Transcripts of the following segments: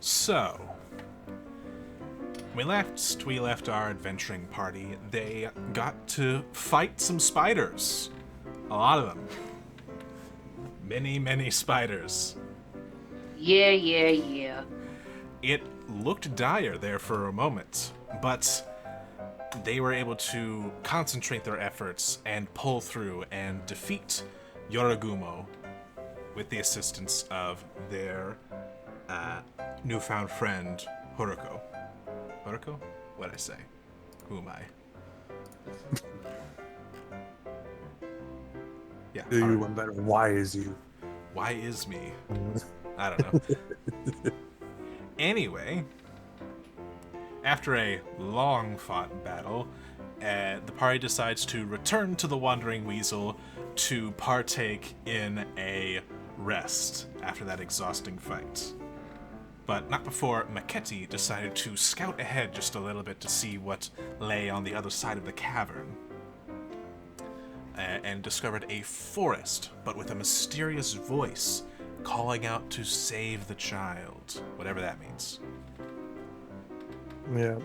So, we left our adventuring party. They got to fight some spiders. A lot of them. Many, many spiders. Yeah. It looked dire there for a moment, but they were able to concentrate their efforts and pull through and defeat Yorigumo with the assistance of their newfound friend, Horuko. Horuko? What'd I say? Who am I? Yeah. You one better. Why is you? Why is me? I don't know. Anyway, after a long-fought battle, the party decides to return to the Wandering Weasel to partake in a rest after that exhausting fight. But not before Maketti decided to scout ahead just a little bit to see what lay on the other side of the cavern. And discovered a forest, but with a mysterious voice calling out to save the child, whatever that means. Yeah.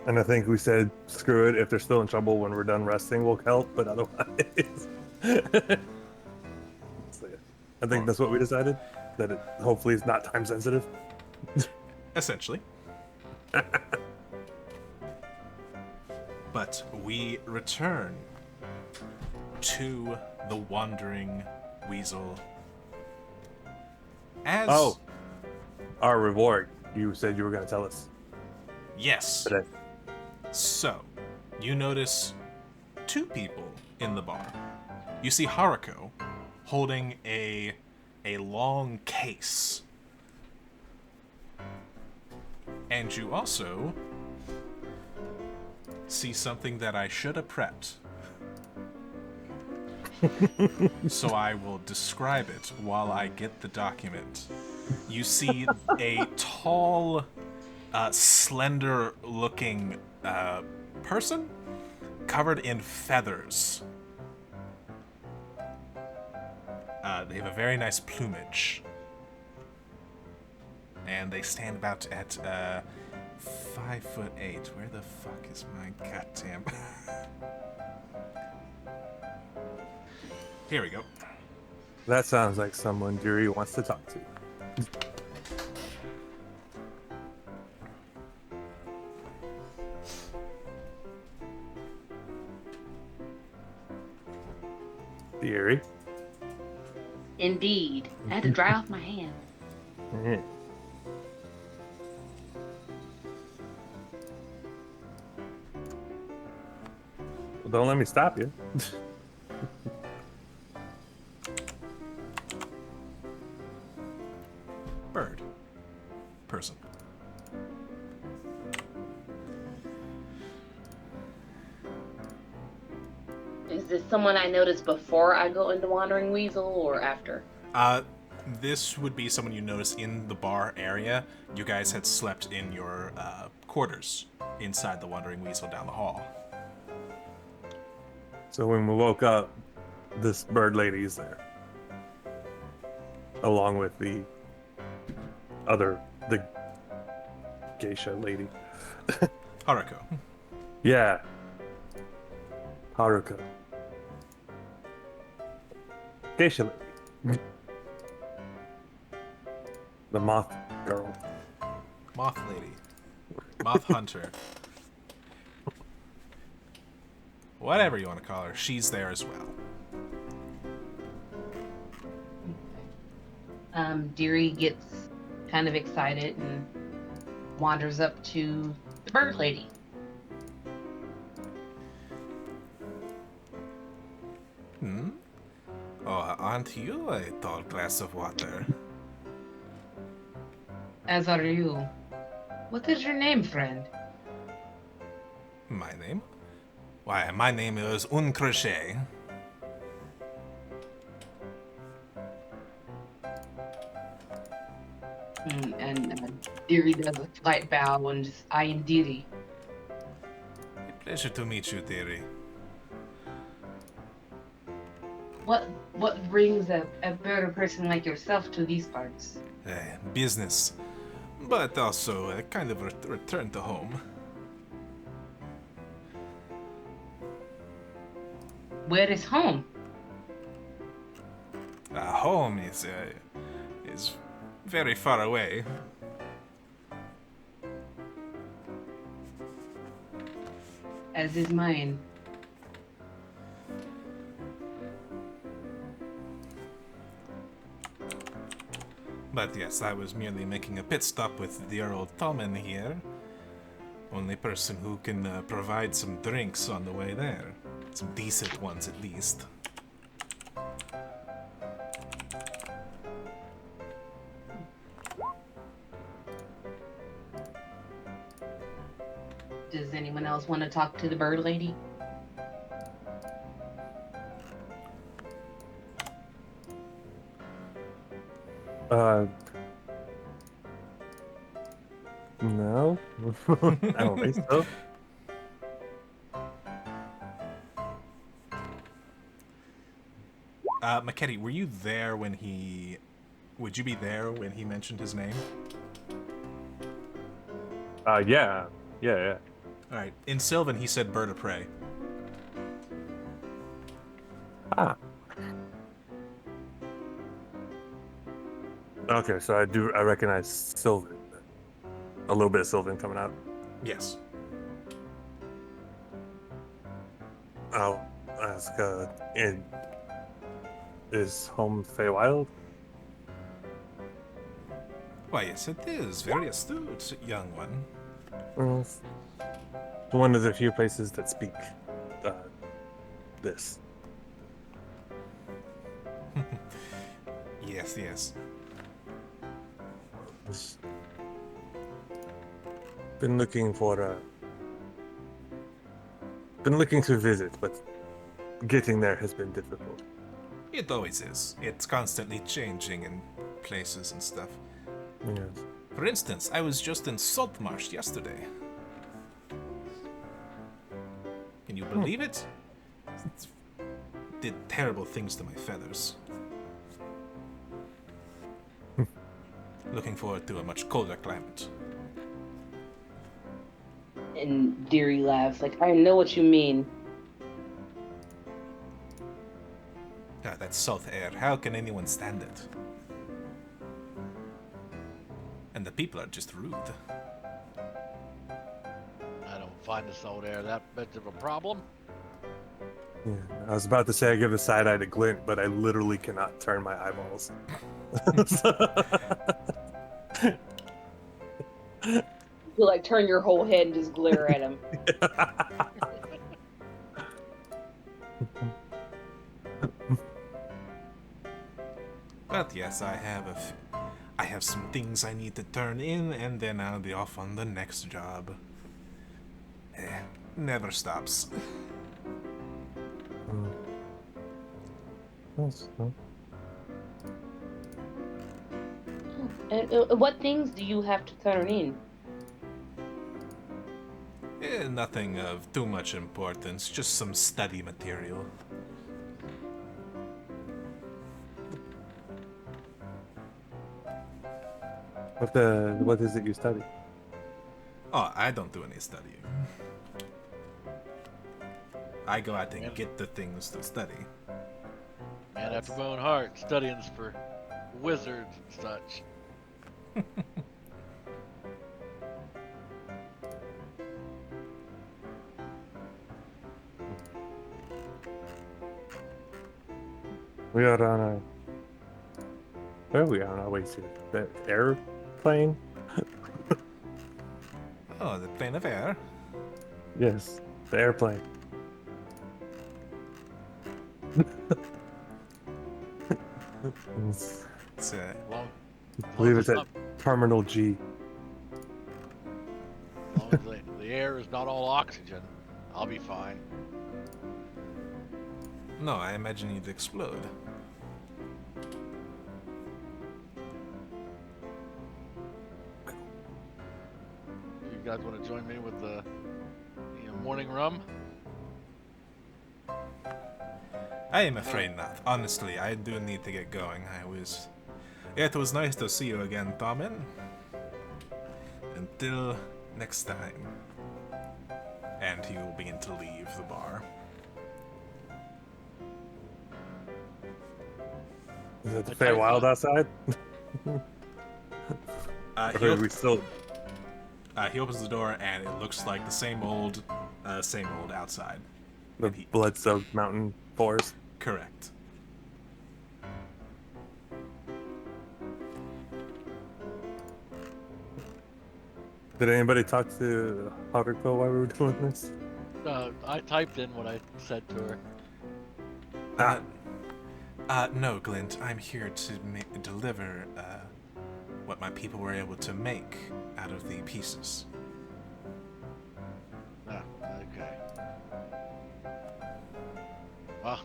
And I think we said, screw it, if they're still in trouble when we're done resting, we'll help, but otherwise. So, yeah. I think that's what we decided, that it hopefully is not time sensitive. Essentially. But we return to the Wandering Weasel. Oh, our reward. You said you were going to tell us. Yes. Today. So, you notice two people in the bar. You see Haruko holding a long case. And you also see something that I should have prepped. So I will describe it while I get the document. You see a tall, slender-looking person covered in feathers. They have a very nice plumage. And they stand about at 5'8". Where the fuck is my goddamn... Here we go. That sounds like someone Yuri wants to talk to. Yuri? Indeed. I had to dry off my hand. Mm-hmm. Well, don't let me stop you. Bird. Person. Is this someone I noticed before I go into Wandering Weasel or after? This would be someone you notice in the bar area. You guys had slept in your quarters inside the Wandering Weasel down the hall. So when we woke up, this bird lady is there. Along with the geisha lady. Haruko. Yeah. Haruka. Geisha lady. The moth girl. Moth lady. Moth hunter. Whatever you want to call her, she's there as well. Deary gets kind of excited and wanders up to the bird lady. Oh, aren't you a tall glass of water? As are you. What is your name, friend? My name? Why, my name is Uncrochet. And Deary does a slight bow and just, I am Deary. Pleasure to meet you, dearie. What brings a better person like yourself to these parts? Business. but also a kind of return to home. Where is home? Home is very far away. As is mine. But yes, I was merely making a pit stop with dear old Tommen here. Only person who can provide some drinks on the way there. Some decent ones, at least. Does anyone else want to talk to the bird lady? No. I don't think so. Machetti, were you there when he... Would you be there when he mentioned his name? Yeah. Alright, in Sylvan he said bird of prey. Ah. Okay, so I recognize Sylvan. A little bit of Sylvan coming out. Yes. I'll ask, is home Feywild? Why, yes, it is. Very astute, young one. Well, it's one of the few places that speak this. Yes. Been looking to visit, but getting there has been difficult. It always is. It's constantly changing in places and stuff. Yes. For instance, I was just in Saltmarsh yesterday. Can you believe it? It did terrible things to my feathers. Looking forward to a much colder climate. And Deary laughs, like, I know what you mean. Ah, that salt air, how can anyone stand it? And the people are just rude. I don't find the salt air that much of a problem. Yeah, I was about to say I give the side eye to Glint, but I literally cannot turn my eyeballs. You like turn your whole head and just glare at him. But yes, I have some things I need to turn in, and then I'll be off on the next job. Never stops. And what things do you have to turn in? Nothing of too much importance, just some study material. What is it you study? Oh, I don't do any studying. I go out and get the things to study. Man after my own heart, studying's for wizards and such. We are on a... Where are we on our way to? The airplane? Oh, the plane of air. Yes, the airplane. It's Long, I believe it's at Terminal G. as long as the air is not all oxygen, I'll be fine. no, I imagine you'd explode. You guys want to join me with the morning rum? I am afraid not. Honestly, I do need to get going. It was nice to see you again, Tommen. until next time. And he will begin to leave the bar. Is it the Okay, Feywild outside? He, Or are we still? he opens the door, and it looks like the same old outside. The blood-soaked mountain forest. Correct. Did anybody talk to Haruko while we were doing this? I typed in what I said to her. No, Glint. I'm here to deliver what my people were able to make out of the pieces. Oh, okay. Well,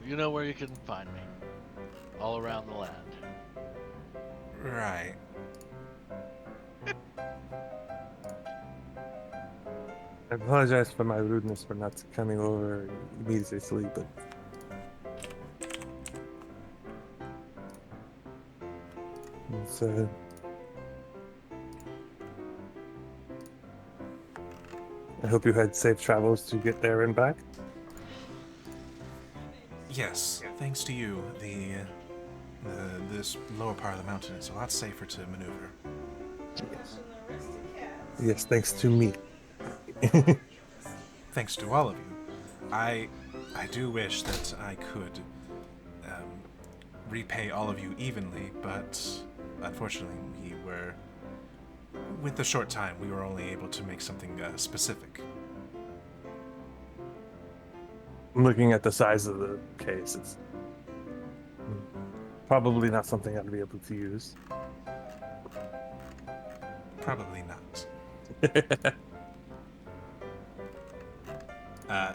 you know where you can find me. All around the land. Right. I apologize for my rudeness for not coming over immediately, but it's, I hope you had safe travels to get there and back. Yes, thanks to you, this lower part of the mountain is a lot safer to maneuver. Yes, thanks to me. Thanks to all of you. I do wish that I could repay all of you evenly, but unfortunately, with the short time, we were only able to make something specific. Looking at the size of the case, it's probably not something I'd be able to use. Probably not.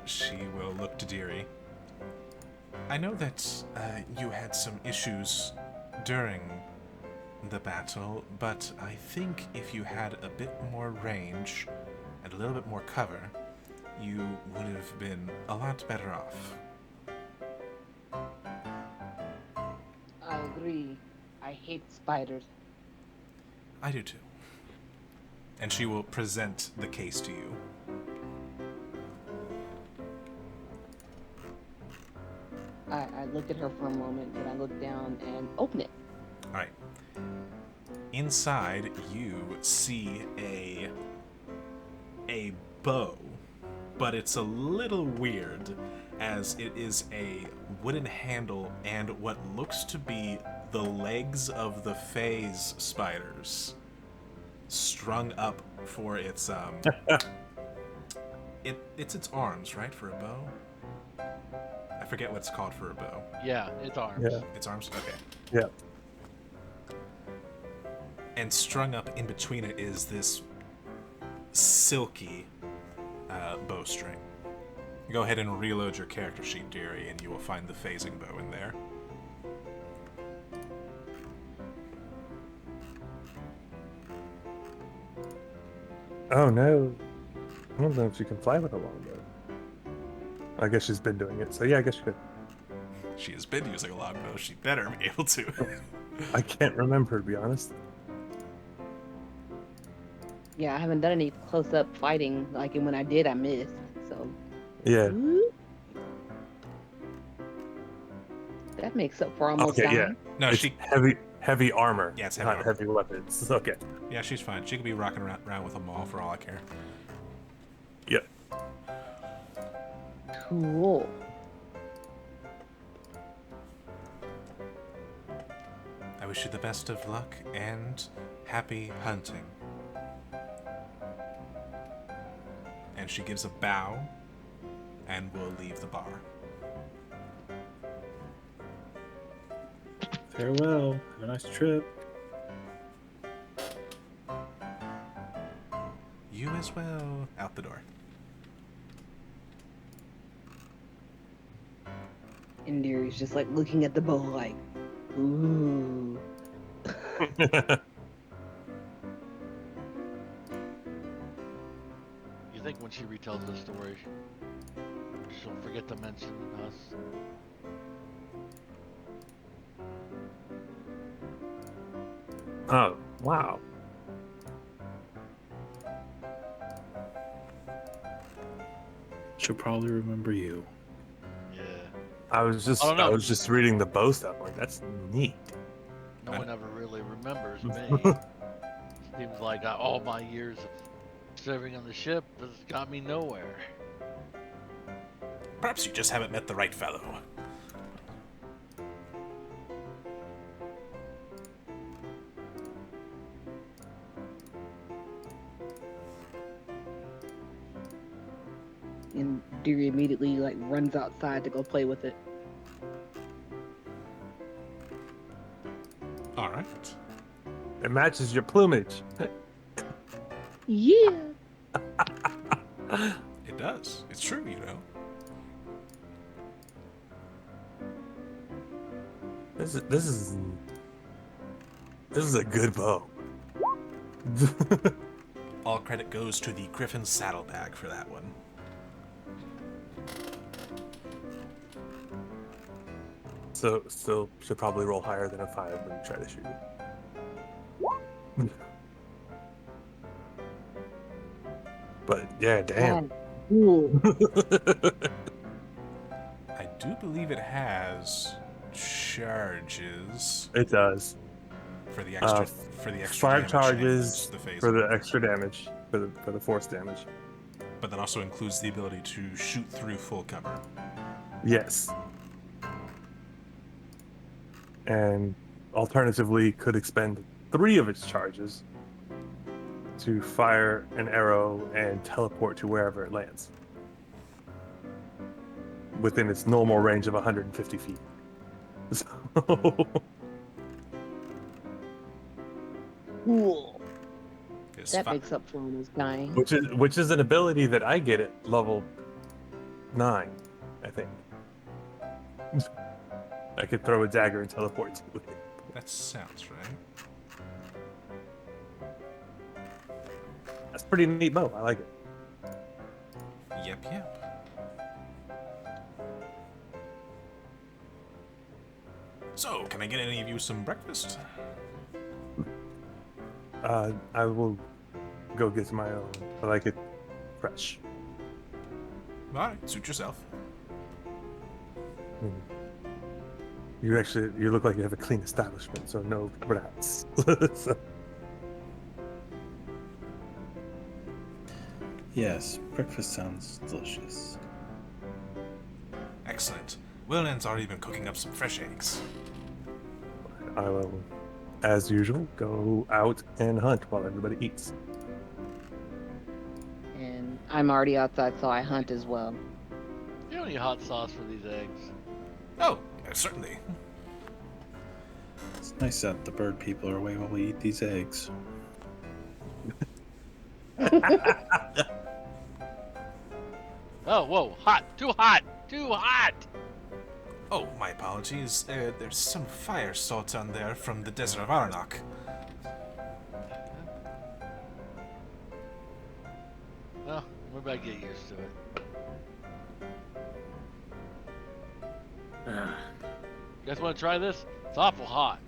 She will look to Deary. I know that you had some issues during the battle, but I think if you had a bit more range and a little bit more cover, you would have been a lot better off. I agree. I hate spiders. I do too. And she will present the case to you. I look at her for a moment, then I look down and open it. Alright. Inside, you see a bow, but it's a little weird, as it is a wooden handle and what looks to be the legs of the phase spiders strung up for its it's its arms, right, for a bow? I forget what it's called for a bow. Yeah, it's arms. Yeah. Its arms? Okay. Yeah. And strung up in between it is this silky bowstring. Go ahead and reload your character sheet, dearie, and you will find the phasing bow in there. Oh no. I don't know if she can fly with a longbow. I guess she's been doing it, so yeah, I guess she could. She has been using a longbow. She better be able to. I can't remember, to be honest. Yeah, I haven't done any close-up fighting. Like, and when I did, I missed. So. Yeah. Ooh. That makes up for almost Okay, yeah. dying. No, It's she. heavy armor. Yeah, it's heavy not armor. heavy weapons. Okay. Yeah, she's fine. She could be rocking around with a maul for all I care. Yep. Cool. I wish you the best of luck and happy hunting. And she gives a bow and will leave the bar. Farewell. Have a nice trip. You as well. Out the door. And Deary's just like looking at the bow like, ooh. You think when she retells the story, she'll forget to mention us? Oh, wow. she'll probably remember you. Yeah. I was just I don't know. reading the bow stuff. Like, that's neat. No one ever really remembers me. Seems like all my years of serving on the ship has got me nowhere. Perhaps you just haven't met the right fellow. And Deary immediately like runs outside to go play with it. All right. It matches your plumage. Yeah. It does. It's true, you know. This is a good bow. All credit goes to the Griffin saddlebag for that one. So still should probably roll higher than a 5 when you try to shoot it. But yeah, damn. Cool. I do believe it has charges It does. for the extra for the extra 5 damage charges and the phase, for the extra damage, for the force damage. but that also includes the ability to shoot through full cover. Yes. And alternatively could expend 3 of its charges to fire an arrow and teleport to wherever it lands within its normal range of 150 feet. So Cool. It's That fi- makes up for almost dying. which is an ability that I get at level 9, I think. I could throw a dagger and teleport to it. That sounds right. That's a pretty neat bow. I like it. Yep. So, can I get any of you some breakfast? I will go get my own. I like it fresh. All right, suit yourself. You look like you have a clean establishment, so no rats. So, Yes, breakfast sounds delicious. Excellent. Willen's already been cooking up some fresh eggs. I will, as usual, go out and hunt while everybody eats. And I'm already outside, so I hunt as well. Do you have any hot sauce for these eggs? Oh, certainly. It's nice that the bird people are away while we eat these eggs. Oh, whoa, hot! Too hot! Too hot! Oh, my apologies. There's some fire salt on there from the desert of Arnok. Well, maybe I get used to it. You guys want to try this? It's awful hot.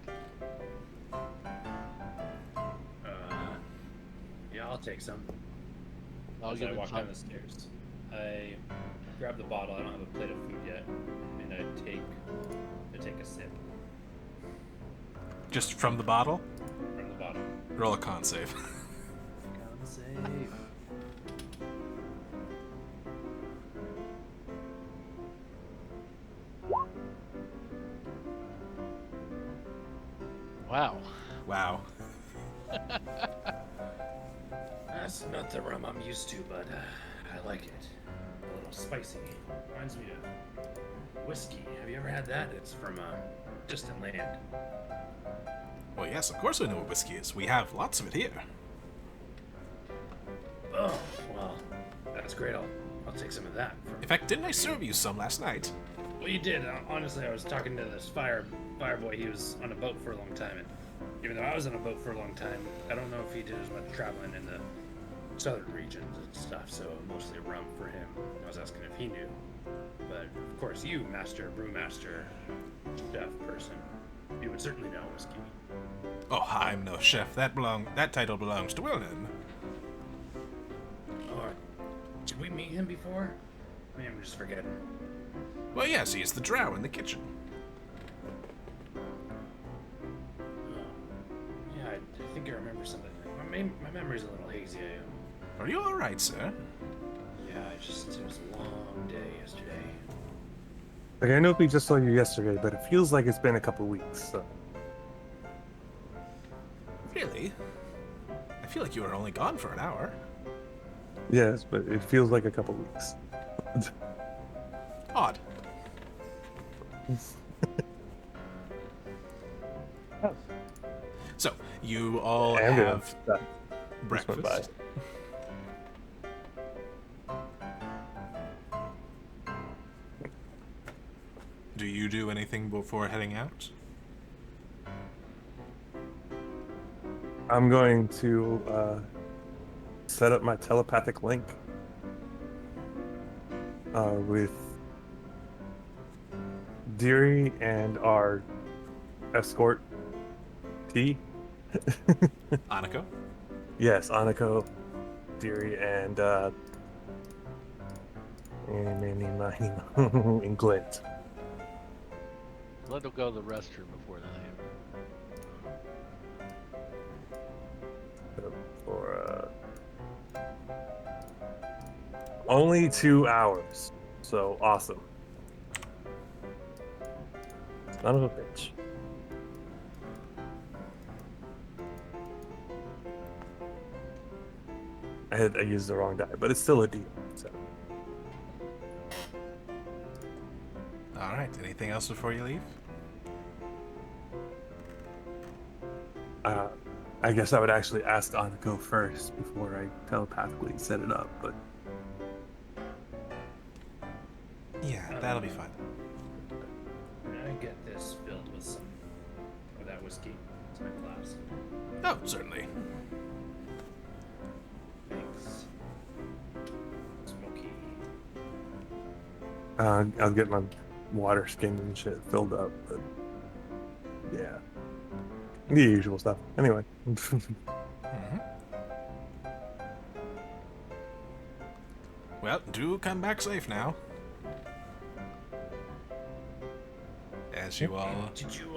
Yeah, I'll take some. I'll As give I it walk down some. the stairs, I grab the bottle. I don't have a plate of food yet, and I take a sip Just from the bottle? from the bottle. Roll a con save. Con save. Wow. Wow. That's not the rum I'm used to, but I like it. A little spicy. Reminds me of whiskey. Have you ever had that? It's from a distant land. Well, yes, of course we know what whiskey is. We have lots of it here. Oh, well, that's great. I'll take some of that. In fact, didn't I serve you some last night? Well, you did. Honestly, I was talking to this fire boy. He was on a boat for a long time, and even though I was on a boat for a long time, I don't know if he did as much traveling in the southern regions and stuff. So mostly rum for him. I was asking if he knew, but of course, you, master, brewmaster, chef person, you would certainly know whiskey. Oh, I'm no chef. That title belongs to Willen. Oh, did we meet him before? Maybe I'm just forgetting. Well, yeah, see, it's the drow in the kitchen. Yeah, I think I remember something. My memory's a little hazy. Are you alright, sir? Yeah, it was a long day yesterday. Like, I know we just saw you yesterday, but it feels like it's been a couple weeks. So. Really? I feel like you were only gone for an hour. Yes, but it feels like a couple weeks. Odd. So, you all have That just went by. breakfast. Do you do anything before heading out? I'm going to set up my telepathic link with Deary and our escort T. Aniko? Yes, Aniko, Deary, and and Glint. Let them go to the restroom before they leave. For only 2 hours. So awesome. Son of a bitch. I used the wrong die, but it's still a deal. So. Alright, anything else before you leave? I guess I would actually ask Aniko first before I telepathically set it up, but Yeah, that'll be fine. Can I get this filled with some of that whiskey? It's my glass. Oh, certainly. Thanks. Smoky. I'll get my water skin and shit filled up, but yeah. The usual stuff. Anyway. Well, do come back safe now. As you all... Did you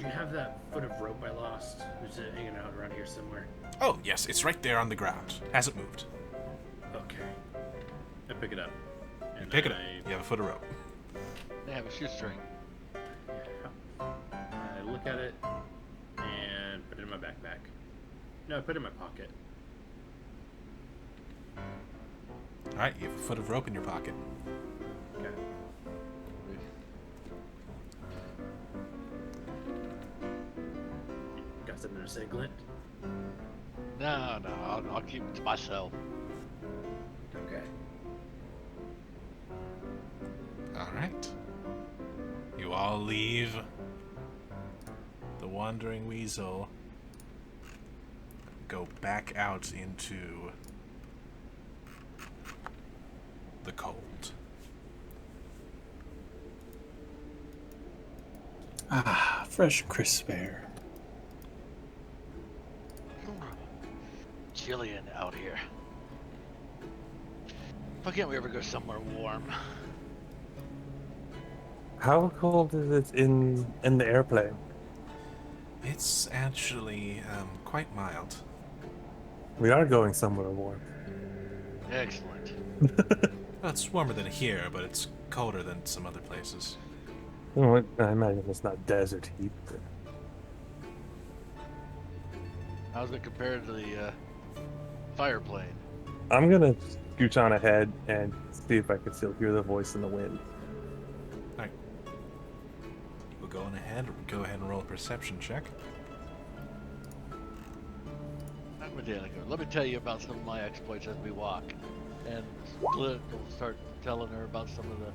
have that foot of rope I lost? Was it hanging out around here somewhere? Oh, yes, it's right there on the ground. Hasn't moved. Okay. I pick it up. And Pick it up. You have a foot of rope. They have a shoestring. I look at it and put it in my backpack. No, I put it in my pocket. Alright, you have a foot of rope in your pocket. Okay. Got something to say, Glint? No, I'll keep it to myself. Okay. Alright. You all leave the Wandering Weasel. Go back out into the cold. Ah, fresh, crisp air. Chillian out here. Why can't we ever go somewhere warm? How cold is it in the airplane? It's actually quite mild. We are going somewhere warm. Excellent. Well, it's warmer than here, but it's colder than some other places. Well, I imagine it's not desert heat. But... How's it compared to the fire plane? I'm gonna scooch on ahead and see if I can still hear the voice in the wind. Alright. We'll go on ahead. Go ahead and roll a perception check. Let me tell you about some of my exploits as we walk. And Split will start telling her about some of the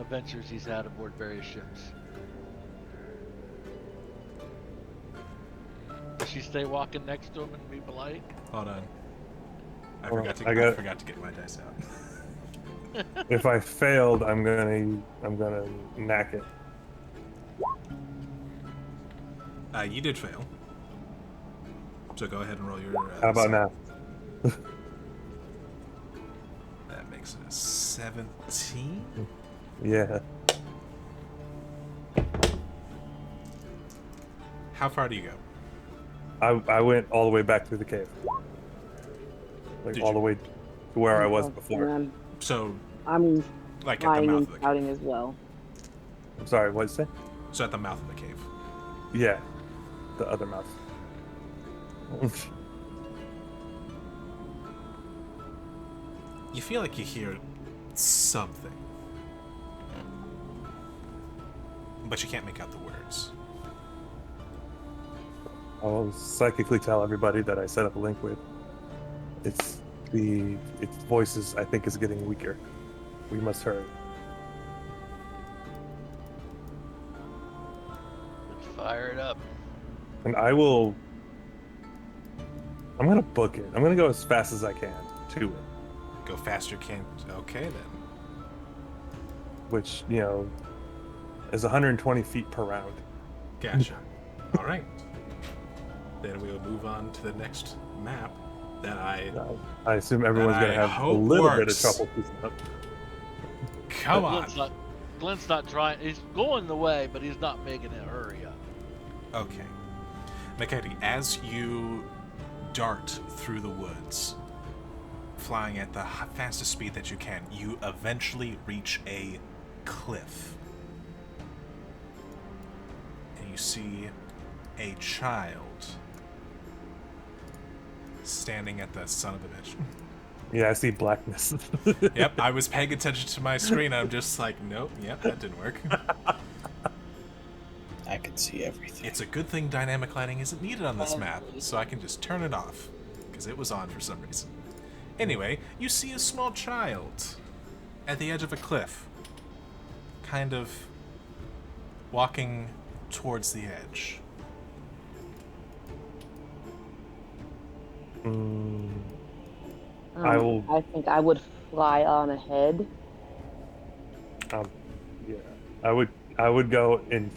adventures he's had aboard various ships. Does she stay walking next to him and be polite? Hold on. I Hold forgot on, to. I I got- forgot to get my dice out. If I failed, I'm gonna knack it. You did fail. So go ahead and roll your. How about now? That makes So 17? Yeah. How far do you go? I went all the way back through the cave. Like Did all you- the way to where I was Oh, before. and So, I'm like at the flying mouth and of the cave. shouting as well. I'm sorry, what'd you say? So at the mouth of the cave. Yeah. The other mouth. You feel like you hear something. But you can't make out the words. I'll psychically tell everybody that I set up a link with. Its voices I think is getting weaker. We must hurry. Let's fire it up. And I'm gonna book it. I'm gonna go as fast as I can to it. Go faster, can't. Okay then. Which, is 120 feet per round. Gotcha. All right. Then we'll move on to the next map that I assume everyone's That gonna I have a hope little bit of works. trouble keeping up. Come on. Glenn's not trying. He's going the way, but he's not making it hurry up. Okay. Makati, as you dart through the woods, flying at the fastest speed that you can, you eventually reach a cliff. And you see a child standing at the son of a bitch. Yeah, I see blackness. Yep, I was paying attention to my screen. I'm just like, nope, yep, that didn't work. I can see everything. It's a good thing dynamic lighting isn't needed on this map, so I can just turn it off, because it was on for some reason. Anyway, you see a small child at the edge of a cliff, kind of walking towards the edge. I will. I think I would fly on ahead. Yeah, I would go and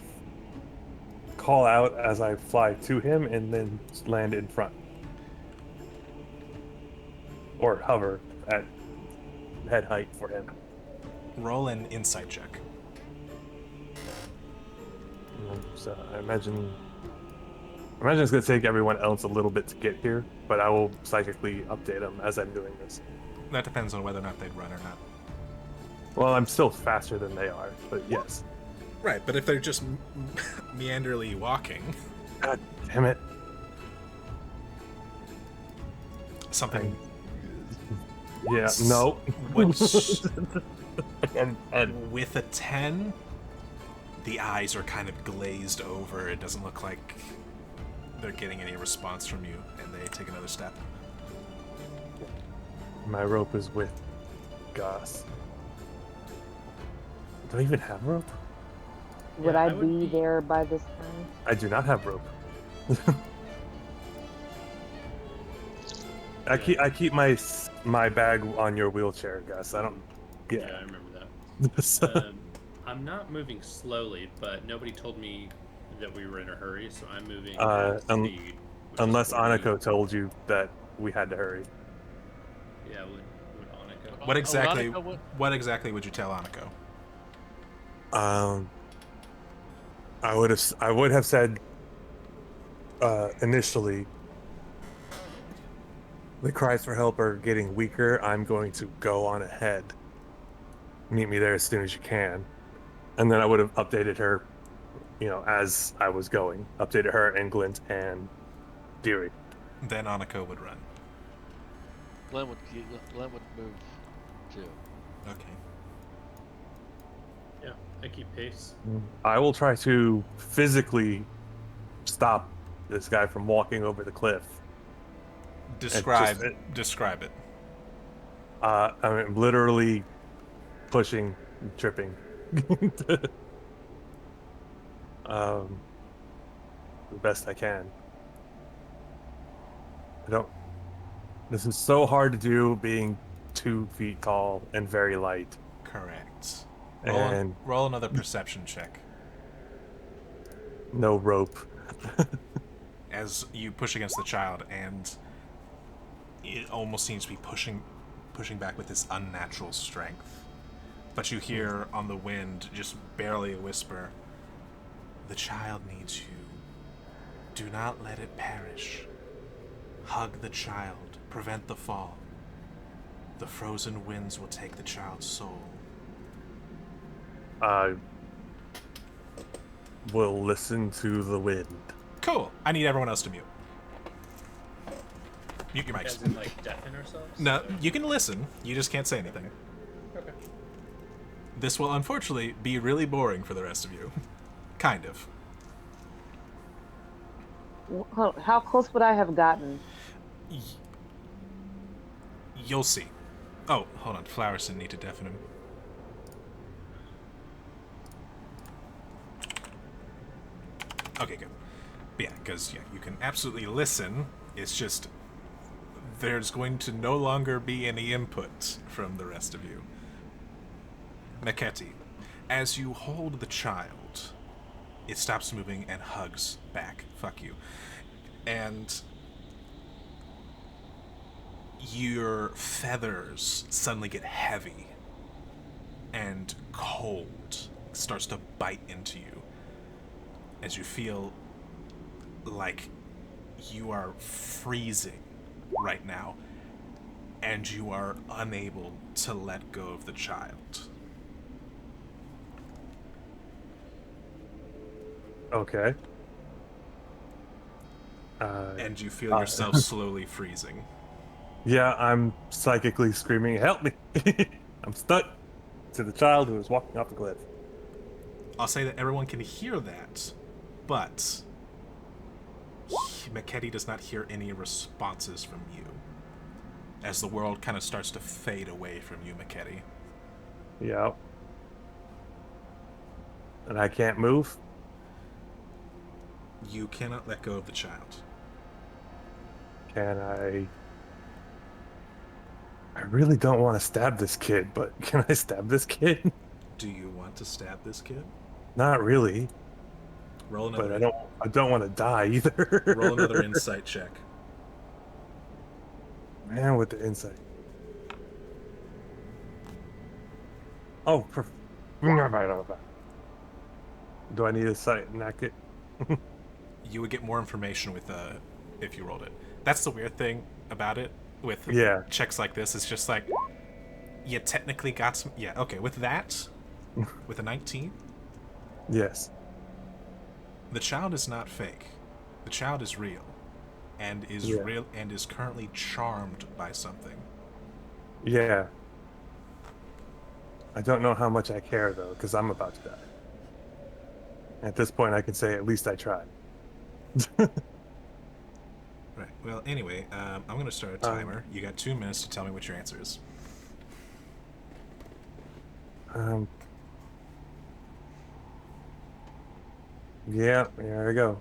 call out as I fly to him, and then land in front, or hover at head height for him. Roll an insight check. So I imagine it's going to take everyone else a little bit to get here, but I will psychically update them as I'm doing this. That depends on whether or not they'd run or not. Well, I'm still faster than they are, but yes. Right, but if they're just meanderly walking, God damn it. something Yeah, no. which and with a 10, the eyes are kind of glazed over. It doesn't look like they're getting any response from you, and they take another step. my rope is with Gus. Do I even have rope? Would Yeah, I I would be be- there by this time? I do not have rope. I keep my bag on your wheelchair, Gus. I don't. Yeah, Yeah. I remember that. I'm not moving slowly, but nobody told me that we were in a hurry, so I'm moving at speed. which is Unless 40. Aniko told you that we had to hurry. Yeah, would Aniko? What exactly? Veronica, What exactly would you tell Aniko? I would have said initially, the cries for help are getting weaker. I'm going to go on ahead. Meet me there as soon as you can. And then I would have updated her, as I was going. Updated her and Glint and Deary. Then Aniko would run. Glenn would move too. Okay. Yeah, I keep pace. I will try to physically stop this guy from walking over the cliff. Describe just- describe it. I'm literally pushing, tripping. The best I can. This is so hard to do being 2 feet tall and very light. Correct. And Roll another perception check no rope. as you push against the child, and it almost seems to be pushing pushing back with this unnatural strength. But you hear on the wind, just barely a whisper, "The child needs you. Do not let it perish. Hug the child. Prevent the fall. The frozen winds will take the child's soul." I will listen to the wind. Cool. I need everyone else to mute. Mute your mics. As in, like, deafen ourselves? No, you can listen. You just can't say anything. Okay. This will unfortunately be really boring for the rest of you. Kind of. How close would I have gotten? You'll see. Oh, hold on. Flowers didn't need to deafen him. Okay, good. But yeah, because you can absolutely listen. It's just there's going to no longer be any input from the rest of you. Maketi, as you hold the child, it stops moving and hugs back. Fuck you. And your feathers suddenly get heavy and cold. It starts to bite into you as you feel like you are freezing right now and you are unable to let go of the child. Okay. And you feel yourself slowly freezing. Yeah, I'm psychically screaming, "Help me!" I'm stuck to the child who is walking off the cliff. I'll say that everyone can hear that, but Maketi does not hear any responses from you as the world kind of starts to fade away from you, Maketi. Yeah. And I can't move? You cannot let go of the child. Can I... I really don't want to stab this kid, but can I stab this kid? Do you want to stab this kid? Not really, Roll another. but I don't want to die either. Roll another insight check. Man with the insight. Oh, do I need a sight knock it? You would get more information with if you rolled it. That's the weird thing about it with checks like this. It's just like you technically got some. Yeah, okay. With that, with a 19, Yes. the child is not fake. The child is real, and is real and is currently charmed by something. Yeah. I don't know how much I care though, because I'm about to die. At this point, I can say at least I tried. Right. Well, anyway, I'm going to start a timer. You got 2 minutes to tell me what your answer is. Yeah, here I go.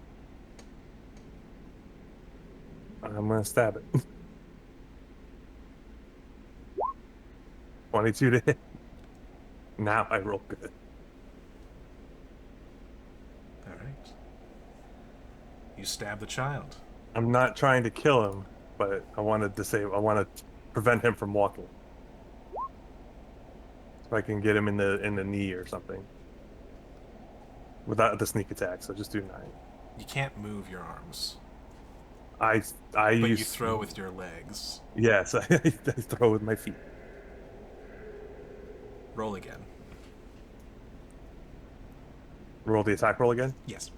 I'm gonna stab it. 22 to hit. Now I roll good. All right. You stab the child. I'm not trying to kill him, but I want to prevent him from walking. So I can get him in the knee or something. Without the sneak attack, so just do 9. You can't move your arms, I but use you throw with your legs. Yes, I throw with my feet. Roll again. Roll the attack roll again. Yes.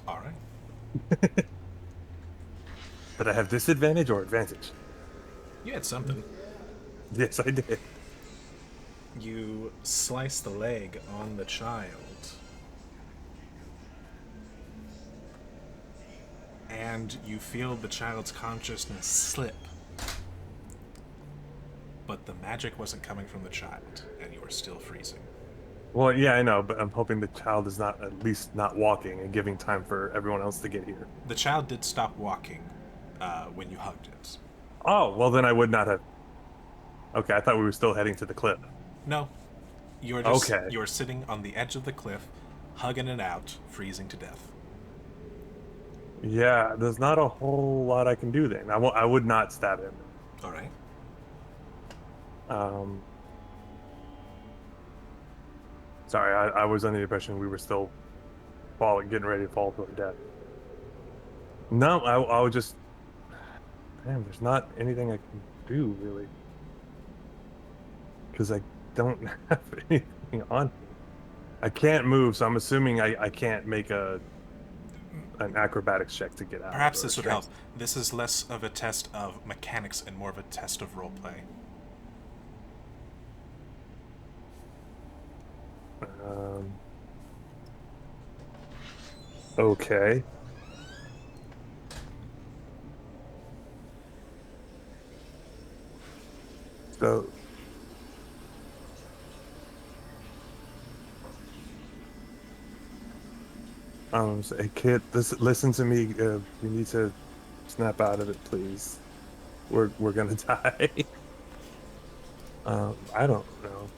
All right. Did I have disadvantage or advantage? You had something. Yes, I did. You slice the leg on the child. And you feel the child's consciousness slip. But the magic wasn't coming from the child, and you are still freezing. Well, yeah, I know, but I'm hoping the child is not at least not walking and giving time for everyone else to get here. The child did stop walking when you hugged it. Oh, well then I would not have. Okay, I thought we were still heading to the cliff. No. You're just Okay. you're sitting on the edge of the cliff, hugging it out, freezing to death. Yeah, there's not a whole lot I can do then. I would not stab him. All right. Um, sorry, I was under the impression we were still getting ready to fall to our death. No, I would just. Damn, there's not anything I can do really, because I don't have anything on me. I can't move, so I'm assuming I can't make an acrobatics check to get out. Perhaps or this would help. strength. This is less of a test of mechanics and more of a test of roleplay. Um, okay. So, say, kid, listen to me. You need to snap out of it, please. We're gonna die. I don't know.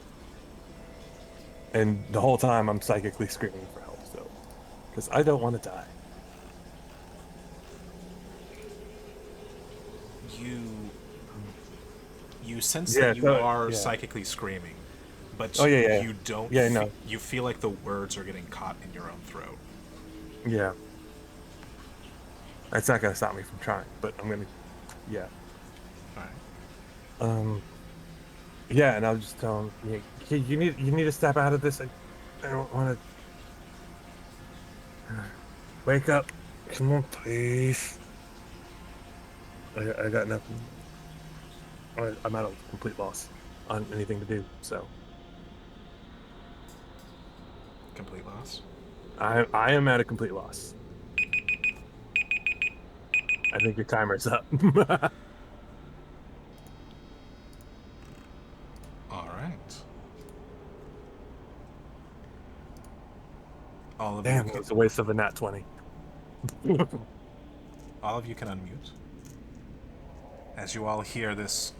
And the whole time I'm psychically screaming for help, so because I don't want to die. You sense Yeah, that you so, are yeah. psychically screaming, but Oh, yeah, yeah. you don't. Yeah, no. You feel like the words are getting caught in your own throat. Yeah. That's not gonna stop me from trying, but I'm gonna. Yeah. All right. Yeah, and I'll just tell him, yeah, kid, you need to step out of this. I don't want to. Wake up. Come on, please. I got nothing. I'm at a complete loss on anything to do. So Complete loss. I am at a complete loss. I think your timer's up. All right. All of Damn, you. that was a waste of a nat 20. All of you can unmute. As you all hear this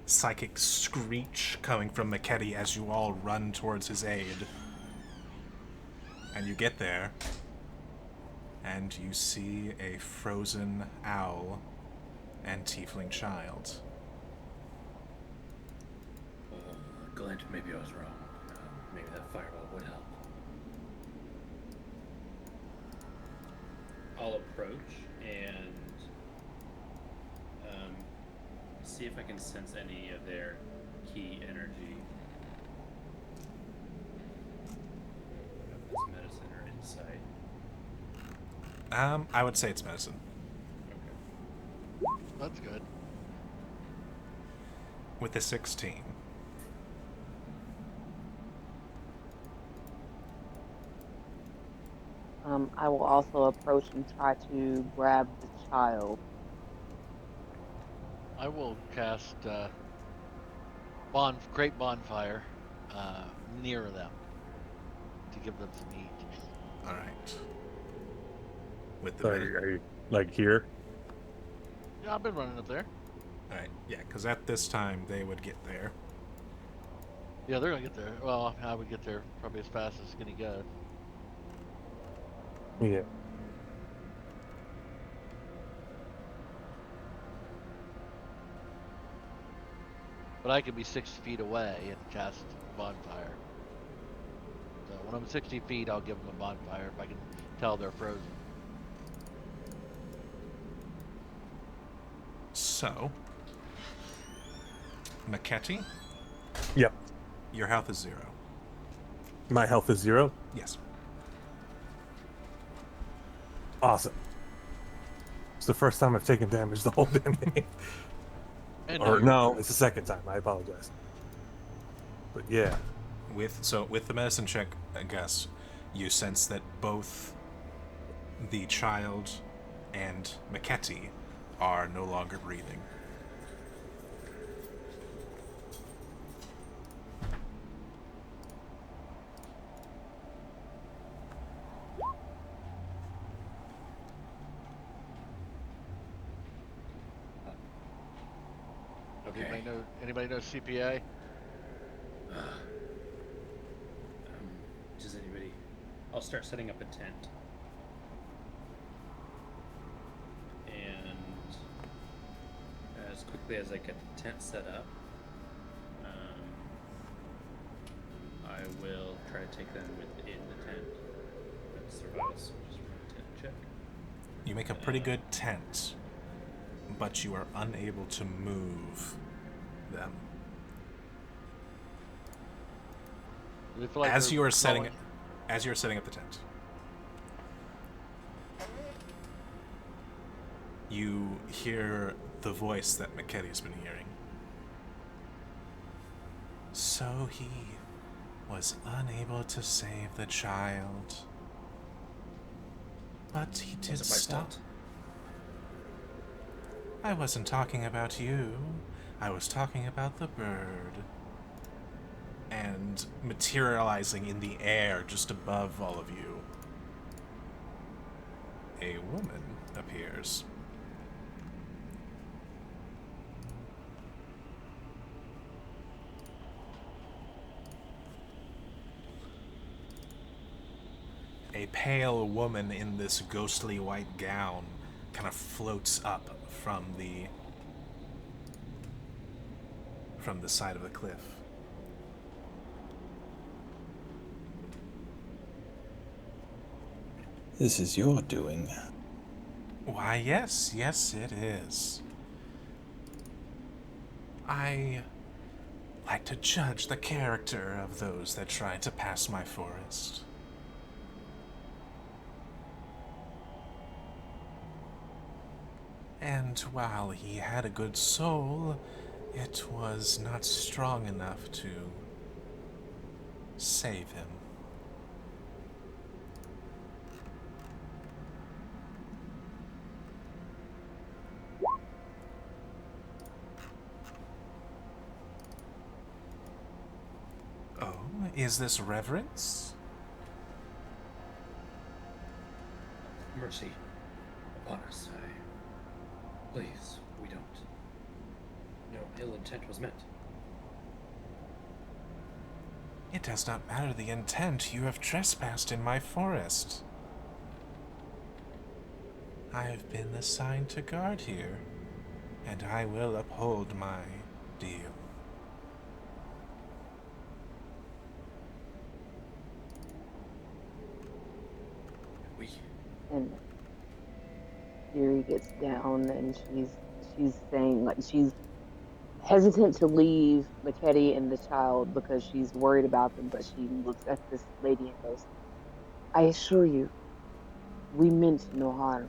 psychic screech coming from McKetty as you all run towards his aid. And you get there, and you see a frozen owl and tiefling child. Glint, maybe I was wrong. Maybe that fireball would help. I'll approach and see if I can sense any of their key energy. I don't know if it's medicine or insight. I would say it's medicine. Okay. That's good. With a 16. I will also approach and try to grab the child. I will cast great bonfire near them to give them some heat. All right. With the So are you like here? Yeah, I've been running up there. all right, yeah, because at this time they would get there. Yeah, they're gonna get there. Well, I would get there probably as fast as it's gonna go. Yeah. But I could be 6 feet away and cast bonfire. So when I'm 60 feet, I'll give them a bonfire if I can tell they're frozen. So, McKetty, Yep. your health is 0. My health is 0. Yes. Awesome. It's the first time I've taken damage the whole damn game. And Or you're no, frozen. it's the second time. I apologize. But yeah. With the medicine check, I guess, you sense that both the child and McKetty are no longer breathing. Okay. Anybody know CPA? Does anybody? I'll start setting up a tent. as quickly as I get the tent set up, I will try to take them within the tent. That's survival, so just run a tent check. You make a pretty good tent, but you are unable to move them. We feel like As they're you are setting crawling- up the tent, you hear the voice that McKetty's been hearing. So he was unable to save the child, but he did Was it my stop. fault? I wasn't talking about you. I was talking about the bird. And materializing in the air just above all of you, a woman appears. A pale woman in this ghostly white gown kind of floats up from the side of the cliff. This is your doing. Why, yes, it is. I like to judge the character of those that try to pass my forest. And while he had a good soul, it was not strong enough to save him. Oh, is this reverence? Mercy upon us. Please, we don't. No ill intent was meant. It does not matter the intent. You have trespassed in my forest. I have been assigned to guard here, and I will uphold my deal. We. And Yuri gets down and she's saying, like, she's hesitant to leave McKetty and the child because she's worried about them, but she looks at this lady and goes, I assure you, we meant no harm.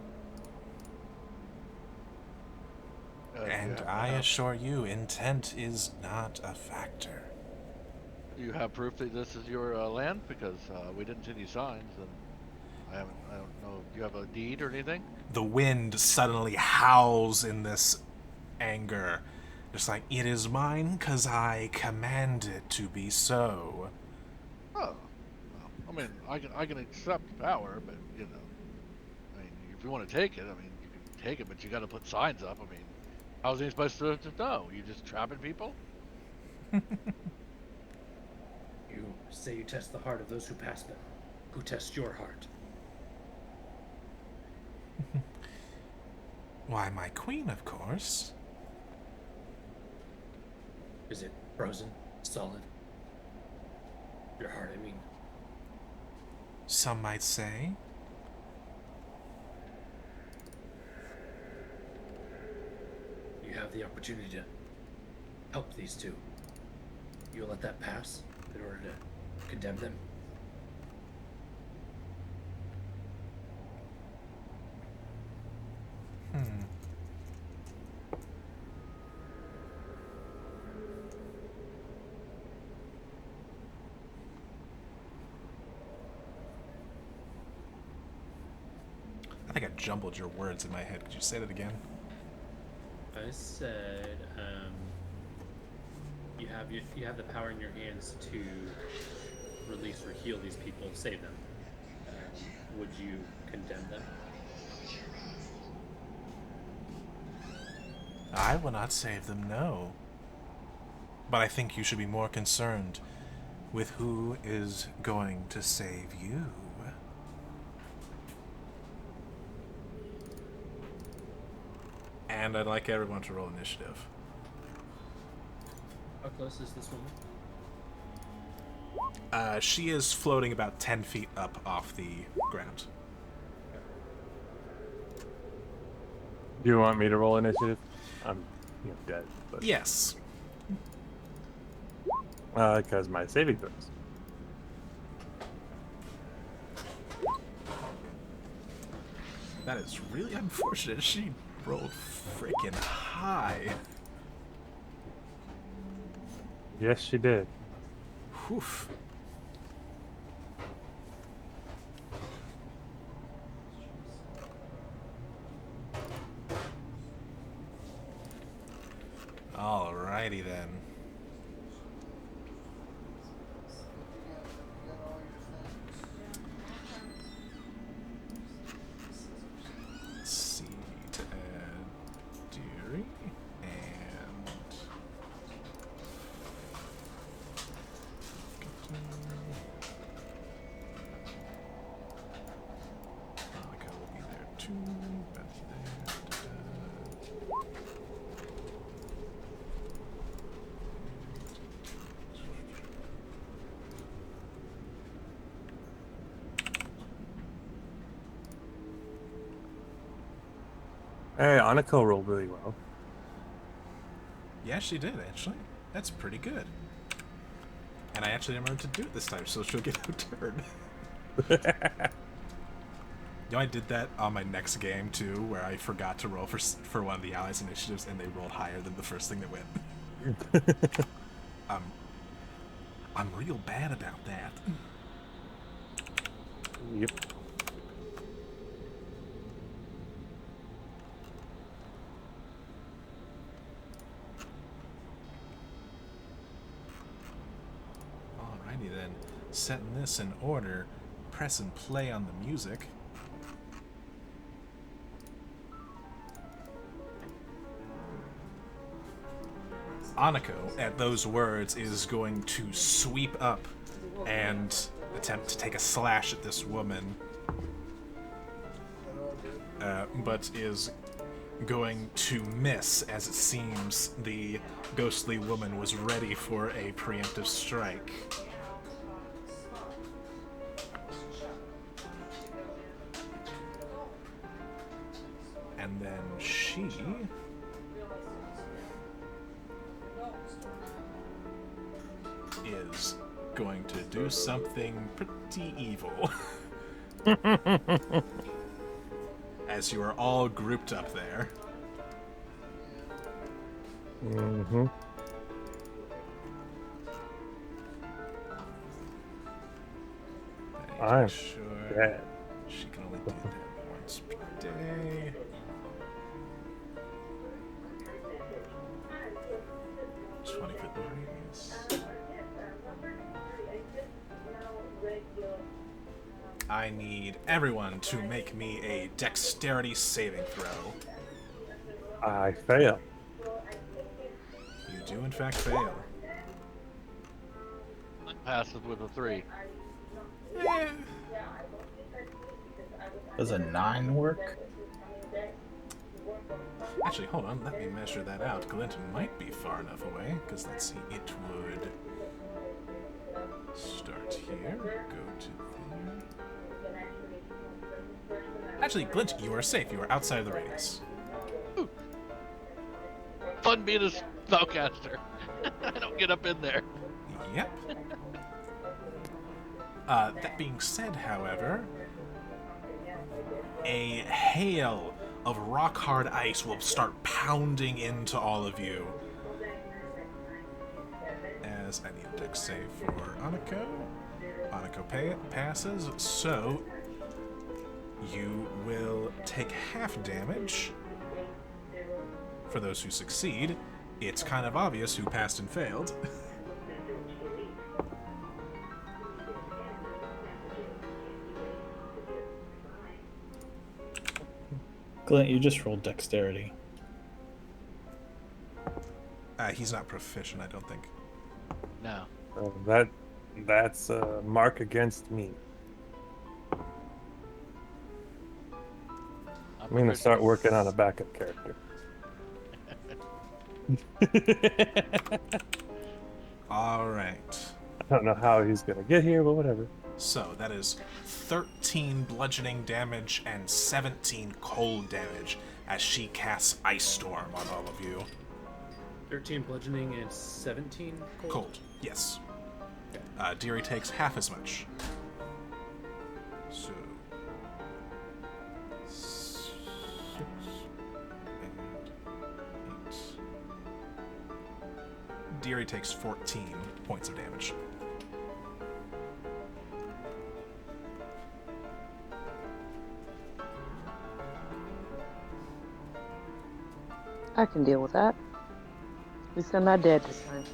And you I have- assure you, intent is not a factor. Do you have proof that this is your land? Because we didn't see any signs, and I don't know. Do you have a deed or anything? The wind suddenly howls in this anger. Just like, it is mine because I command it to be so. Oh, well, I mean, I can accept power, but you know, I mean, if you want to take it, I mean, you can take it, but you got to put signs up. I mean, how's he supposed to know? You just trapping people? You say you test the heart of those who pass them. Who test your heart? Why, my queen, of course. Is it frozen? Solid? Your heart, I mean. Some might say. You have the opportunity to help these two. You'll let that pass in order to condemn them? I think I jumbled your words in my head. Could you say that again? I said, you have the power in your hands to release or heal these people, save them. Would you condemn them? I will not save them, no. But I think you should be more concerned with who is going to save you. And I'd like everyone to roll initiative. How close is this woman? She is floating about 10 feet up off the ground. Do you want me to roll initiative? I'm dead. But Yes. because my saving throws. That is really unfortunate. She rolled freaking high. Yes, she did. Whew. Alrighty then. Let's see, to add Deary and Monica will be there too. Betty there. Hey, Aniko rolled really well. Yeah, she did, actually. That's pretty good. And I actually remembered to do it this time, so she'll get a turn. You know, I did that on my next game, too, where I forgot to roll for one of the allies' initiatives, and they rolled higher than the first thing that went. I'm real bad about that. Yep. Alrighty then. Setting this in order, press and play on the music. Aniko, at those words, is going to sweep up and attempt to take a slash at this woman, but is going to miss, as it seems the ghostly woman was ready for a preemptive strike. And then she is going to do something pretty evil. As you are all grouped up there. Mm-hmm. I'm sure dead. she can only do that once per day. "20-foot radius. I need everyone to make me a dexterity saving throw. I fail. You do, in fact, fail. Passes with a 3. Eh, Does a 9 work? Actually, hold on. Let me measure that out. Glint might be far enough away, because let's see. It would start here, go to there. Actually, Glint, you are safe. You are outside of the radius. Fun being a spellcaster. I don't get up in there. Yep. That being said, however, a hail of rock-hard ice will start pounding into all of you. As I need a dex save for Aniko. Aniko passes, so you will take half damage. For those who succeed, it's kind of obvious who passed and failed. Glint, you just rolled dexterity. He's not proficient, I don't think. No. That's a mark against me. I'm gonna start working on a backup character. All right. I don't know how he's gonna get here, but whatever. So that is 13 bludgeoning damage and 17 cold damage as she casts Ice Storm on all of you. 13 bludgeoning and 17 cold. Cold, yes. Deary takes half as much. So 6 and 8. Deary takes 14 points of damage. I can deal with that. At least I'm not dead this time.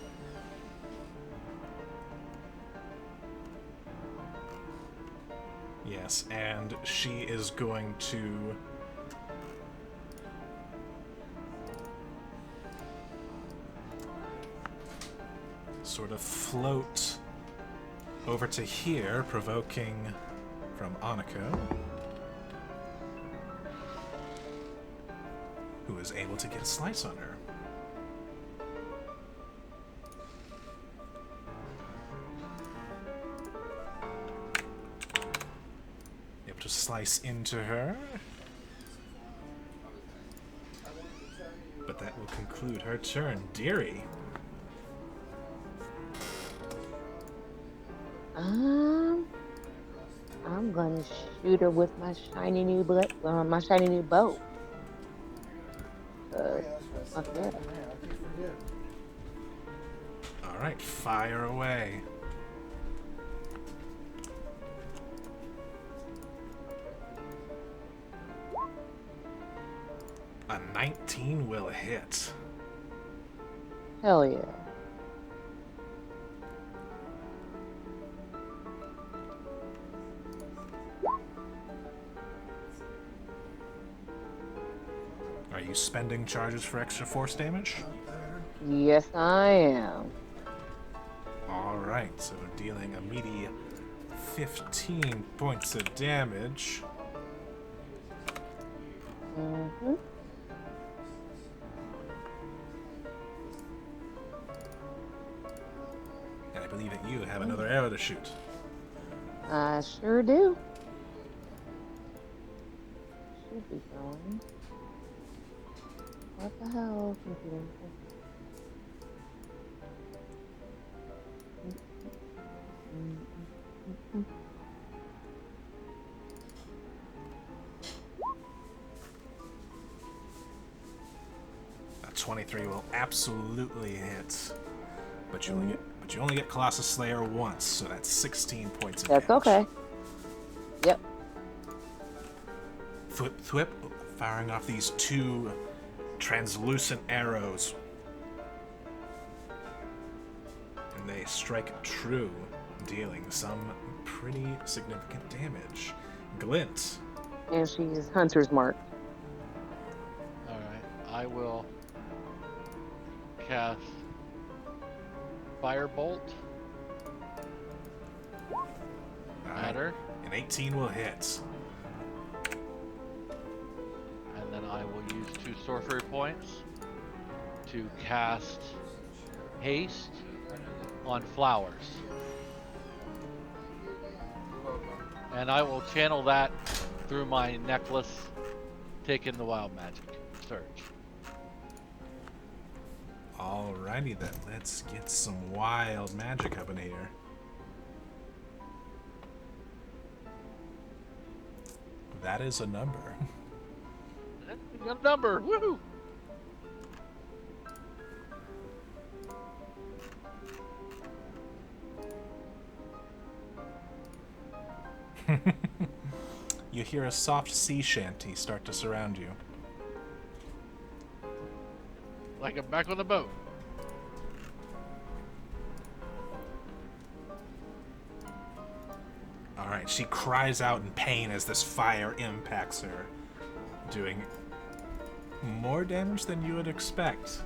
Yes, and she is going to sort of float over to here, provoking from Aniko, who is able to get a slice on her. Able to slice into her. But that will conclude her turn. Deary. I'm gonna shoot her with my shiny new bow. Fuck yeah. Alright, fire away. A 19 will hit. Hell yeah. Are you spending charges for extra force damage? Yes, I am. Alright, so dealing a meaty 15 points of damage. Mm-hmm. And I believe that you have another arrow to shoot. I sure do. Should be going. What the hell, computer? A 23 will absolutely hit. But you only get Colossus Slayer once, so that's 16 points of damage. That's okay. Yep. Thwip, firing off these two translucent arrows. And they strike true, dealing some pretty significant damage. Glint. And she's Hunter's Mark. Alright, I will cast Firebolt at her, An 18 will hit. and then I will use 2 sorcery points to cast Haste on flowers. And I will channel that through my necklace, taking the wild magic surge. Alrighty then, let's get some wild magic up in here. That is a number. We got a number! Woo! You hear a soft sea shanty start to surround you. Like I'm back on the boat. Alright, she cries out in pain as this fire impacts her, doing more damage than you would expect.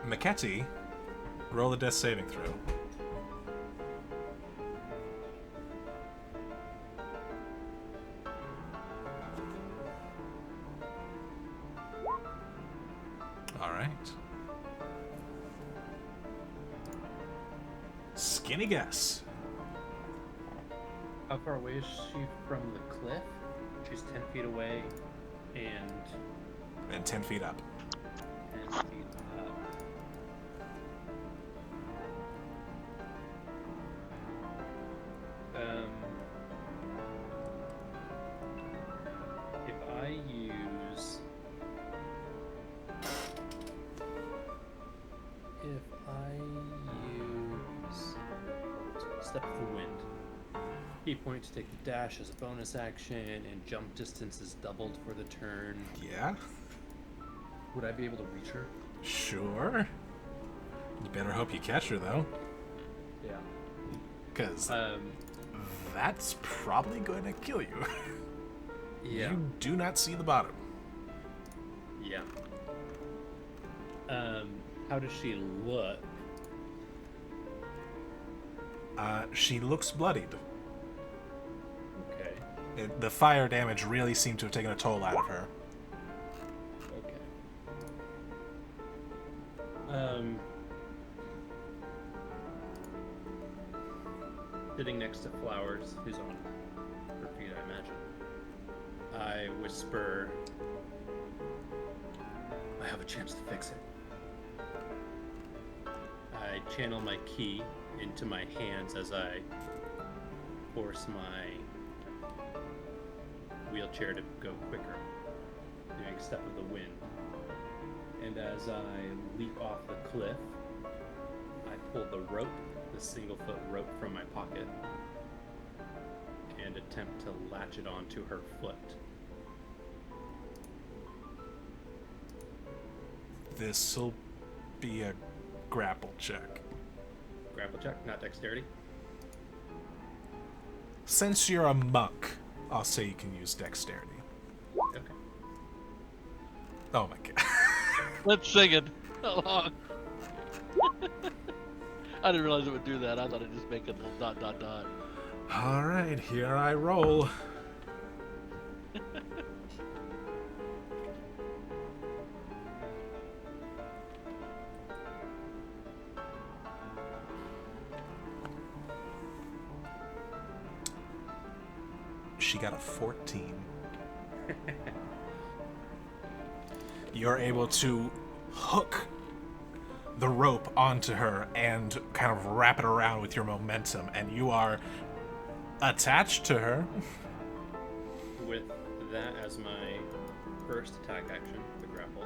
Maketi, roll a death saving throw. Give me a guess. How far away is she from the cliff? She's 10 feet away and And 10 feet up. 10 feet up. If I use... Step of the Wind. Key point to take the dash as a bonus action, and jump distance is doubled for the turn. Yeah? Would I be able to reach her? Sure. You better hope you catch her, though. Yeah. Because that's probably going to kill you. Yeah. You do not see the bottom. Yeah. How does she look? She looks bloodied. Okay. The fire damage really seemed to have taken a toll out of her. Okay. Sitting next to Flowers, who's on her feet, I imagine. I whisper, I have a chance to fix it. I channel my key into my hands as I force my wheelchair to go quicker, doing Step of the Wind. And as I leap off the cliff, I pull the rope, the single-foot rope from my pocket, and attempt to latch it onto her foot. This'll be a grapple check. Grapple check, not dexterity. Since you're a monk, I'll say you can use dexterity. Okay. Oh my god. Let's sing it along. I didn't realize it would do that. I thought it'd just make a little dot dot dot. Alright, here I roll. She got a 14. You're able to hook the rope onto her and kind of wrap it around with your momentum, and you are attached to her. With that as my first attack action, the grapple,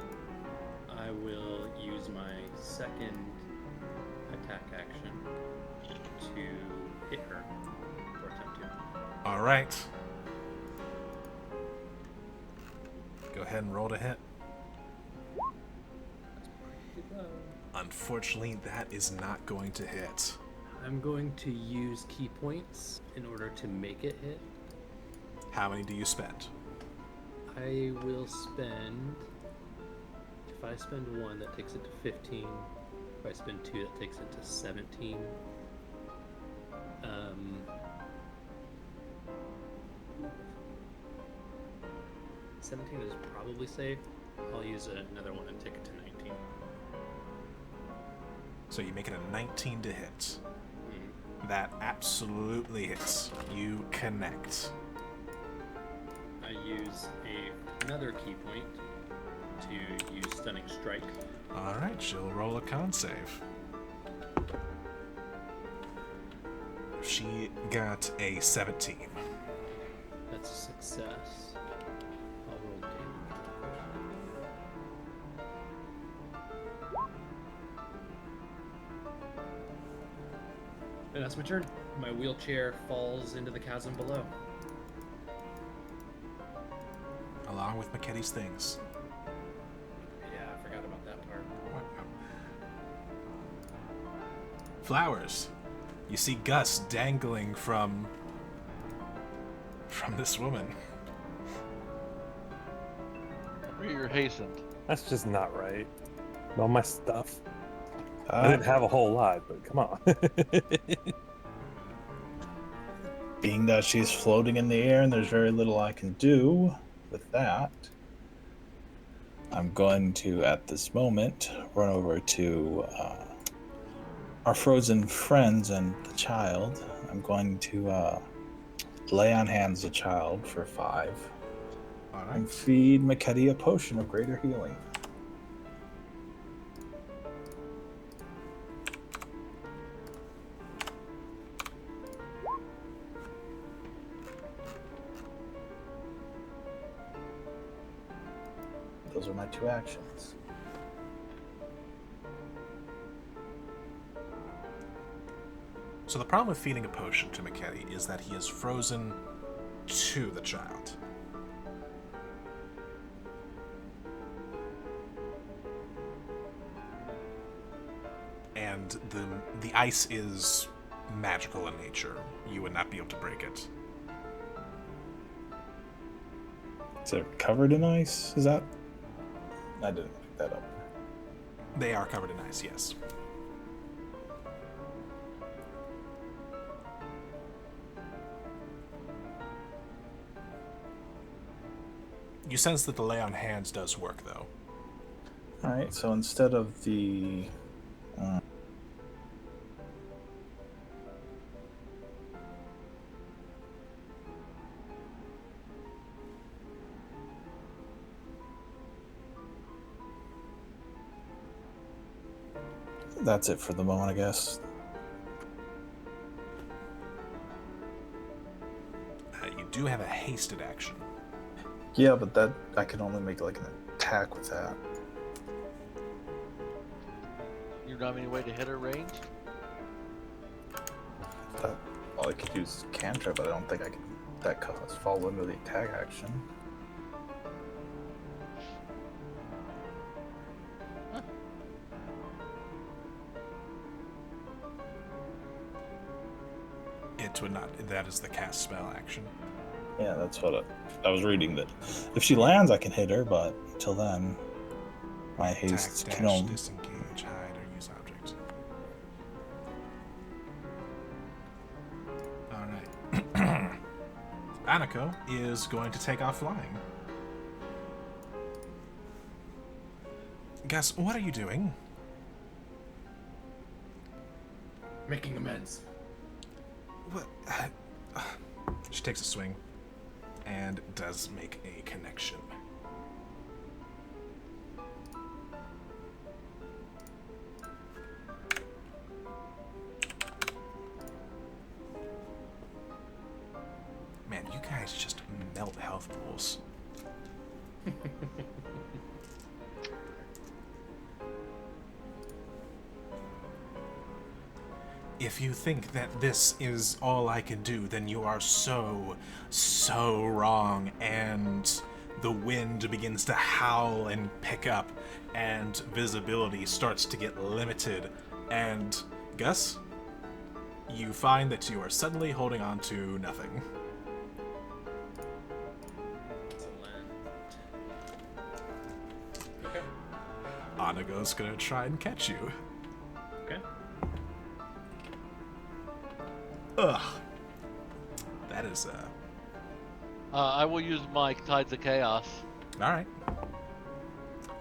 I will use my second attack action to hit her, or attempt to. All right. Go ahead and roll to hit. Unfortunately, that is not going to hit. I'm going to use key points in order to make it hit. How many do you spend? I will spend... If I spend 1, that takes it to 15. If I spend 2, that takes it to 17. 17 is probably safe. I'll use another one and take it to 19. So you make it a 19 to hit. That absolutely hits. You connect. I use another key point to use Stunning Strike. All right, she'll roll a con save. She got a 17. That's a success. I'll roll damage. And that's my turn. My wheelchair falls into the chasm below. Along with McKetty's things. Yeah, I forgot about that part. Flowers. You see Gus dangling from this woman. You're hastened. That's just not right. All my stuff. I didn't have a whole lot, but come on. Being that she's floating in the air and there's very little I can do with that, I'm going to, at this moment, run over to our frozen friends and the child, I'm going to lay on hands the child for 5 All and right. feed Maketi a potion of greater healing. Those are my 2 actions. So the problem with feeding a potion to Maketi is that he is frozen to the child. And the ice is magical in nature. You would not be able to break it. Is it covered in ice? Is that? I didn't pick that up. They are covered in ice, yes. You sense that the lay on hands does work, though. Alright, so instead of the... that's it for the moment, I guess. You do have a hasted action. Yeah, but that I can only make like an attack with that. You don't have any way to hit her range? That all I could use is cantrip, but I don't think I can. That could fall under the attack action. It would not. That is the cast spell action. Yeah, that's what I was reading. That if she lands, I can hit her, but until then, my haste Attack, can dash, only. disengage, hide, or use object. Alright. Aniko is going to take off flying. Gus, what are you doing? Making amends. What? She takes a swing and does make a connection. Man, you guys just melt health pools. If you think that this is all I can do, then you are so wrong. And the wind begins to howl and pick up, and visibility starts to get limited. And Gus, you find that you are suddenly holding on to nothing. Okay. Anago's gonna try and catch you. Okay. Ugh. That is, I will use my Tides of Chaos. alright.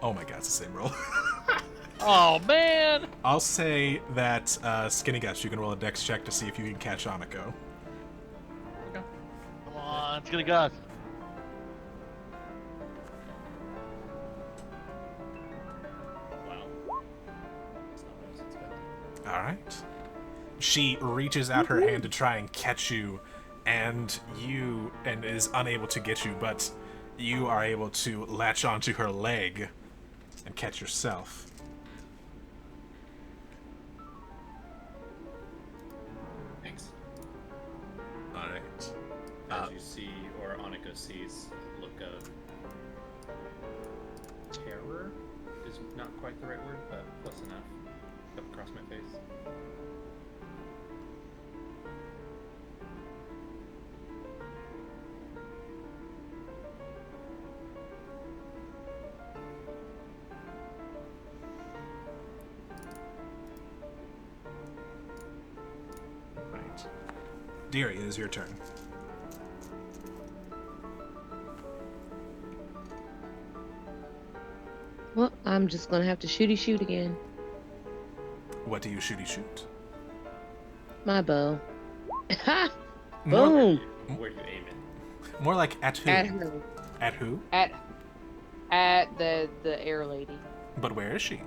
Oh my god, it's the same roll. Oh, man! I'll say that, Skinny Gus, you can roll a dex check to see if you can catch Anako. Okay. Come on, it's gonna go. Wow. That's not what I was expecting. Alright. She reaches out her hand to try and catch you, and is unable to get you, but you are able to latch onto her leg and catch yourself. Thanks. Alright. As you see, or Annika sees, a look of terror is not quite the right word, but close enough. Up across my face. Right. Deary, it is your turn. Well, I'm just gonna have to shoot again. What do you shooty shoot? My bow. Ha! More, Boom! Where do you aim it? more like at who? At her. At who? At the air lady. But where is she?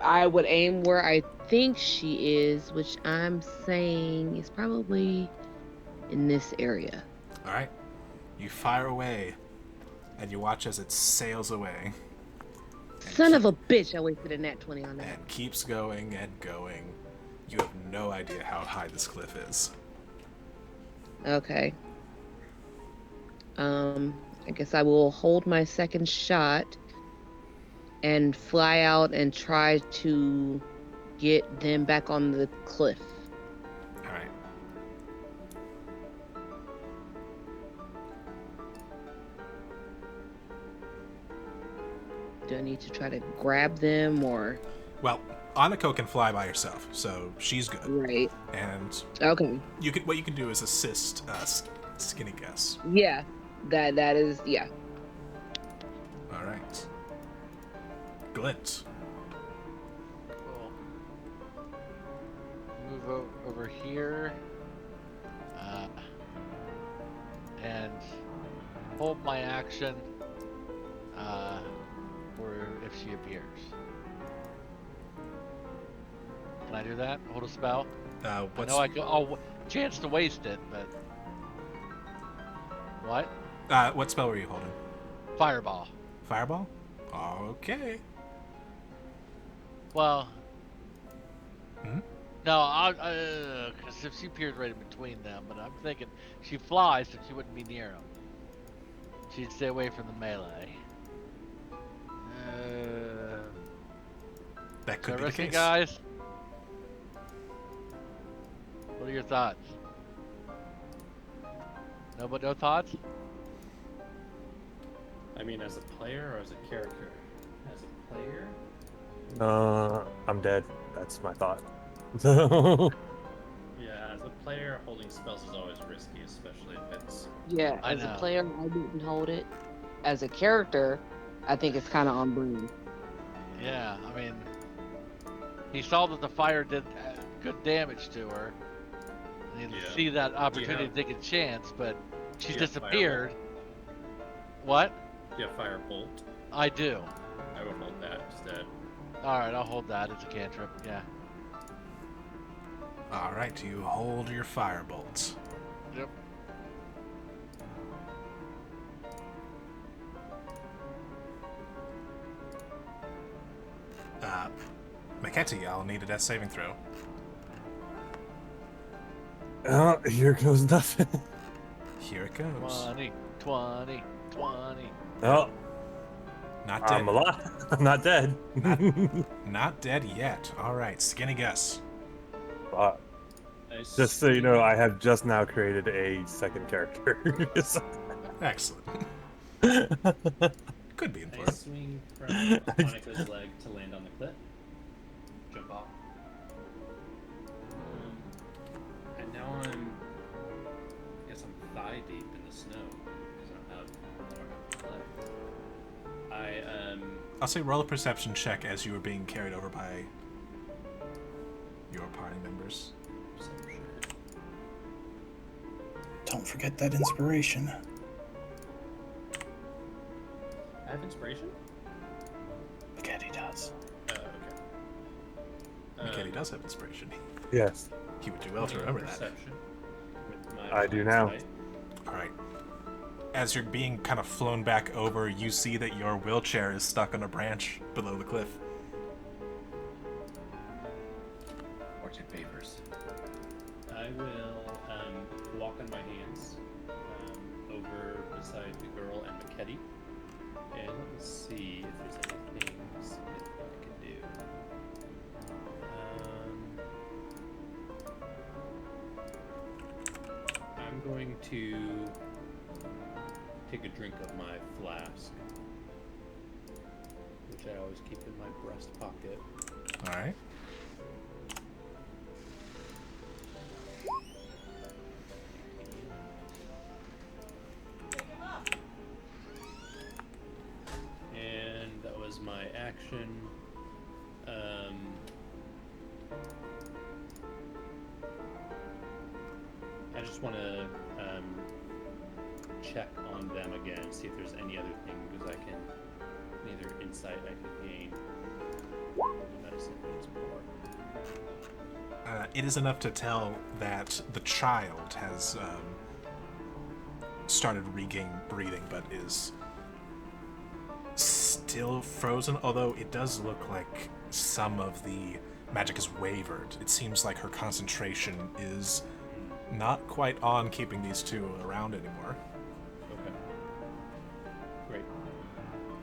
I would aim where I think she is, which I'm saying is probably in this area. All right. You fire away, and you watch as it sails away. Son of a bitch! I wasted a nat 20 on that. And keeps going and going. You have no idea how high this cliff is. Okay. I guess I will hold my second shot and fly out and try to get them back on the cliff. All right. Do I need to try to grab them or? Well, Anako can fly by herself, so she's good. Right. And Okay. what you can do is assist Skinny Gus. Yeah. That is, yeah. All right. Glint. Cool. Move over here. And hold my action. For if she appears. Can I do that? Hold a spell? I know I could. Chance to waste it, but what? What spell were you holding? Fireball. Fireball? Okay. Well. Hmm? No, because if she appears right in between them, but I'm thinking she flies, so she wouldn't be near them. She'd stay away from the melee. That could be the case. Guys. What are your thoughts? No thoughts? I mean, as a player or as a character? As a player? I'm dead. That's my thought. Yeah, as a player, holding spells is always risky, especially if it's... Yeah, as a player, I didn't hold it. As a character, I think it's kind of on brand. Yeah, I mean, he saw that the fire did good damage to her. And he didn't see that opportunity to take a chance, but she disappeared. What? Do you have Firebolt? I do. I would hold that instead. Alright, I'll hold that. It's a cantrip, yeah. Alright, you hold your firebolts. Yep. Maketi, I'll need a death saving throw. Oh, here goes nothing. Here it goes. 20. Oh, Not dead. I'm alive. I'm not dead. Not dead yet. Alright, Skinny Gus. Just so you know, I have just now created a second character. Excellent. Could be I important. swing from Monica's leg to land on the cliff. Jump off. And now I guess I'm thigh deep in the snow because I don't have more left. I'll say roll a perception check as you are being carried over by your party members. Perception. Don't forget that inspiration. I have inspiration? Maketi does. Oh, okay. Maketi does have inspiration. Yes, He would do well to remember that. Perception with my I do now. insight. Alright. As you're being kind of flown back over, you see that your wheelchair is stuck on a branch below the cliff. Fortune favors. I will walk on my hands over beside the girl and Maketi. And let me see if there's anything significant I can do. I'm going to take a drink of my flask, which I always keep in my breast pocket. Alright. And that was my action. just want to check on them again, see if there's any other things I can, either insight I can gain, or medicine needs more. It is enough to tell that the child has started regaining breathing, but is still frozen, although it does look like some of the magic has wavered. It seems like her concentration is not quite on keeping these two around anymore. Okay. Great.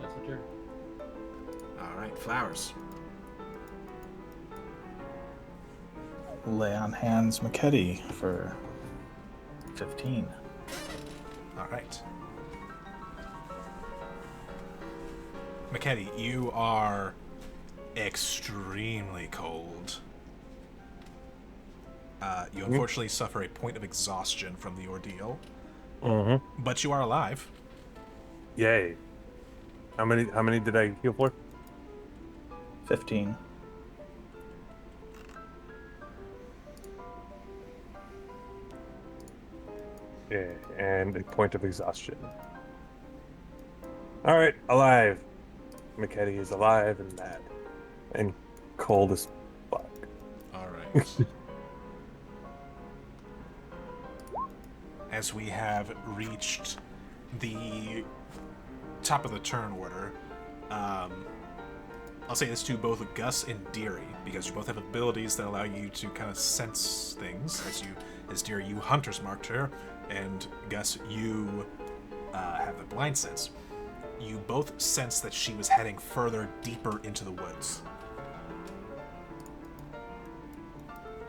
That's my turn. Alright, Flowers. Lay on hands McKetty for 15. Alright. McKetty, you are extremely cold. You unfortunately suffer a point of exhaustion from the ordeal, but you are alive. Yay. How many did I heal for? 15. Yeah, and a point of exhaustion. All right, alive. McKetty is alive and mad, and cold as fuck. Alright. As we have reached the top of the turn order, I'll say this to both Gus and Deary, because you both have abilities that allow you to kind of sense things. As Deary, you hunter's marked her, and Gus, you have the blind sense. You both sense that she was heading further, deeper into the woods.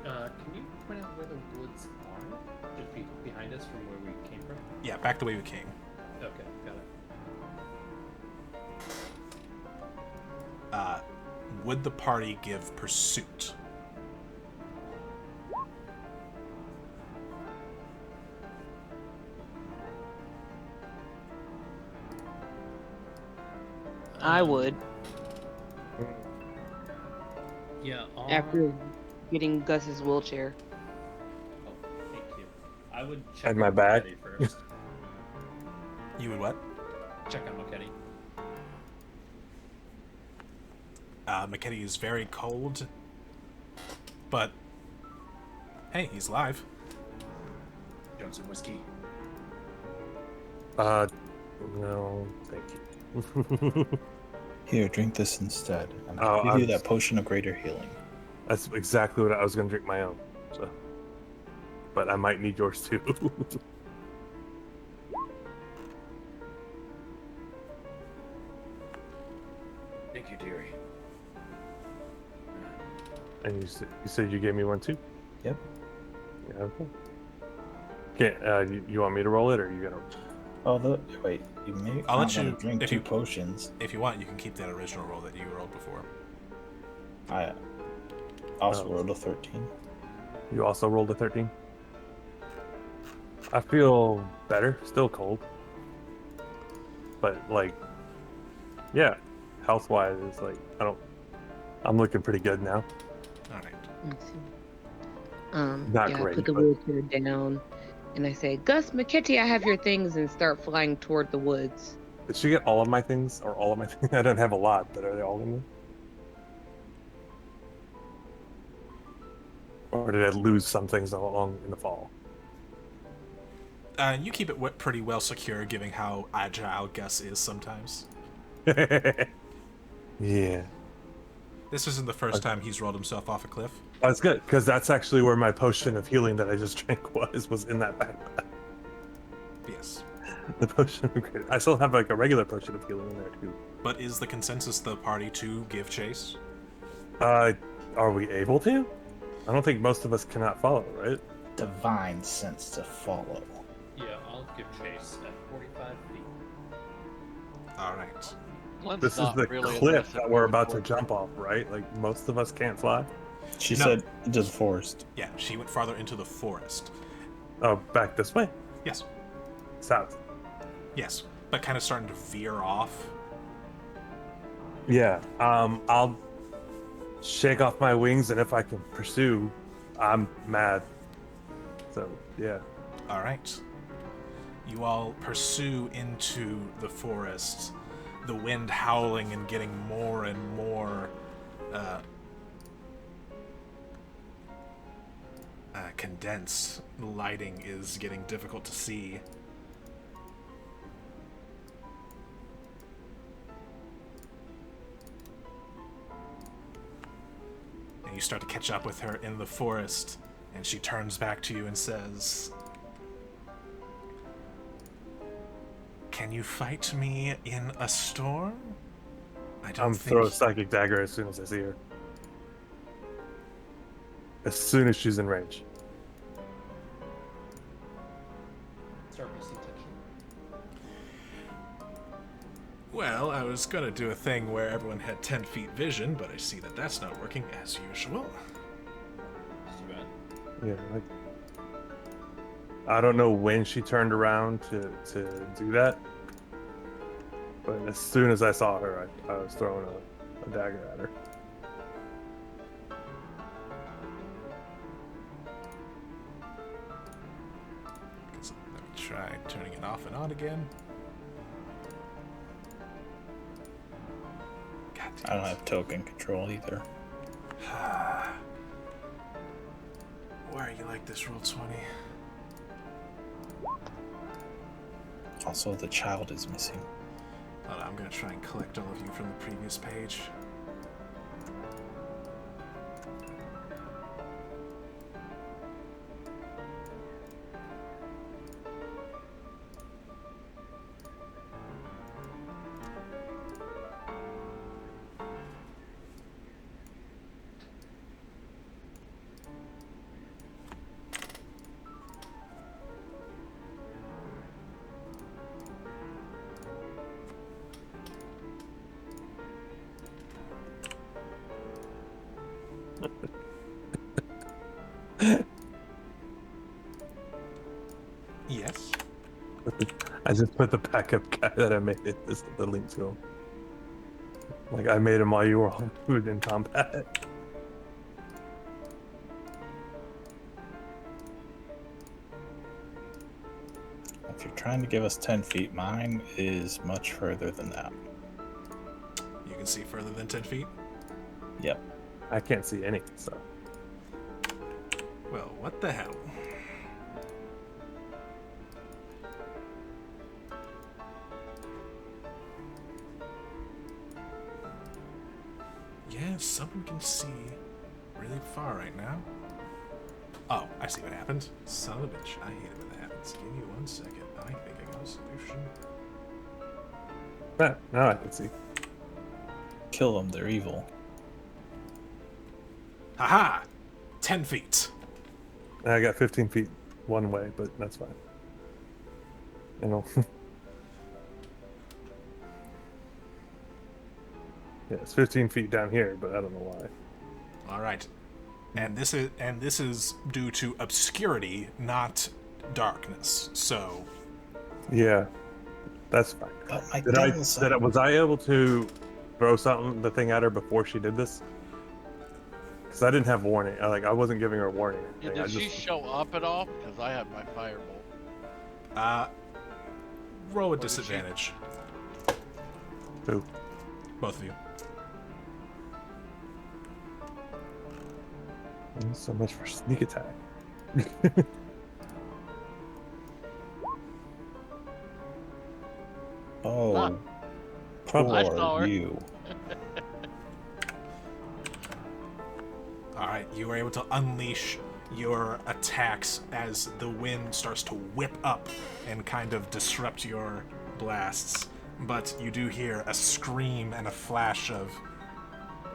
Can you point out where the woods are? Just behind us from where we came from? Yeah, back the way we came. Okay, got it. Would the party give pursuit? I would. Yeah. After getting Gus's wheelchair. Oh, thank you. I would check And my on bag. McKetty first. You would what? Check on McKetty. McKetty is very cold, but hey, he's alive. Johnson whiskey. No, thank you. Here, drink this instead, and Oh, I'll give you I was- that potion of greater healing. That's exactly what I was gonna drink my own. So, but I might need yours too. Thank you, dearie. And you said you gave me one too. Yep. Yeah. Okay. Okay. You want me to roll it, or you gonna? Oh, wait. You may I'll not let wanna you- drink if two you- potions. If you want, you can keep that original roll that you rolled before. I also Oh. rolled a 13. You also rolled a 13. I feel better. Still cold, but like, yeah, health wise, it's like I'm looking pretty good now. Alright. Let's see. Not yeah, great, I put the but- wheelchair down and I say, Gus McKitty, I have your things, and start flying toward the woods. Did she get all of my things, or all of my things? I don't have a lot, but are they all in there? Or did I lose some things along in the fall? You keep it pretty well secure, given how agile Gus is sometimes. Yeah. This isn't the first time he's rolled himself off a cliff. That's good, because that's actually where my potion of healing that I just drank was in that backpack. Yes. The potion of great. I still have like a regular potion of healing in there too. But is the consensus the party to give chase? Are we able to? I don't think most of us cannot follow, right? Divine sense to follow. Yeah, I'll give chase at 45 feet. Alright. Glenn's This is not the really cliff invested that we're moving about to forward. jump off, right? Like most of us can't fly. She No. said into the forest. Yeah, she went farther into the forest. Oh, back this way, Yes. south. Yes. But kind of starting to veer off. Yeah. I'll shake off my wings, and if I can pursue, I'm mad. So yeah. All right. You all pursue into the forest, the wind howling and getting more and more condensed. The lighting is getting difficult to see. And you start to catch up with her in the forest, and she turns back to you and says, "Can you fight me in a storm? I don't I'm think." throw a psychic dagger as soon as I see her. As soon as she's in range. Surface detection. Well, I was gonna do a thing where everyone had 10 feet vision, but I see that that's not working as usual. It's too bad. Yeah, I don't know when she turned around to do that, but as soon as I saw her, I was throwing a dagger at her. Let me try turning it off and on again. God damn I don't have token control either. Why are you like this, Roll 20? Also, the child is missing. Hold on, I'm gonna try and collect all of you from the previous page. Yes. I just put the backup guy that I made it. This is the link to him. Like I made him while you were on food in combat. If you're trying to give us 10 feet, mine is much further than that. You can see further than 10 feet? Yep. I can't see any, so Well, what the hell? Yeah, someone can see really far right now. Oh, I see what happened. Son of a bitch. I hate it when that happens. Give me 1 second. I think I got a solution. now I can see. Kill them, they're evil. Haha! 10 feet. I got 15 feet one way, but that's fine. You know. Yeah, it's 15 feet down here, but I don't know why. All right. And this is due to obscurity, not darkness. So, Yeah, that's fine. But my Was I able to throw the thing at her before she did this? Because I didn't have warning. I wasn't giving her warning. Or Yeah, anything. did she show up at all? Because I had my firebolt. roll with Or did she- disadvantage. Who? Both of you. So much for sneak attack. Oh, I saw poor her. you. All right, you are able to unleash your attacks as the wind starts to whip up and kind of disrupt your blasts. But you do hear a scream and a flash of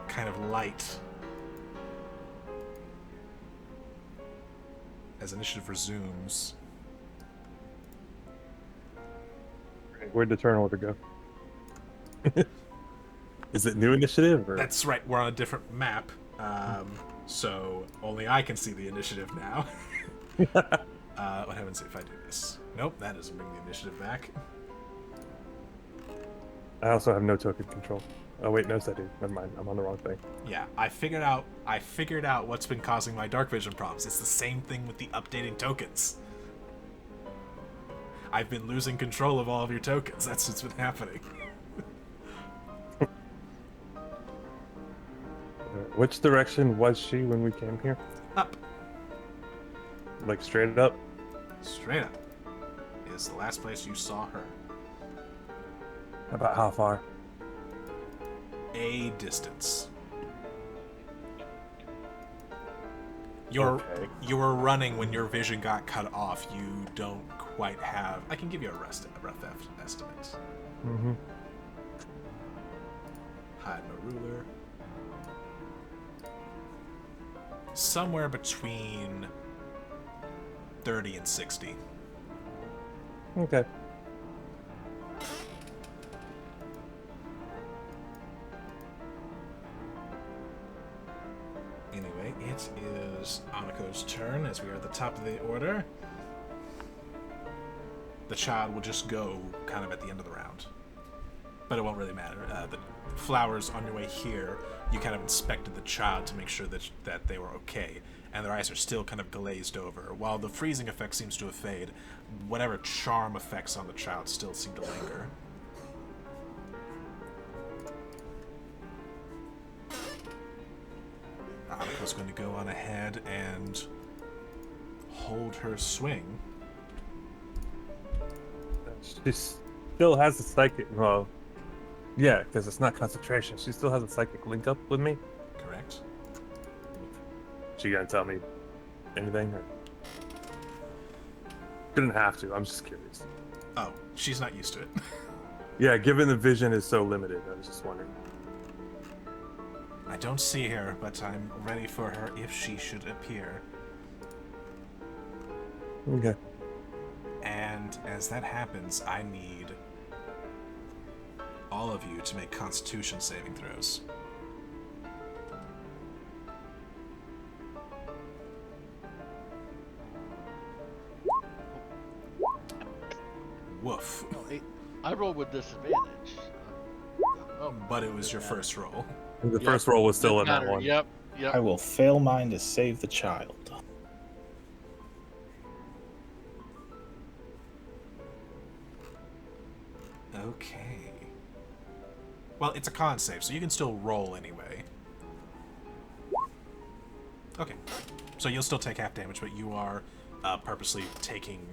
kind of light as initiative resumes. Where'd the turn order go? Is it new initiative? Or? That's right, we're on a different map, so only I can see the initiative now. What happens if I do this? Nope, that doesn't bring the initiative back. I also have no token control. Oh wait, no, I do. Never mind. I'm on the wrong thing. Yeah, I figured out what's been causing my dark vision problems. It's the same thing with the updating tokens. I've been losing control of all of your tokens. That's what's been happening. Which direction was she when we came here? Up. Like straight up? Straight up is the last place you saw her. About how far? A distance. Okay. You were running when your vision got cut off. You don't quite have. I can give you a rough estimate. Mm-hmm. Hide my ruler. Somewhere between 30 and 60. Okay. Anyway, it is Anako's turn as we are at the top of the order. The child will just go kind of at the end of the round. But it won't really matter. The flowers on your way here, you kind of inspected the child to make sure that they were okay, and their eyes are still kind of glazed over. While the freezing effect seems to have faded, whatever charm effects on the child still seem to linger. Anako's going to go on ahead and hold her swing. She still has a psychic. Well, yeah, because it's not concentration. She still has a psychic link up with me. Correct. She gonna tell me anything? Or... Didn't have to. I'm just curious. Oh, she's not used to it. Yeah, given the vision is so limited, I was just wondering. I don't see her, but I'm ready for her if she should appear. Okay. And as that happens, I need all of you to make Constitution saving throws. Woof. I rolled with disadvantage. Oh, But it was your first roll. The Yep. first roll was still in didn't that matter. one. Yep. I will fail mine to save the child. Okay. Well, it's a con save, so you can still roll anyway. Okay. So you'll still take half damage, but you are purposely taking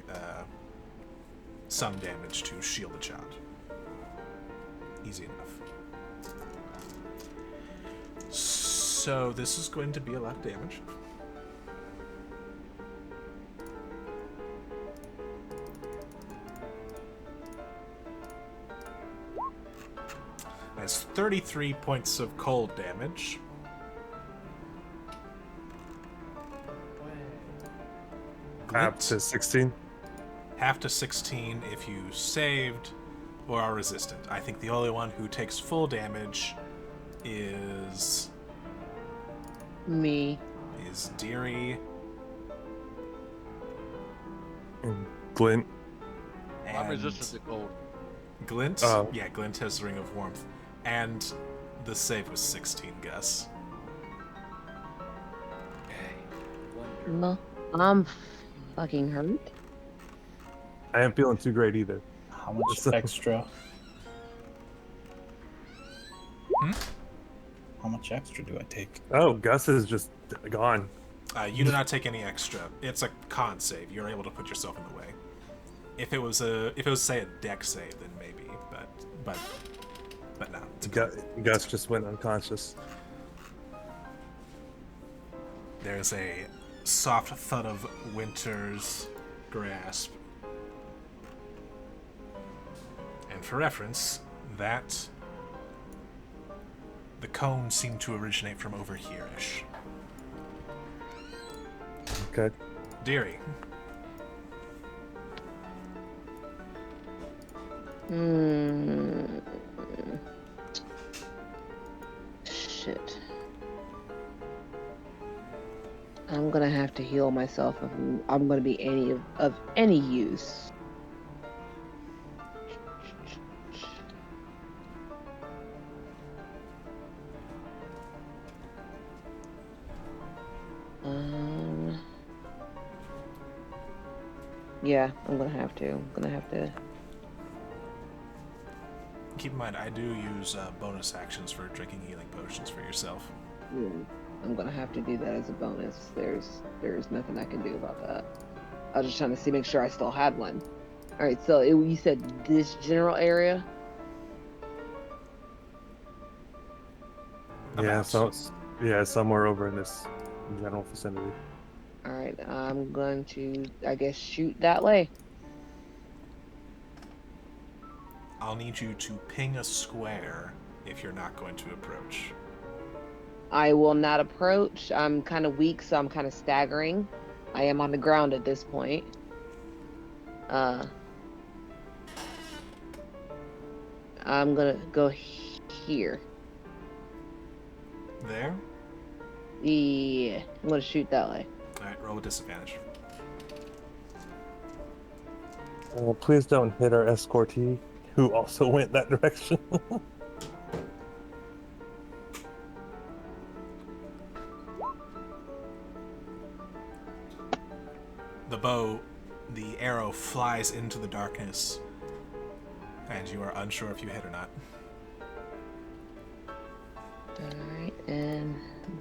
some damage to shield the child. Easy enough. So this is going to be a lot of damage. That's 33 points of cold damage. Up to 16. Half to 16 if you saved or are resistant. I think the only one who takes full damage is Me. Deary And Glint. and I'm resistant to cold. Glint. Oh. Yeah, Glint has Ring of Warmth, and the save was 16. Gus. No, I'm fucking hurt. I ain't feeling too great either. How much So- extra? Hmm? How much extra do I take? Oh, Gus is just gone. You do not take any extra. It's a con save. You're able to put yourself in the way. If it was say a deck save, then maybe, but no. It's a con save. Gus just went unconscious. There's a soft thud of Winter's grasp. And for reference, that the cone seemed to originate from over here-ish. Okay. Deary. Shit. I'm gonna have to heal myself if I'm gonna be of any use. Yeah, I'm gonna have to. I'm gonna have to. Keep in mind, I do use bonus actions for drinking healing potions for yourself. Yeah, I'm gonna have to do that as a bonus. There's nothing I can do about that. I was just trying to see, make sure I still had one. All right, so you said this general area. Yeah, About. so yeah, somewhere over in this general vicinity. All right, I'm going to, I guess, shoot that way. I'll need you to ping a square if you're not going to approach. I will not approach. I'm kind of weak, so I'm kind of staggering. I am on the ground at this point. I'm gonna go here. There? Yeah, I'm gonna shoot that way. Alright, roll with disadvantage. Please don't hit our escortee, who also went that direction. The arrow flies into the darkness, and you are unsure if you hit or not. Alright, and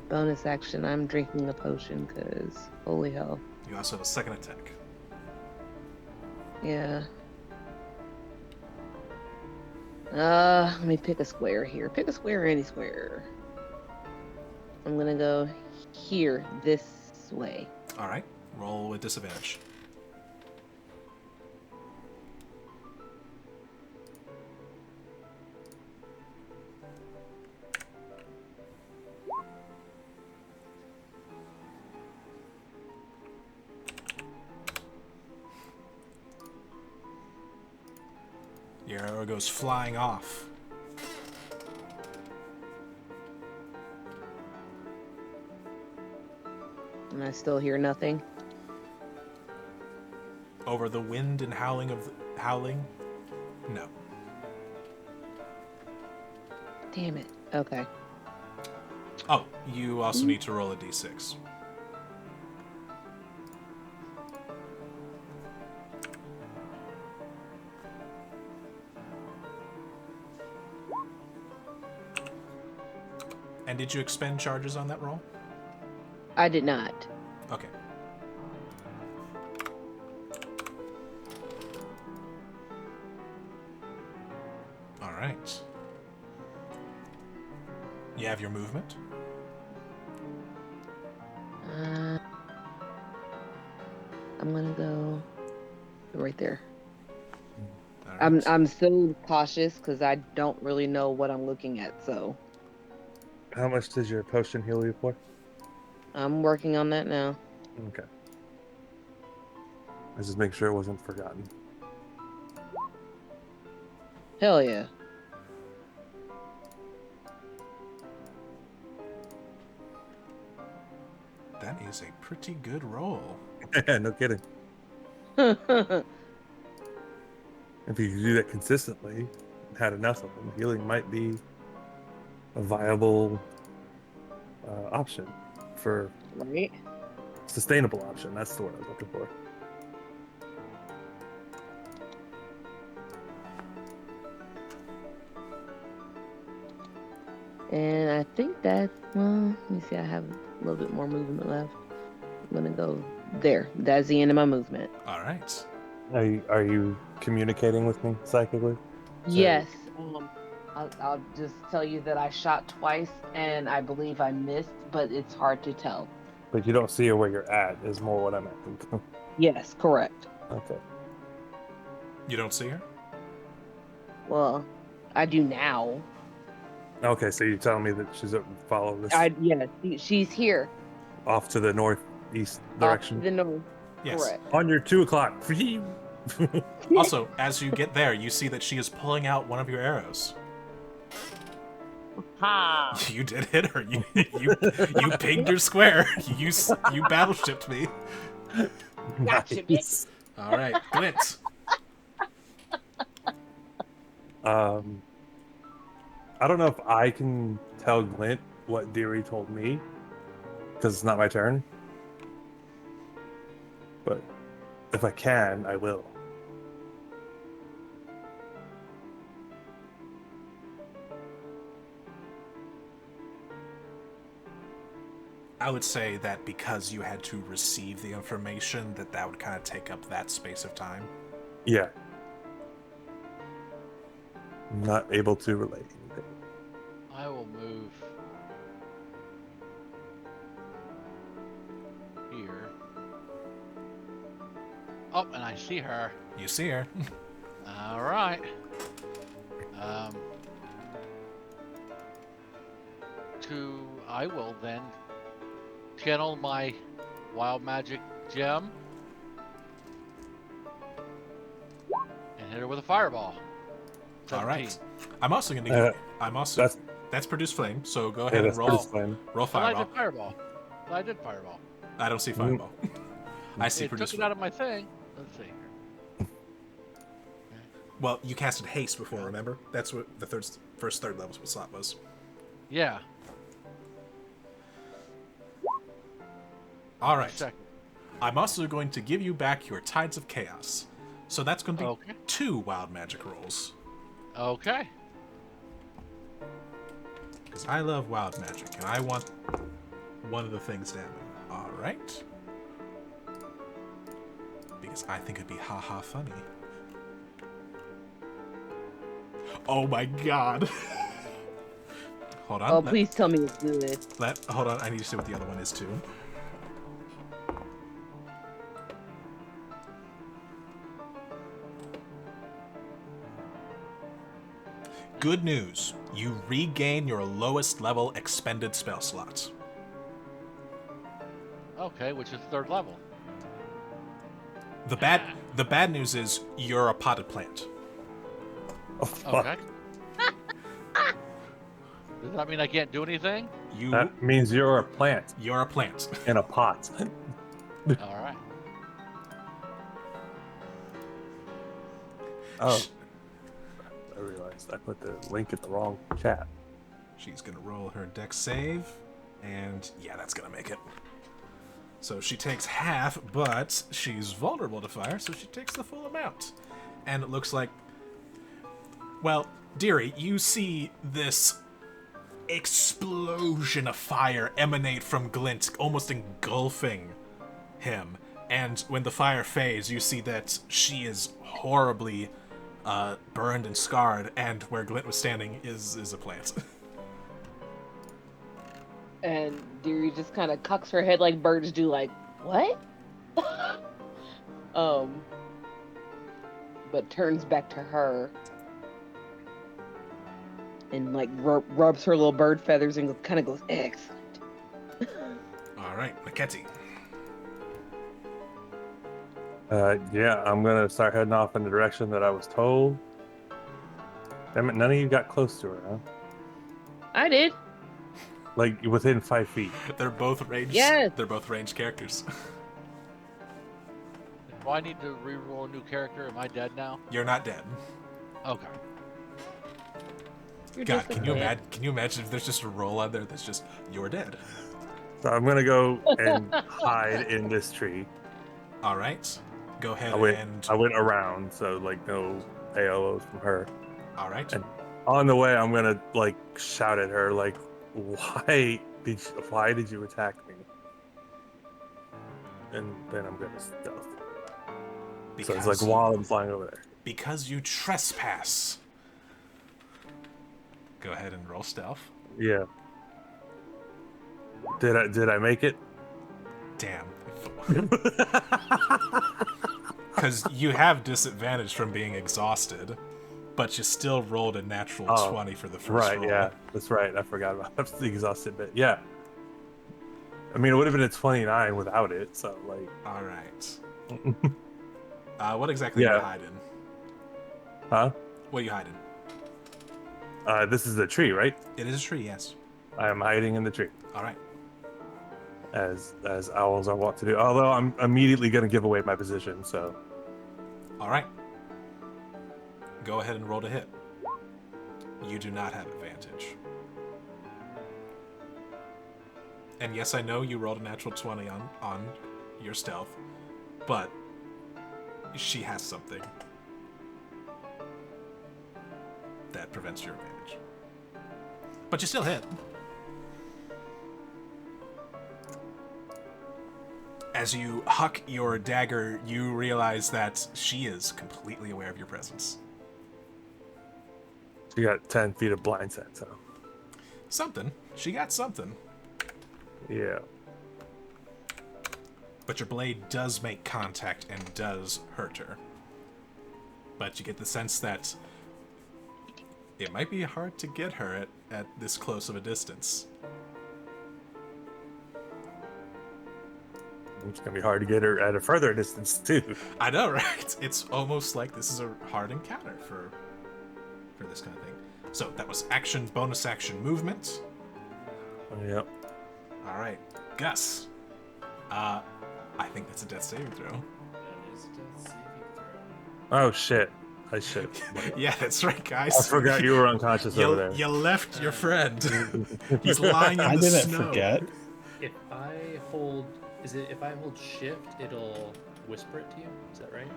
bonus action, I'm drinking a potion, because holy hell. You also have a second attack. Yeah. Let me pick a square here. Pick a square, any square. I'm gonna go here, this way. Alright, roll with disadvantage. Your arrow goes flying off. And I still hear nothing. Over the wind and howling of howling? No. Damn it. Okay. Oh, you also need to roll a d6. And did you expend charges on that roll? I did not. Okay. All right. You have your movement. I'm gonna go right there. All right. I'm so cautious because I don't really know what I'm looking at, so How much does your potion heal you for? I'm working on that now. Okay. Let's just make sure it wasn't forgotten. Hell yeah. That is a pretty good roll. No kidding. If you do that consistently, and had enough of them, healing might be a viable option for Right? sustainable option. That's the word I was looking for. And I think that, well, let me see, I have a little bit more movement left. I'm gonna go there. That's the end of my movement. All right. Are you communicating with me psychically? Yes. I'll just tell you that I shot twice and I believe I missed, but it's hard to tell. But you don't see where you're at is more what I meant. Yes, correct. Okay. You don't see her? Well, I do now. Okay, so you're telling me that she's follow this Yeah, she's here. off to the northeast Off direction to the north. Yes. Correct. on your 2:00. Also, as you get there, you see that she is pulling out one of your arrows. Ha! You did hit her. You pinged her square. You battleshipped me. Gotcha, bitch. All right, Glint. I don't know if I can tell Glint what Deary told me because it's not my turn. But If I can, I will. I would say that because you had to receive the information, that would kind of take up that space of time. Yeah. I'm not able to relate anything. I will move here. Oh, and I see her. You see her. All right. I will then channel my wild magic gem and hit her with a fireball. 17. All right. I'm also going to That's that's produce flame, so go ahead and that's roll pretty fun. roll But I fireball. did fireball. But I did fireball. I don't see fireball. I see It produce took it flame. out of my thing. Let's see here. Well, you casted haste before, remember? That's what the first third level slot was. Yeah. All right. Second. I'm also going to give you back your Tides of Chaos. So that's going to be Okay. 2 wild magic rolls. Okay. Because I love wild magic, and I want one of the things to happen. All right. Because I think it'd be haha funny. Oh my god. Hold on. Oh, please tell me it's good. Hold on. I need to see what the other one is too. Good news. You regain your lowest level expended spell slots. Okay, which is third level. The bad news is you're a potted plant. Oh, fuck. Okay. Does that mean I can't do anything? That means you're a plant You're a plant. in a pot. All right. Oh. I realized I put the link in the wrong chat. She's gonna roll her dex save, and yeah, that's gonna make it. So she takes half, but she's vulnerable to fire, so she takes the full amount. And it looks like, well, dearie, you see this explosion of fire emanate from Glint, almost engulfing him. And when the fire fades, you see that she is horribly burned and scarred, and where Glint was standing is a plant. And Deary just kind of cocks her head like birds do, like, what? But turns back to her and like rubs her little bird feathers and kind of goes, excellent. All right, Maketi. Yeah, I'm gonna start heading off in the direction that I was told. Damn it, none of you got close to her, huh? I did. Like within 5 feet. They're both ranged. Yes. They're both ranged characters. Do I need to re-roll a new character? Am I dead now? You're not dead. Okay. You're God, just a can you plant. imagine? Can you imagine if there's just a roll on there that's just you're dead? So I'm gonna go and hide in this tree. All right, go ahead I went and. around, so like no AOs from her. All right. And on the way, I'm gonna like shout at her, like, why did you attack me? And then I'm gonna stealth. So it's like while I'm flying over there. Because you trespass. Go ahead and roll stealth. Yeah. Did I make it? Damn. Because you have disadvantage from being exhausted, but you still rolled a natural 20 for the first Right, roll. yeah. That's right. I forgot about the exhausted bit. Yeah. I mean, it would have been a 29 without it, so like. All right. What exactly are you hiding? Huh? What are you hiding? This is a tree, right? It is a tree, yes. I am hiding in the tree, All right. as owls are wont to do. Although I'm immediately going to give away my position, so. All right. Go ahead and roll to hit. You do not have advantage. And yes, I know you rolled a natural 20 on your stealth, but she has something that prevents your advantage. But you still hit. As you huck your dagger, you realize that she is completely aware of your presence. She got 10 feet of blind sight, so. Something. She got something. Yeah. But your blade does make contact and does hurt her. But you get the sense that it might be hard to get her at this close of a distance. It's gonna be hard to get her at a further distance too. I know, right? It's almost like this is a hard encounter for this kind of thing. So that was action, bonus action, movement. Yep. All right, Gus. I think that's a death saving throw. That is a death saving throw. Oh shit! I should. Yeah, that's right, guys. I forgot you were unconscious over there. You left your friend. He's lying in I the didn't snow. forget. If I hold shift, it'll whisper it to you? Is that right?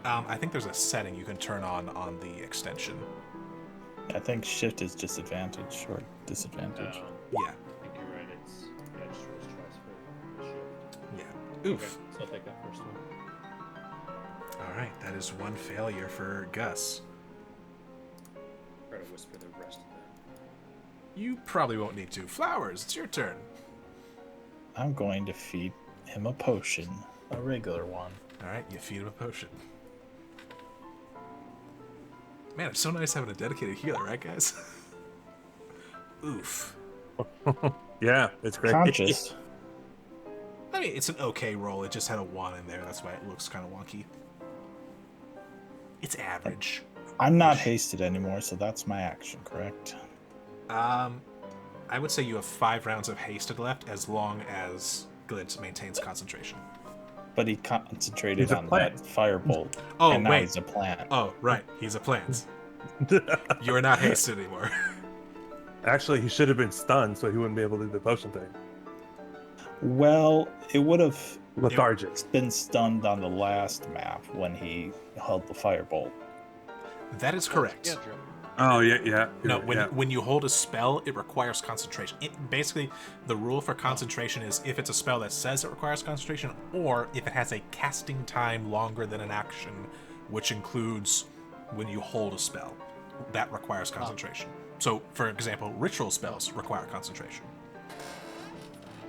I think there's a setting you can turn on the extension. I think shift is disadvantage or disadvantage. Yeah. I think you're right. It's just rolls twice for shift. Yeah. Oof. Okay, so I'll take that first one. All right, that is one failure for Gus. Try to whisper the rest of that. You probably won't need to. Flowers, it's your turn. I'm going to feed him a potion, a regular one. All right, you feed him a potion. Man, it's so nice having a dedicated healer, right, guys? Oof. Yeah, it's great. Conscious. I mean, it's an okay roll. It just had a 1 in there. That's why it looks kind of wonky. It's average. I'm not hasted anymore, so that's my action, correct? I would say you have 5 rounds of hasted left, as long as Glint maintains concentration. But he concentrated He's a on plant. that firebolt. Oh, and now wait. he's a plant. Oh, right. He's a plant. You are not hasted anymore. Actually, he should have been stunned, so he wouldn't be able to do the potion thing. Well, it would have Lethargic. been stunned on the last map when he held the firebolt. That is correct. Cantrip. Oh yeah. No, when you hold a spell, it requires concentration. Basically, the rule for concentration is if it's a spell that says it requires concentration, or if it has a casting time longer than an action, which includes when you hold a spell. That requires concentration. So, for example, ritual spells require concentration.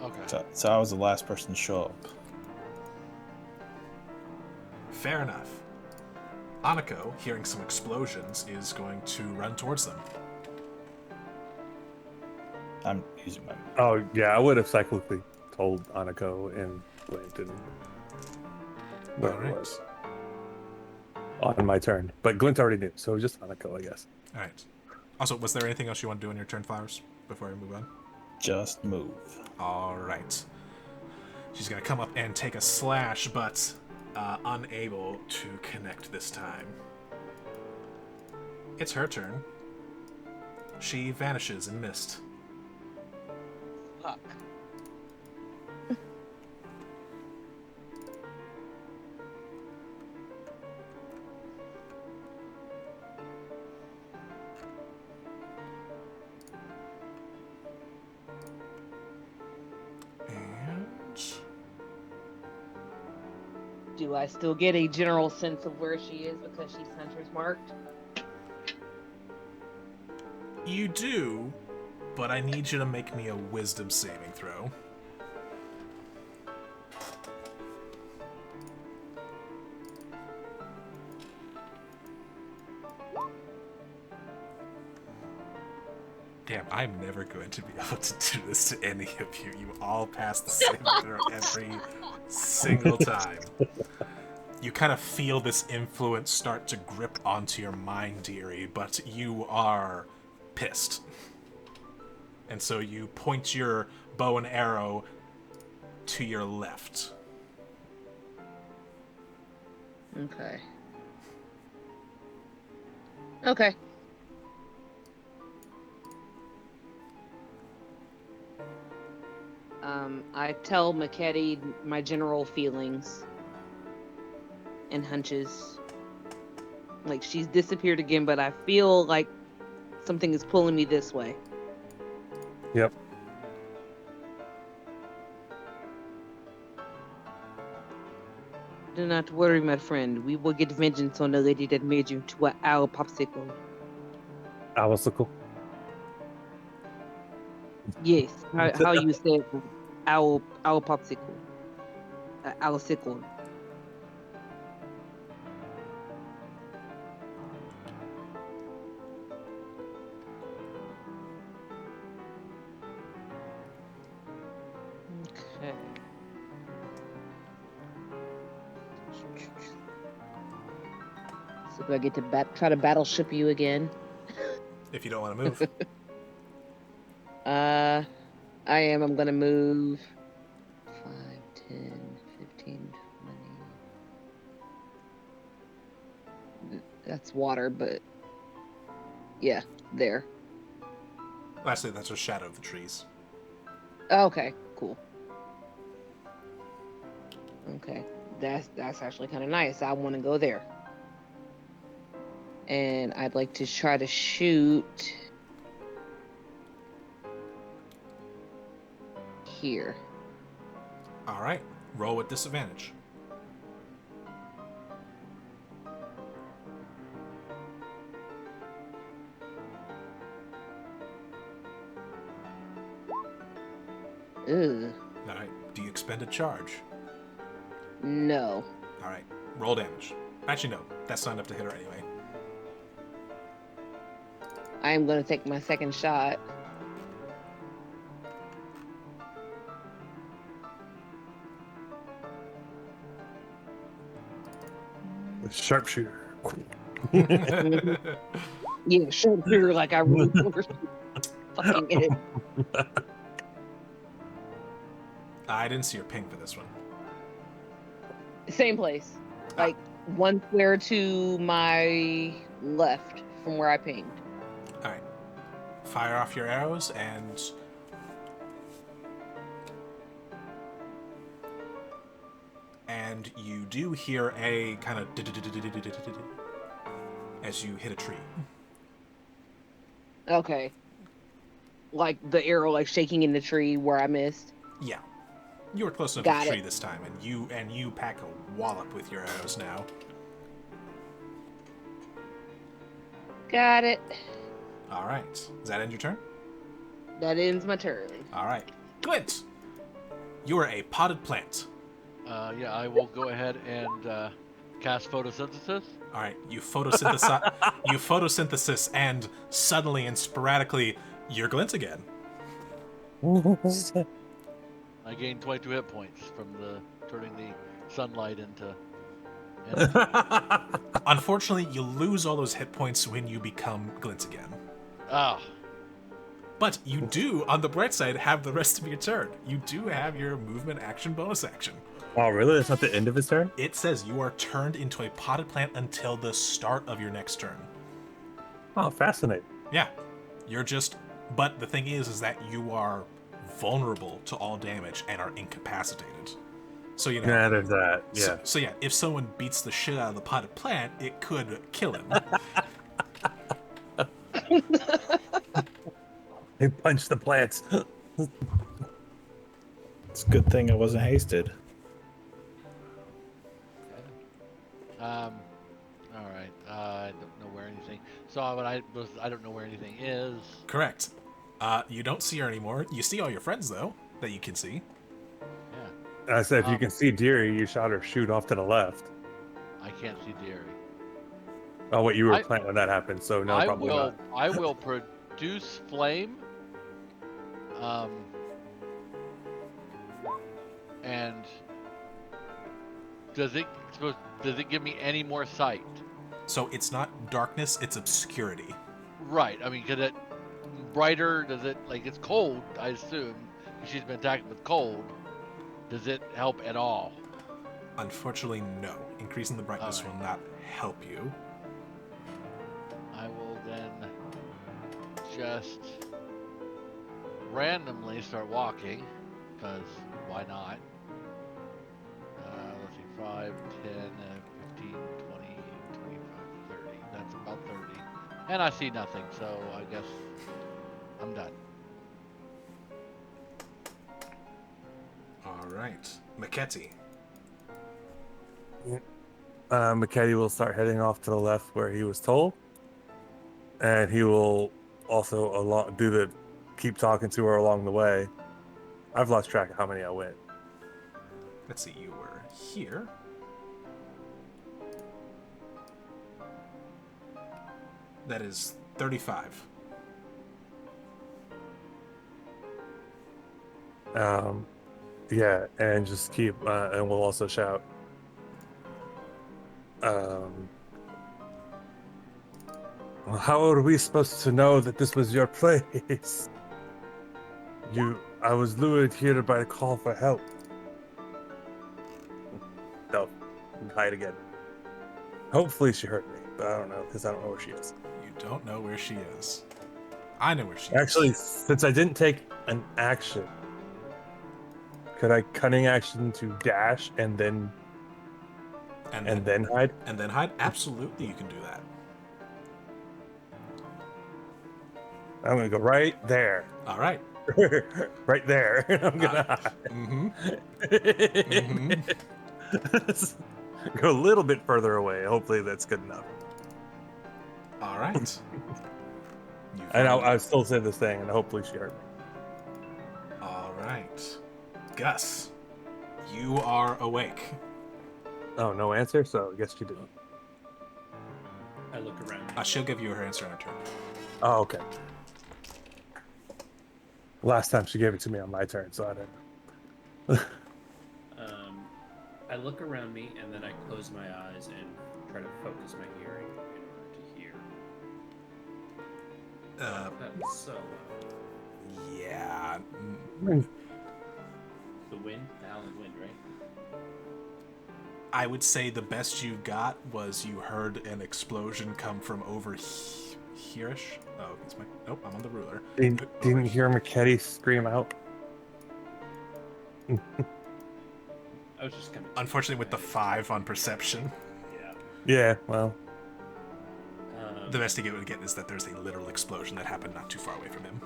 Okay. So I was the last person to show up. Fair enough. Anako, hearing some explosions, is going to run towards them. I'm using my. Oh yeah, I would have cyclically told Anako and Glint where Alright. it was on my turn, but Glint already knew, so just Anako, I guess. All right. Also, was there anything else you want to do on your turn, Flowers, before I move on? Just move. All right. She's going to come up and take a slash, but unable to connect this time. It's her turn. She vanishes in mist. Fuck. And Do I still get a general sense of where she is because she's hunter's marked? you do, but I need you to make me a wisdom saving throw. Damn, I'm never going to be able to do this to any of you. You all pass the same throw every single time. You kind of feel this influence start to grip onto your mind, dearie, but you are pissed. And so you point your bow and arrow to your left. Okay. Okay. I tell McKetty my general feelings. and hunches. Like she's disappeared again, but I feel like something is pulling me this way. Yep. Do not worry, my friend. We will get vengeance on the lady that made you into an owl popsicle. Owlsicle. Yes, how you say it? Owl popsicle. Owlsicle. Okay. So do I get to try to battleship you again? If you don't want to move. I am. I'm gonna move 5, 10, 15, 20. That's water, but yeah, there. Actually, that's a shadow of the trees. Okay, cool. Okay, that's actually kind of nice. I want to go there, and I'd like to try to shoot here. All right. Roll with disadvantage. Ugh. All right. Do you expend a charge? No. All right. Roll damage. Actually, no. That's not enough to hit her anyway. I am gonna take my second shot. The sharpshooter. Yeah, sure. Like I really fucking it. I didn't see your ping for this one. Same place. Like one square to my left from where I pinged. All right. Fire off your arrows and you do hear a kind of as you hit a tree. Okay. Like the arrow like shaking in the tree where I missed. Yeah. You were close enough Got to the tree it. this time, and you pack a wallop with your arrows now. Got it. All right. Does that end your turn? That ends my turn. All right. Glint, you are a potted plant. Yeah, I will go ahead and cast photosynthesis. All right. You photosynthesize. You photosynthesis, and suddenly and sporadically, you're Glint again. I gained 22 hit points from turning the sunlight into. Unfortunately, you lose all those hit points when you become Glint again. Ah. But you do, on the bright side, have the rest of your turn. You do have your movement action bonus action. Oh, really? That's not the end of his turn? It says you are turned into a potted plant until the start of your next turn. Oh, fascinating. Yeah. You're just... But the thing is that you are vulnerable to all damage and are incapacitated. So, you know... Yeah, there's that. Yeah. So yeah, if someone beats the shit out of the potted plant, it could kill him. They punch the plants. It's a good thing I wasn't hasted. All right. I don't know where anything. So I don't know where anything is. Correct. You don't see her anymore. You see all your friends, though, that you can see. Yeah. I said, if you can see Deary, you shot her shoot off to the left. I can't see Deary. Oh, wait, you were plant when that happened, so no, probably not. I will produce flame. And does it give me any more sight? So it's not darkness, it's obscurity. Right. I mean, could it brighter? Does it like it's cold? I assume she's been attacked with cold. Does it help at all? Unfortunately, no. Increasing the brightness will not help you. I will then just randomly start walking, because why not? Let's see, 5, 10, 15, And I see nothing, so I guess I'm done. All right, Maketti. McKetty will start heading off to the left where he was told, and he will also keep talking to her along the way. I've lost track of how many I went. Let's see, you were here. That is 35. Yeah, and just keep, and we'll also shout. How are we supposed to know that this was your place? I was lured here by a call for help. No, hide again. Hopefully she heard me, but I don't know, because I don't know where she is. You don't know where she is. I know where she Actually, is. since I didn't take an action, could I cunning action to dash and then hide? And then hide? Absolutely, you can do that. I'm gonna go right there. All right. Right there. I'm gonna hide. Go a little bit further away. Hopefully that's good enough. All right. And I'll still say this thing, and hopefully she heard me. All right. Gus, you are awake. Oh, no answer? So I guess she didn't. I look around. She'll give you her answer in her turn. Oh, okay. Last time she gave it to me on my turn, so I didn't. I look around me and then I close my eyes and try to focus my hearing in order to hear. That's so Yeah. the wind, the howling wind, right? I would say the best you got was you heard an explosion come from over here-ish. Oh, it's my. Nope, I'm on the ruler. Didn't hear McKetty scream out. I was just kind of. Unfortunately, with the 5 on perception, Yeah. Yeah, well. the best he would get is that there's a literal explosion that happened not too far away from him.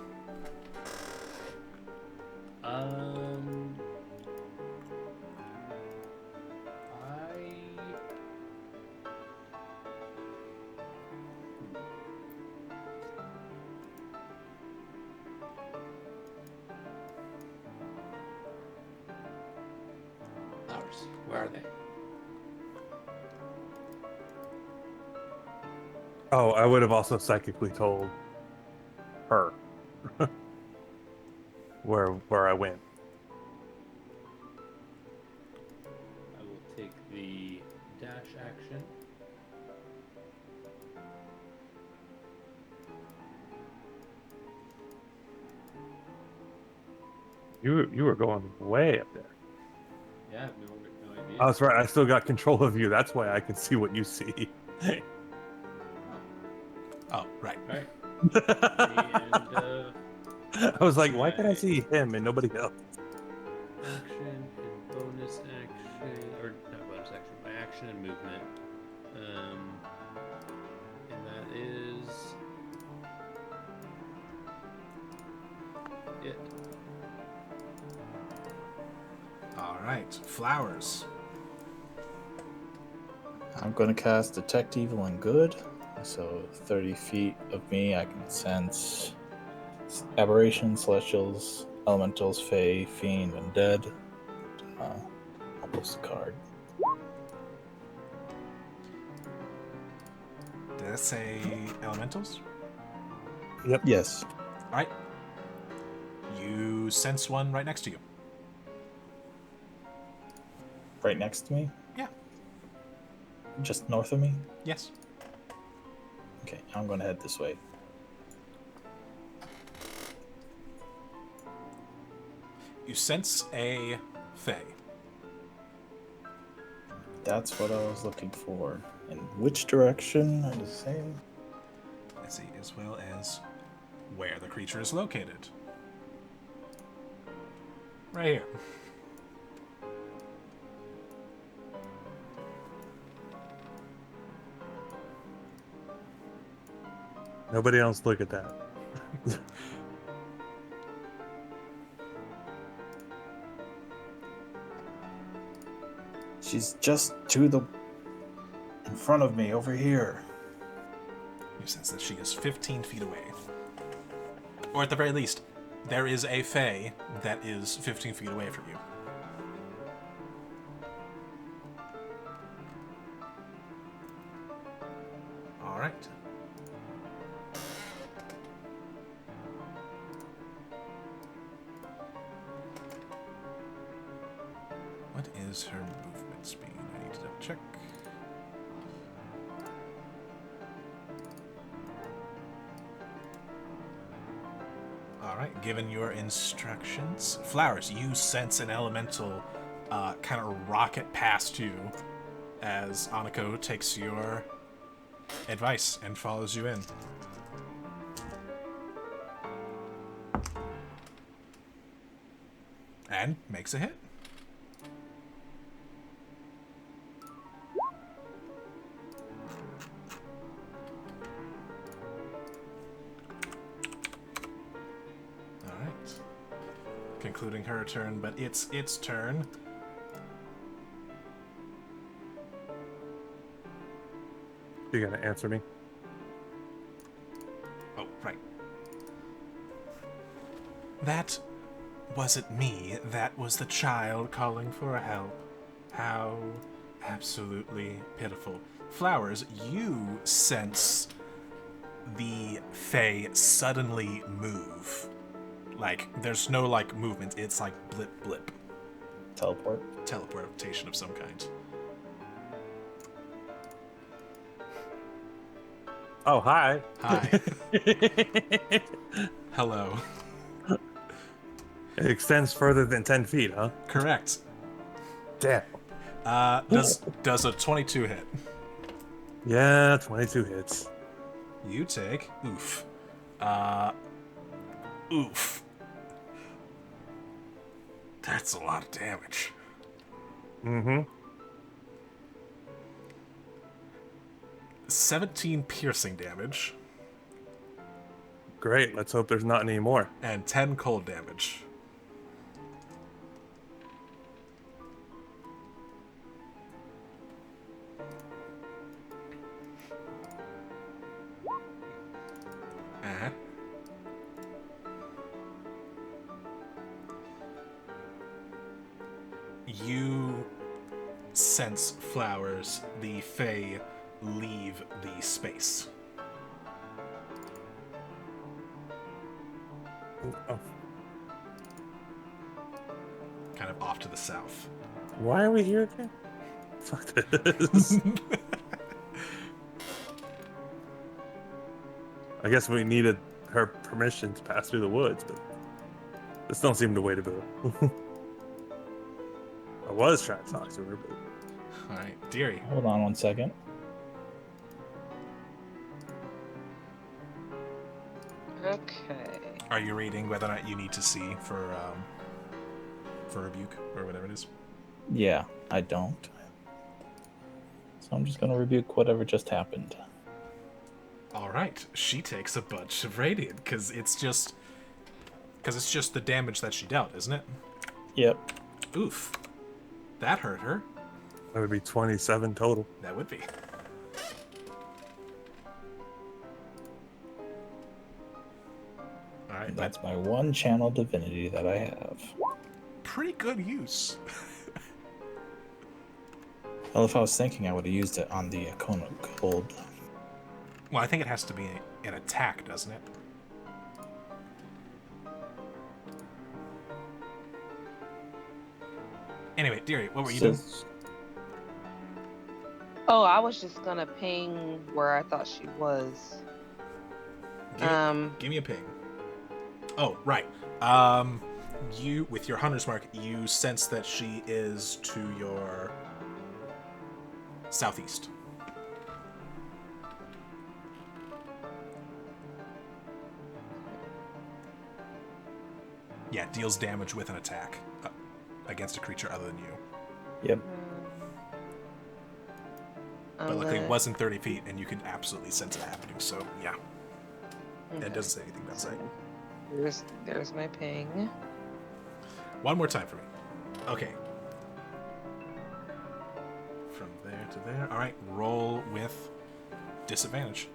Flowers. Where are they? Oh, I would have also psychically told her where I went. I will take the dash action. You were going way up there. Yeah, I have no idea. Oh, that's right. I still got control of you. That's why I can see what you see. Oh, right. Right. And I was like, why can I see him and nobody else? action and bonus action, or not bonus action, my action and movement. And that is it. All right. Flowers. I'm going to cast Detect Evil and Good. So 30 feet of me, I can sense aberrations, celestials, elementals, fae, fiend, and dead. I'll post a card. Did that say elementals? Yep. Yes. All right. You sense one right next to you. Right next to me? Yeah. Just north of me? Yes. Okay, I'm going to head this way. You sense a fae. That's what I was looking for. In which direction are the same? Let's see, as well as where the creature is located. Right here. Nobody else look at that. She's just to the in front of me over here. You sense that she is 15 feet away. Or at the very least, there is a Fae that is 15 feet away from you. All right. What is her movement speed? I need to double check. Alright, given your instructions. Flowers, you sense an elemental kind of rocket past you as Anako takes your advice and follows you in. And makes a hit. Concluding her turn, but it's its turn. You're gonna answer me? Oh, right. That wasn't me. That was the child calling for help. How absolutely pitiful. Flowers, you sense the Fae suddenly move. Like, there's no, like, movement. It's like blip, blip. Teleport. Teleportation of some kind. Oh, hi. Hi. Hello. It extends further than 10 feet, huh? Correct. Damn. Does a 22 hit? Yeah, 22 hits. You take oof. Oof. That's a lot of damage. Mm-hmm. 17 piercing damage. Great. Let's hope there's not any more. And 10 cold damage. Uh-huh. You sense Flowers, the Fae, leave the space. Oh. Kind of off to the south. Why are we here again? Fuck this. I guess we needed her permission to pass through the woods, but this don't seem the way to go. I was trying to talk to her, but... Alright, Deary. Hold on 1 second. Okay. Are you reading whether or not you need to see for rebuke or whatever it is? Yeah, I don't. So I'm just gonna rebuke whatever just happened. All right, she takes a bunch of radiant because it's just the damage that she dealt, isn't it? Yep. Oof, that hurt her. That would be 27 total. That would be. All right, That's my one channel divinity that I have. pretty good use. Well, if I was thinking, I would have used it on the Icona Gold. Well, I think it has to be an attack, doesn't it? Anyway, Deary, what were you doing? Oh, I was just gonna ping where I thought she was. Give me a ping. Oh, right. You, with your hunter's mark, you sense that she is to your southeast. Yeah, deals damage with an attack against a creature other than you. Yep. But luckily it wasn't 30 feet, and you can absolutely sense it happening, so yeah. And it doesn't say anything about sight. There's my ping. One more time for me. Okay. From there to there. All right. Roll with disadvantage.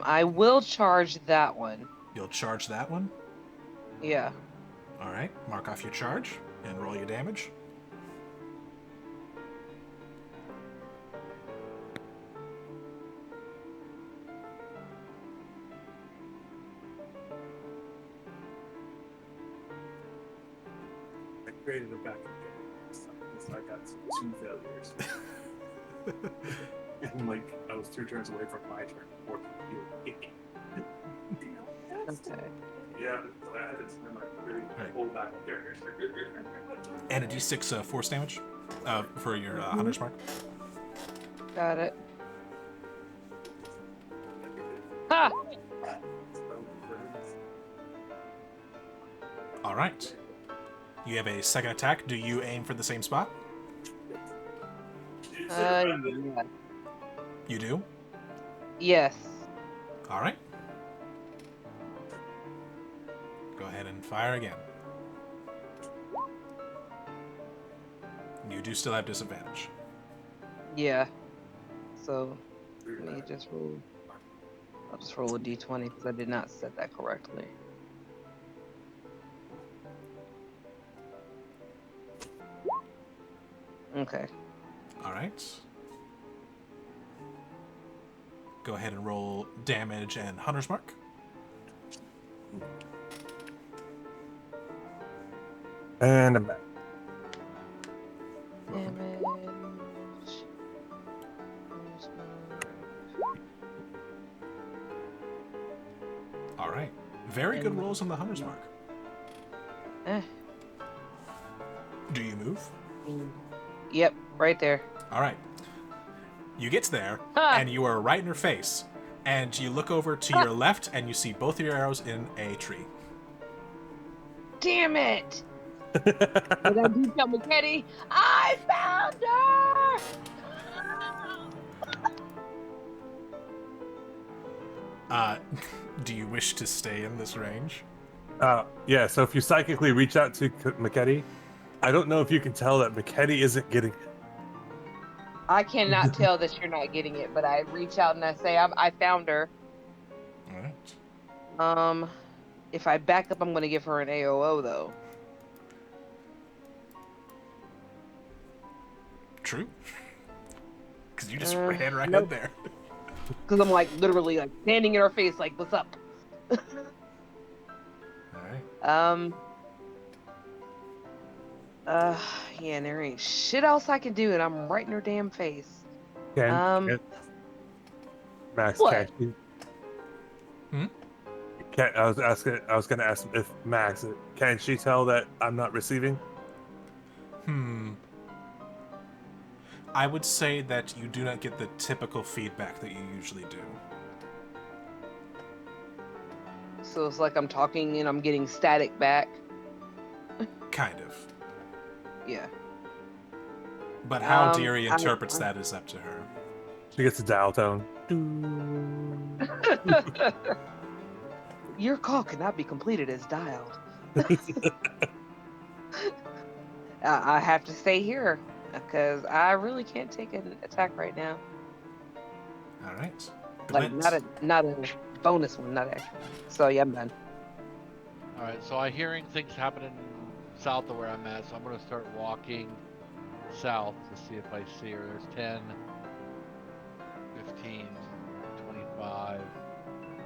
I will charge that one. You'll charge that one. Yeah. All right. Mark off your charge and roll your damage. I created a backup game, so I got 2 failures. And like I was 2 turns away from my turn before you. Okay. Yeah, so I had to spend my really whole backup characters. And a d6 force damage for your Hunter's Mark. Got it. Ha! All right. You have a second attack. Do you aim for the same spot? Yeah. You do? Yes. All right. Go ahead and fire again. You do still have disadvantage. Yeah. So let me just roll. I'll just roll a d20 because I did not set that correctly. Okay. All right. Go ahead and roll damage and Hunter's Mark. And I'm back. Damage. All right. Very good rolls on the Hunter's Mark. Do you move? Yep, right there. All right. You get there, Ha! and you are right in her face. And you look over to your left, and you see both of your arrows in a tree. Damn it! Did I do something, Teddy? I found her! Do you wish to stay in this range? Yeah, so if you psychically reach out to Machetti, I don't know if you can tell that Machetti isn't getting it. I cannot tell that you're not getting it, but I reach out and I say, I found her. All right. If I back up, I'm going to give her an AOO, though. True. Because you just ran right nope. in there. Because I'm, like, literally, like, standing in her face, like, what's up? All right. Yeah, and there ain't shit else I can do, and I'm right in her damn face. Max, what? can't you? I was gonna ask if Max, can she tell that I'm not receiving? I would say that you do not get the typical feedback that you usually do. So it's like I'm talking and I'm getting static back. Kind of. Yeah. But how Deary interprets that is up to her. She gets a dial tone. Your call cannot be completed as dialed. I have to stay here because I really can't take an attack right now. All right. Like not a bonus one, not extra. So yeah, I'm done. All right, so I'm hearing things happening south of where I'm at, so I'm going to start walking south to see if I see her. There's 10, 15, 25.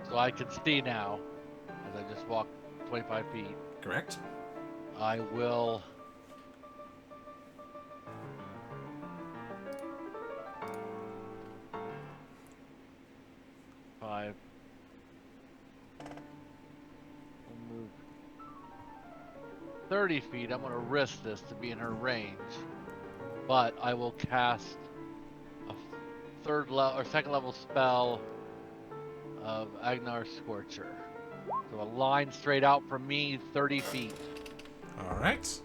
So I can see now as I just walk 25 feet. Correct. I will... I'll move 30 feet. I'm going to risk this to be in her range, but I will cast a second level spell of Agnar Scorcher. So a line straight out from me, 30 feet. All right.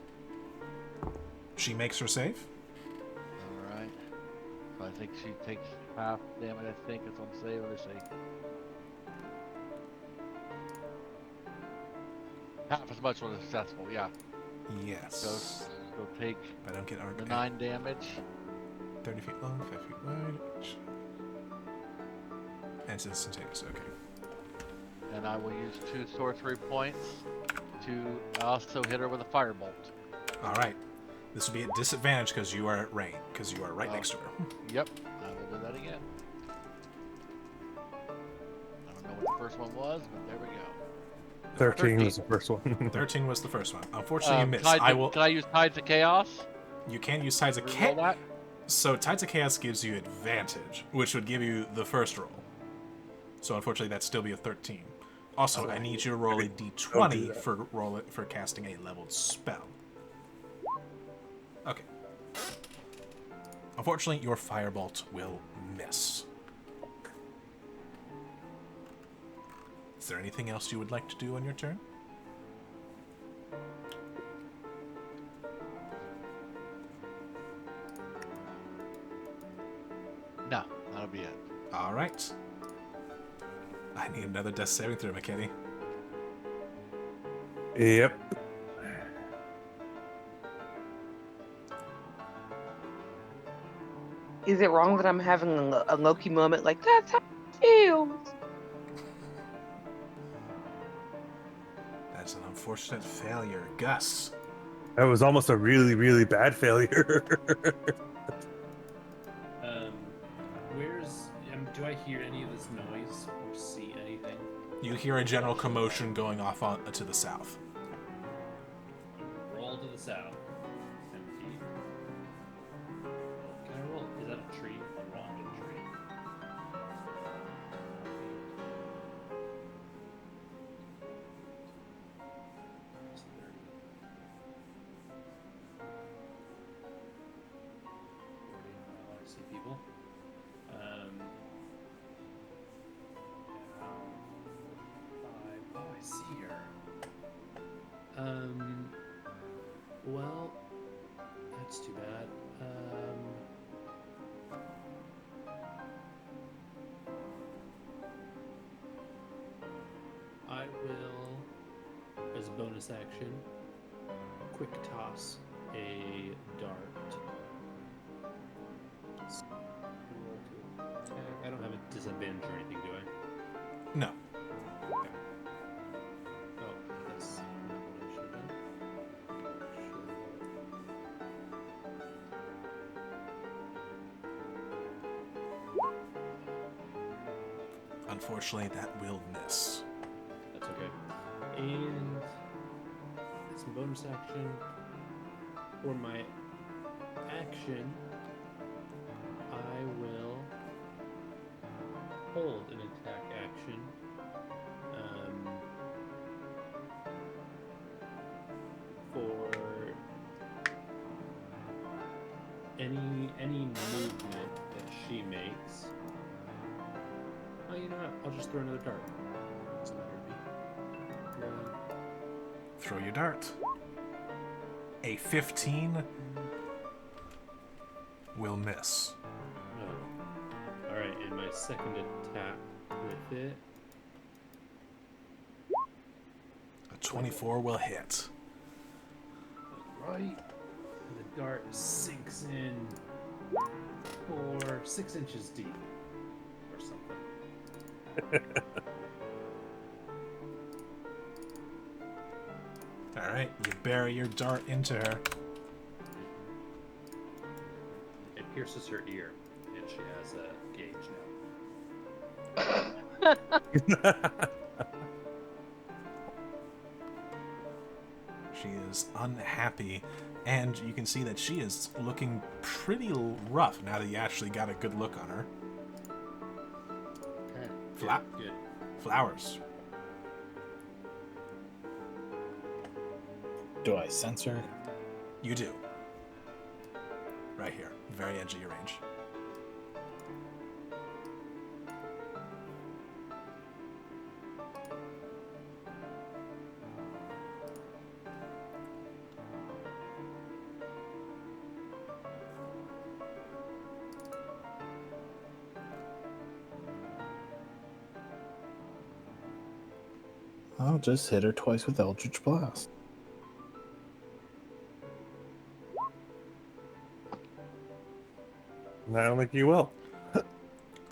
She makes her save. All right. So I think she takes half damage. I think it's on save. Let me see. Half as much was successful. Yeah. Yes. So she'll take I don't get the 9 damage. 30 feet long, 5 feet wide. And it's instantaneous. Okay. And I will use 2 sorcery points to also hit her with a firebolt. All right. This will be at disadvantage because you are at range, because you are right next to her. Yep, I will do that again. I don't know what the first one was, but there we go. 13 was the first one. 13 was the first one. Unfortunately, you missed. Can I use Tides of Chaos? You can use Tides of Roll Chaos. that? So Tides of Chaos gives you advantage, which would give you the first roll. So unfortunately, that'd still be a 13. Also, I need you to roll a d20 for casting a leveled spell. Okay. Unfortunately, your firebolt will miss. Is there anything else you would like to do on your turn? No, that'll be it. All right. I need another death saving throw, McKinney. Yep. Is it wrong that I'm having a Loki moment like that's how it feels? That's an unfortunate failure. Gus. That was almost a really, really bad failure. Where's do I hear any of this noise or see anything? You hear a general commotion going off to the south. Roll to the south. 10 feet. Can I roll? Is that a tree? I'll roll into the tree. It's 30. 40. I want to see people. Oh, I see her. Well, that's too bad. I will, as a bonus action, quick toss a dart. Roll to attack. I don't have a disadvantage or anything, do I? No. Oh, that's not what I should have done. Unfortunately, that will miss. That's okay. And it's a bonus action. For my action, I will hold an attack action. For any movement that she makes. Oh, you know what? I'll just throw another dart. Doesn't matter to me. Throw your dart. A 15 will miss. No. Alright, and my second attack with it. A 24 will hit. Right. And the dart sinks in for 6 inches deep. Or something. Alright, you bury your dart into her. It pierces her ear, and she has a gauge now. She is unhappy, and you can see that she is looking pretty rough now that you actually got a good look on her. Good. Flowers. Do I sense her? You do. Right here, very edge of your range. I'll just hit her twice with Eldritch Blast. I don't think you will.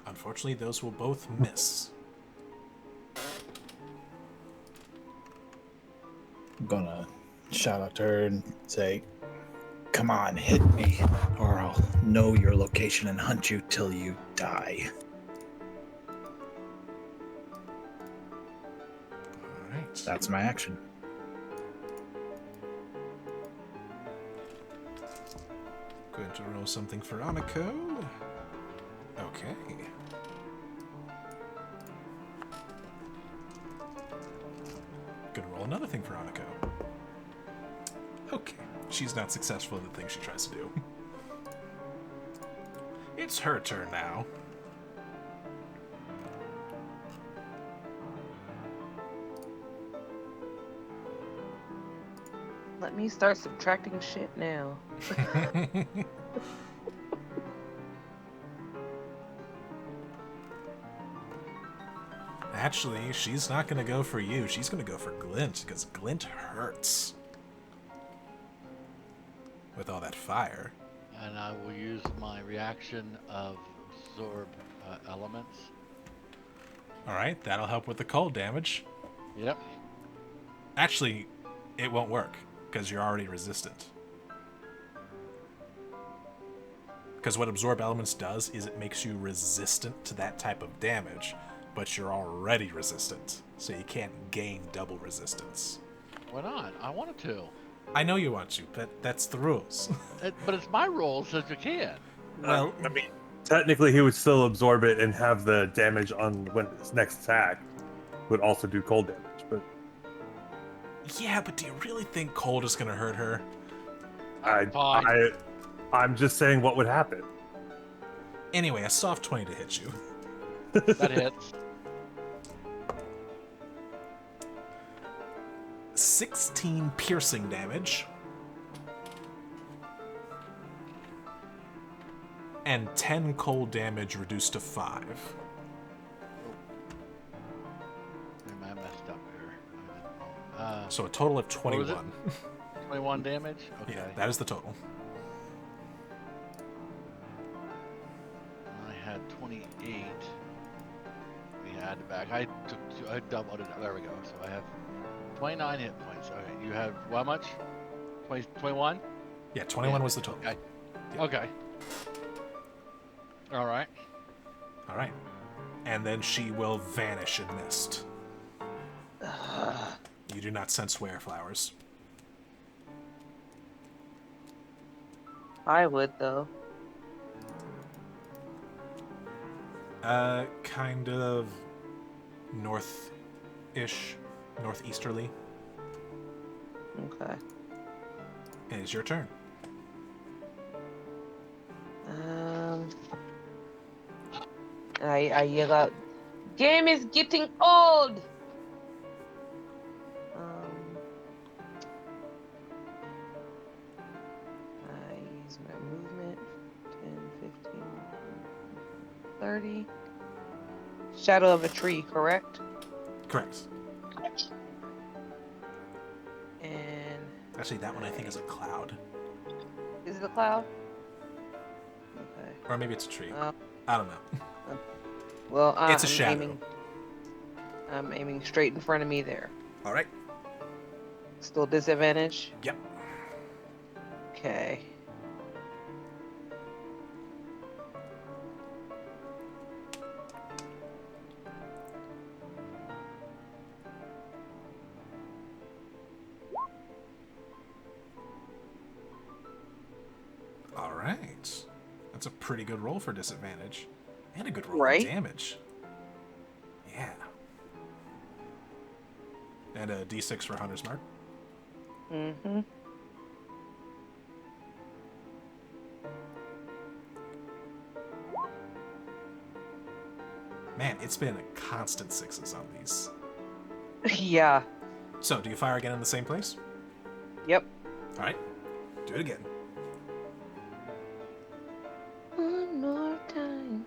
Unfortunately, those will both miss. I'm gonna shout out to her and say, "Come on, hit me, or I'll know your location and hunt you till you die." Alright. That's my action. Going to roll something for Aniko. Okay. Gonna roll another thing for Aniko. Okay. She's not successful in the thing she tries to do. It's her turn now. Let me start subtracting shit now. Actually, she's not gonna go for you. She's gonna go for Glint, because Glint hurts. With all that fire. And I will use my reaction of absorb elements. Alright, that'll help with the cold damage. Yep. Actually, it won't work, because you're already resistant. Because what Absorb Elements does is it makes you resistant to that type of damage, but you're already resistant, so you can't gain double resistance. Why not? I wanted to. I know you want to, but that's the rules. But it's my role, so you can. Well, I mean, technically, he would still absorb it and have the damage on when his next attack would also do cold damage. But yeah, but do you really think cold is gonna hurt her? Fine. I'm just saying what would happen. Anyway, a soft 20 to hit you. That hits. 16 piercing damage. And 10 cold damage reduced to 5. I messed up here. So a total of What was 21. 21 damage? Okay. Yeah, that is the total. I had 28. We had back. I doubled it. There we go. So I have 29 hit points. Okay. You have how much? 21? Yeah, 21 Yeah. was the total. Okay. Yeah. Okay. All right. All right. And then she will vanish in mist. You do not sense were flowers. I would though. Kind of north-ish, northeasterly. Okay. It is your turn. I yell out, "Game is getting old." I use my movement, 10, 15, 30. Shadow of a tree, correct? Correct. And Actually, that one I think is a cloud. is it a cloud? Okay. Or maybe it's a tree. Uh, I don't know. Well, It's a shadow. I'm aiming straight in front of me there. All right. Still disadvantage? Yep. Okay. All right. That's a pretty good roll for disadvantage. And a good roll Right? for damage. Yeah. And a d6 for Hunter's Mark. Mm-hmm. Man, it's been constant sixes on these. Yeah. So, do you fire again in the same place? Yep. All right. Do it again. One more time.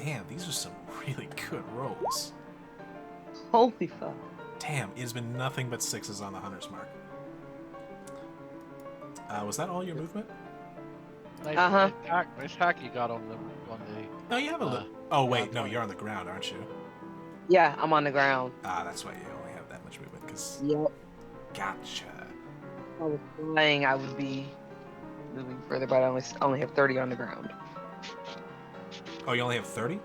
Damn, these are some really good rolls. Holy fuck. Damn, it's been nothing but 6s on the hunter's mark. Was that all your movement? Nice, Uh-huh. nice hack you got on the No, you have a little. Oh wait, no, you're on the ground, aren't you? Yeah, I'm on the ground. Ah, that's why you only have that much movement. Cause Yep. gotcha. If I was flying, I would be moving further, but I only have 30 on the ground. Oh, you only have 30?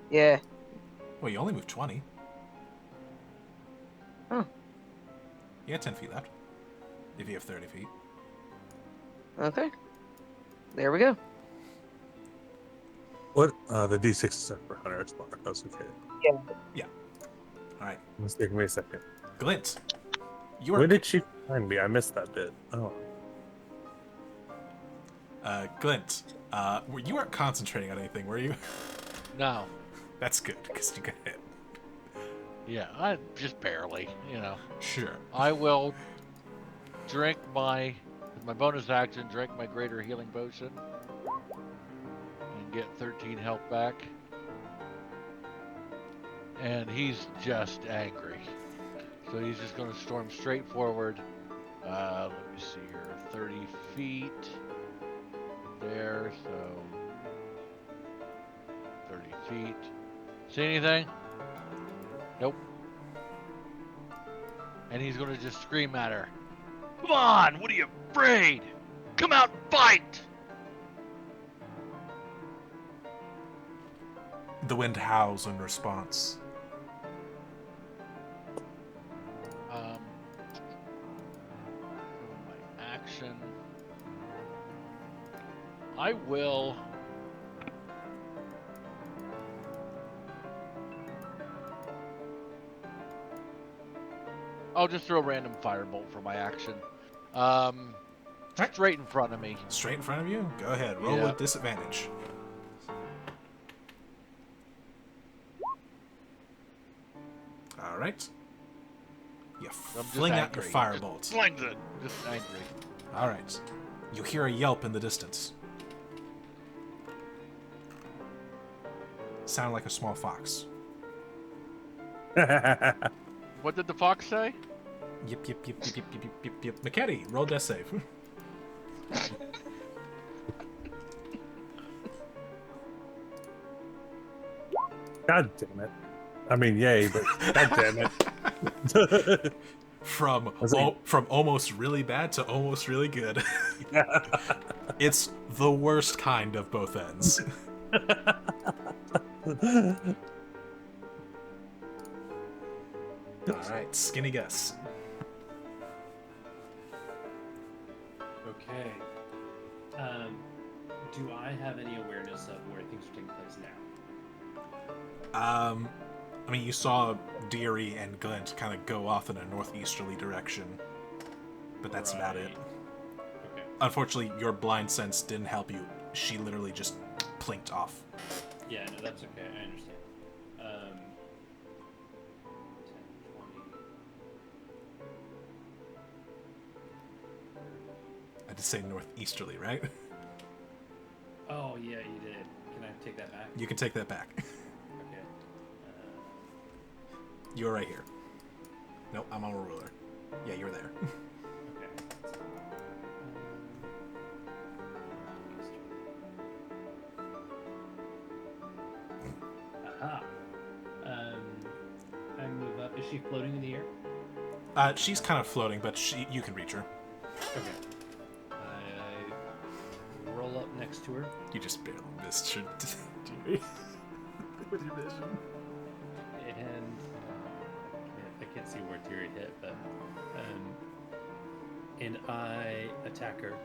Yeah. Well, you only moved 20. Oh. You got 10 feet left. If you have 30 feet. Okay. There we go. What? The D6 are for hunter's mark. That's okay. Yeah. Alright. It's taking me a second. Glint. You are Where did she find me? I missed that bit. Oh. Glint. You weren't concentrating on anything, were you? No. That's good, because you got hit. Yeah, I just barely, you know. Sure. I will drink my bonus action, drink my greater healing potion, and get 13 health back. And he's just angry, so he's just going to storm straight forward. Let me see here, 30 feet there, so 30 feet. See anything? Nope. And he's going to just scream at her. Come on, what are you afraid? Come out and fight! The wind howls in response. My action. I will. I'll just throw a random firebolt for my action. Straight in front of me. Straight in front of you? Go ahead. Roll with disadvantage. Alright. You fling out your firebolt. Just flings it. Just angry. Alright. You hear a yelp in the distance. Sound like a small fox. What did the fox say? Yip, yip, yip, yip, yip, yip, yip, yip. McKetty, roll death save. God damn it. I mean, yay, but god damn it. From almost really bad to almost really good. It's the worst kind of both ends. Alright, skinny guess. Okay. Do I have any awareness of where things are taking place now? I mean, you saw Deary and Glint kind of go off in a northeasterly direction, but that's about it. Okay. Unfortunately, your blind sense didn't help you. She literally just plinked off. Yeah, no, that's okay. I understand. 10, 20. I did say northeasterly, right? Oh, yeah, you did. Can I take that back? You can take that back. Okay. You're right here. Nope, I'm on a ruler. Yeah, you're there. Okay. Aha. I move up. Is she floating in the air? She's kind of floating, but you can reach her. Okay. I roll up next to her. You just barely missed her. Deary. With your vision. And I can't see where Deary hit, but and I attack her.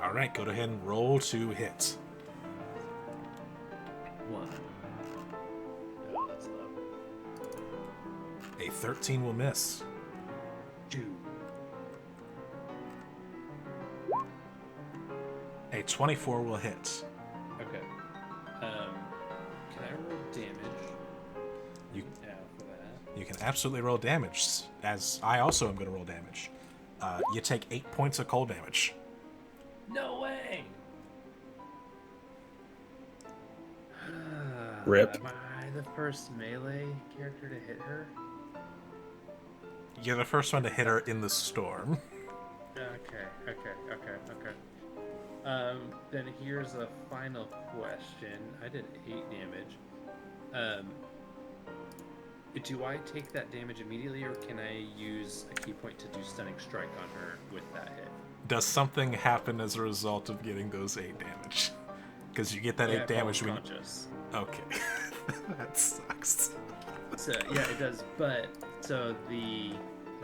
All right, go ahead and roll to hit. 1. Oh, that's low. A 13 will miss. 2. A 24 will hit. Okay. Can I roll damage? You For that. You can absolutely roll damage, as I also am going to roll damage. You take 8 points of cold damage. No way! Rip. Am I the first melee character to hit her? You're the first one to hit her in the storm. Okay. Then here's a final question. I did 8 damage. Do I take that damage immediately, or can I use a key point to do stunning strike on her with that hit? Does something happen as a result of getting those 8 damage? Because you get that 8 I fall damage when. unconscious. Okay. That sucks. So yeah, it does. But so the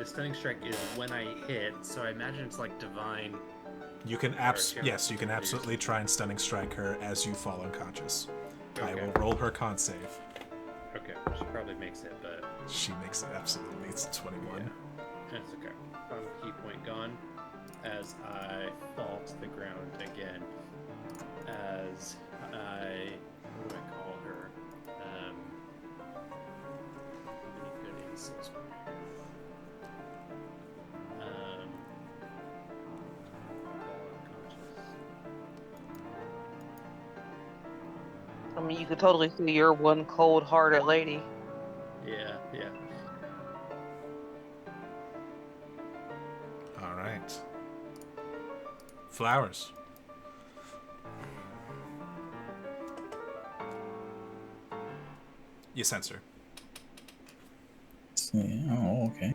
stunning strike is when I hit. So I imagine it's like divine. You can yes, you can absolutely try and stunning strike her as you fall unconscious. I Okay. will roll her con save. Okay, she probably makes it, but She makes it absolutely. It's 21. yeah, that's okay. Final key point gone as I fall to the ground again. As I, what do I call her? Any good insults from here? Fall unconscious. I mean, you could totally see you're one cold-hearted lady. Yeah. All right. Flowers. You censor. Oh, okay.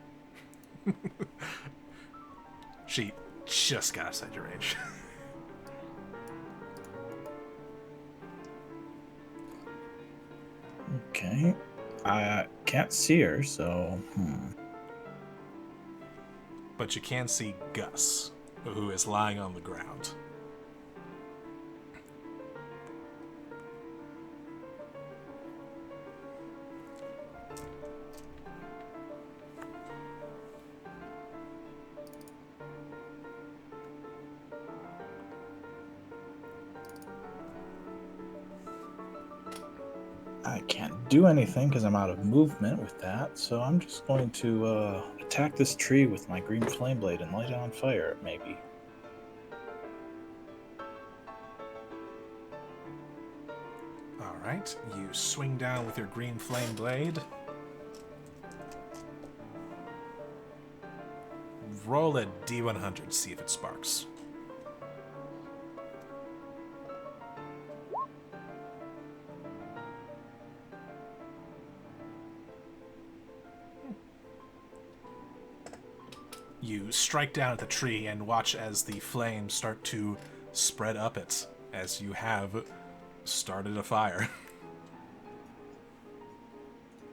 She just got outside your range. Okay. I can't see her, so. But you can see Gus, who is lying on the ground. I can't do anything because I'm out of movement with that, so I'm just going to attack this tree with my green flame blade and light it on fire, maybe. All right, you swing down with your green flame blade. Roll a D100, see if it sparks. You strike down at the tree and watch as the flames start to spread up it, as you have started a fire.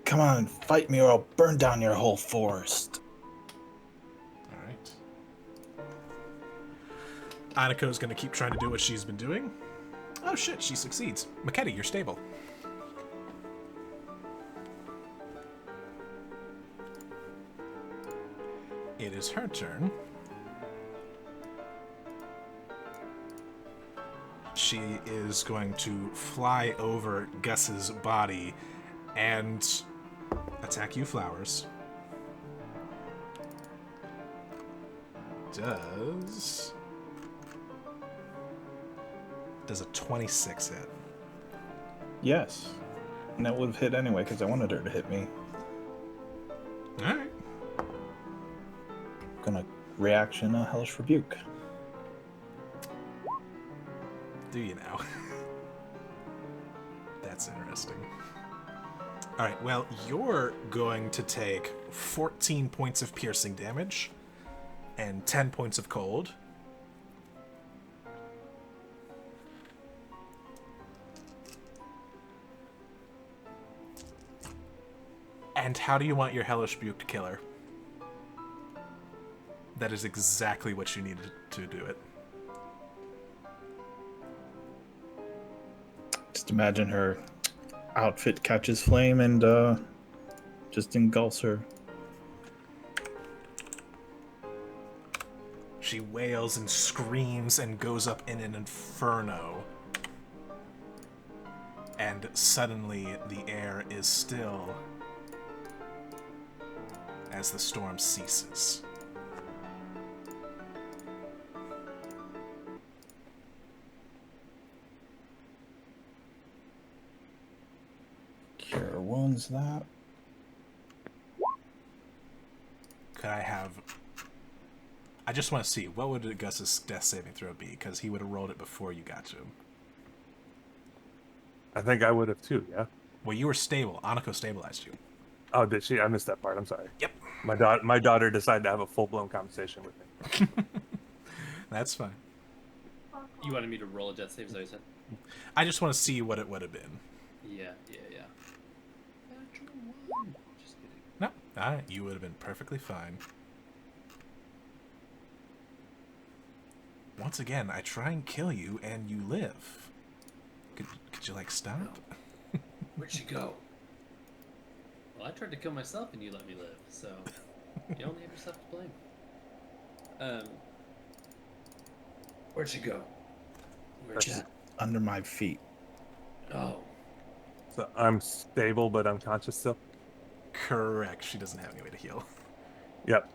Come on, fight me or I'll burn down your whole forest. Alright. Anako's gonna keep trying to do what she's been doing. Oh shit, she succeeds. Maketi, you're stable. It is her turn. She is going to fly over Gus's body and attack you, Flowers. Does a 26 hit? Yes. And that would have hit anyway because I wanted her to hit me. Alright. Gonna reaction a Hellish Rebuke. Do you now? That's interesting. Alright, well, you're going to take 14 points of piercing damage and 10 points of cold. And how do you want your Hellish Rebuke to kill her? That is exactly what you needed to do it. Just imagine her outfit catches flame and just engulfs her. She wails and screams and goes up in an inferno. And suddenly the air is still as the storm ceases. one's that? Could I have... I just want to see, what would Gus's death saving throw be? Because he would have rolled it before you got to him. I think I would have too, yeah. Well, you were stable. Anako stabilized you. Oh, did she? I missed that part. I'm sorry. Yep. My daughter decided to have a full-blown conversation with me. That's fine. You wanted me to roll a death save, is that what you said? I just want to see what it would have been. Yeah. Natural one. Just kidding. No, you would have been perfectly fine. Once again, I try and kill you, and you live. Could you, like, stop? Where'd she go? Well, I tried to kill myself and you let me live, so you only have yourself to blame. Where'd she go? She's under my feet. Oh. So I'm stable but unconscious still? Correct. She doesn't have any way to heal. Yep.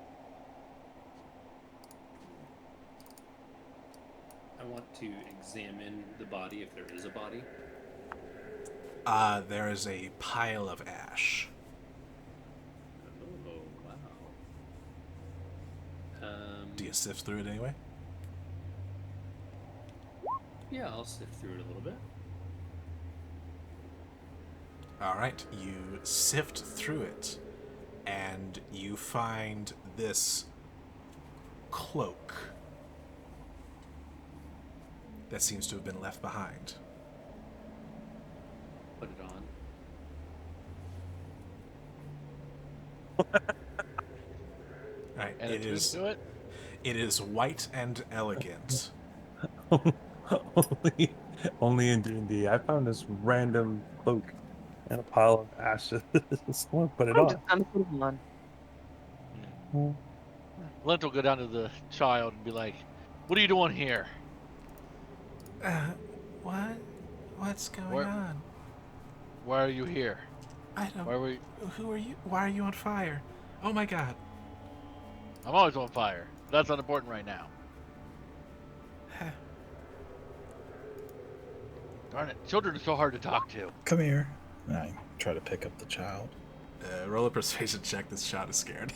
I want to examine the body if there is a body. There is a pile of ash. Oh, wow. Do you sift through it anyway? Yeah, I'll sift through it a little bit. Alright, you sift through it, and you find this cloak that seems to have been left behind. Put it on. Right, And a twist to it? It is white and elegant. only in D&D. I found this random cloak and a pile of ashes. Someone put it on. I'm putting on. Lent will go down to the child and be like, "What are you doing here? What? What's going Where- on? Why are you here? I don't... Why were you... Who are you? Why are you on fire? Oh my god. I'm always on fire. That's unimportant right now. Darn it. Children are so hard to talk to. Come here. And I try to pick up the child. Roll a persuasion check. This shot is scared.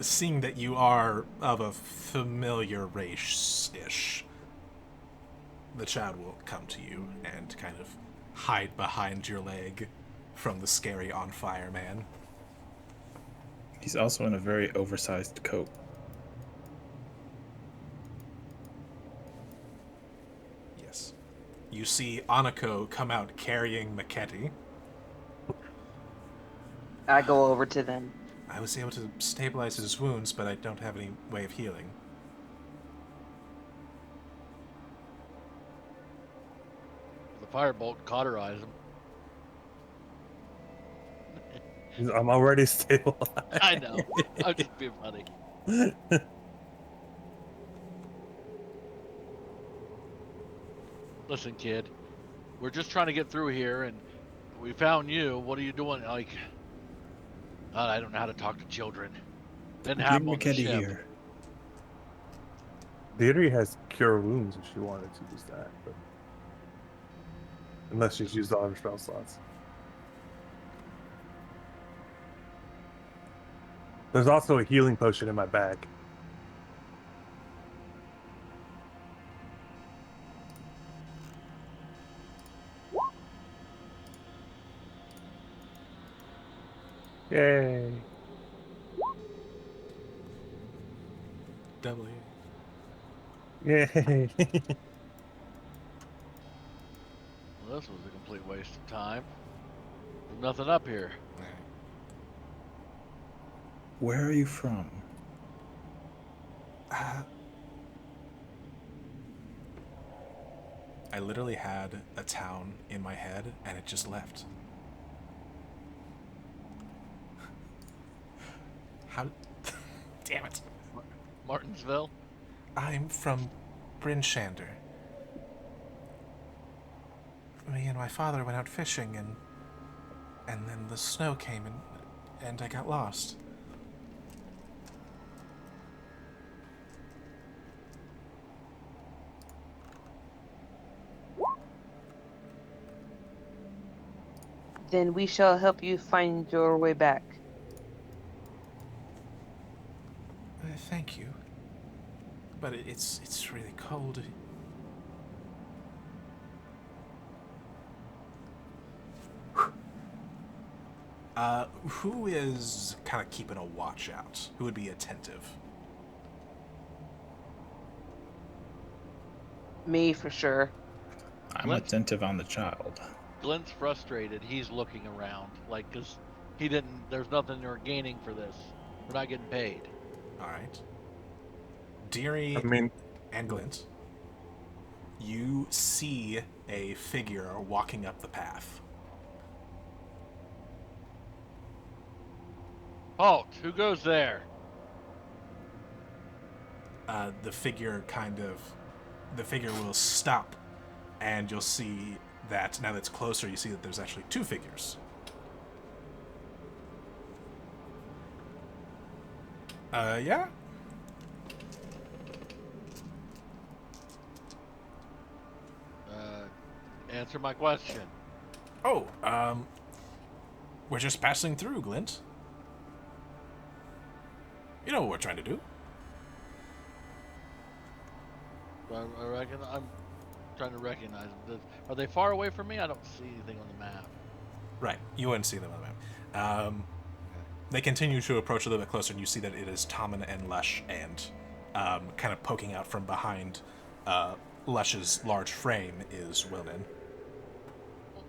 Seeing that you are of a familiar race-ish, the child will come to you and kind of hide behind your leg from the scary on-fire man. He's also in a very oversized coat. Yes. You see Anako come out carrying Maketi. I go over to them. I was able to stabilize his wounds, but I don't have any way of healing. The firebolt cauterized him. I'm already stable. I know. I'm just being funny. Listen, kid. We're just trying to get through here, and we found you. What are you doing? Like, I don't know how to talk to children. Didn't Bring happen on the McKendy ship. here. Deirdre has cure wounds if she wanted to use that, but unless she's used all her spell slots. There's also a healing potion in my bag. Yay. W. Yay. Well, this was a complete waste of time. There's nothing up here. Where are you from? I literally had a town in my head, and it just left. How? Damn it. Martinsville? I'm from Brinshander. Me and my father went out fishing, and then the snow came, and I got lost. Then we shall help you find your way back. Thank you. But it's really cold. Who is kind of keeping a watch out? Who would be attentive? Me for sure. I'm Glint- attentive on the child. Glenn's frustrated. He's looking around, like, cause he didn't. There's nothing they're gaining for this. We're not getting paid. All right. Deary I mean, and Glint, you see a figure walking up the path. Halt! Who goes there? The figure will stop, and you'll see that now that it's closer, you see that there's actually two figures. Yeah? Answer my question. Oh, we're just passing through, Glint. You know what we're trying to do. I reckon I'm trying to recognize them. Are they far away from me? I don't see anything on the map. Right, you wouldn't see them on the map. They continue to approach a little bit closer, and you see that it is Tommen and Lush, and kind of poking out from behind Lush's large frame is Wilden.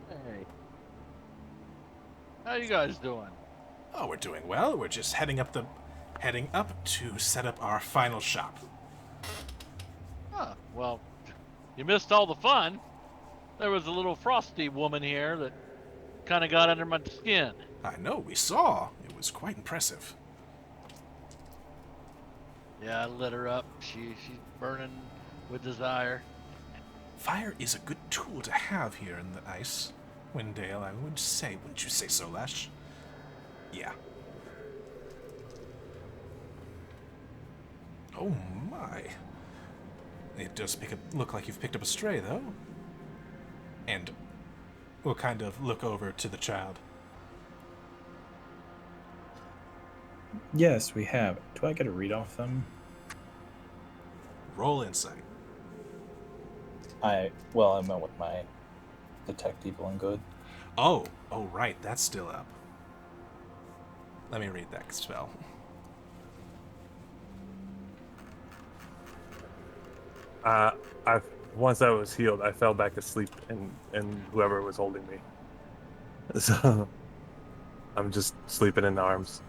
Hey. How you guys doing? Oh, we're doing well. We're just heading up to set up our final shop. Huh. Well, you missed all the fun. There was a little frosty woman here that kind of got under my skin. I know, we saw. It was quite impressive. Yeah, I lit her up. She's burning with desire. Fire is a good tool to have here in the ice. Windale, I would say. Wouldn't you say so, Lash? Yeah. Oh my. It does look like you've picked up a stray, though. And we'll kind of look over to the child. Yes, we have. Do I get a read off them? Roll insight. I meant with my detect evil and good. Oh, right, that's still up. Let me read that spell. Once I was healed, I fell back asleep in whoever was holding me. So I'm just sleeping in the arms.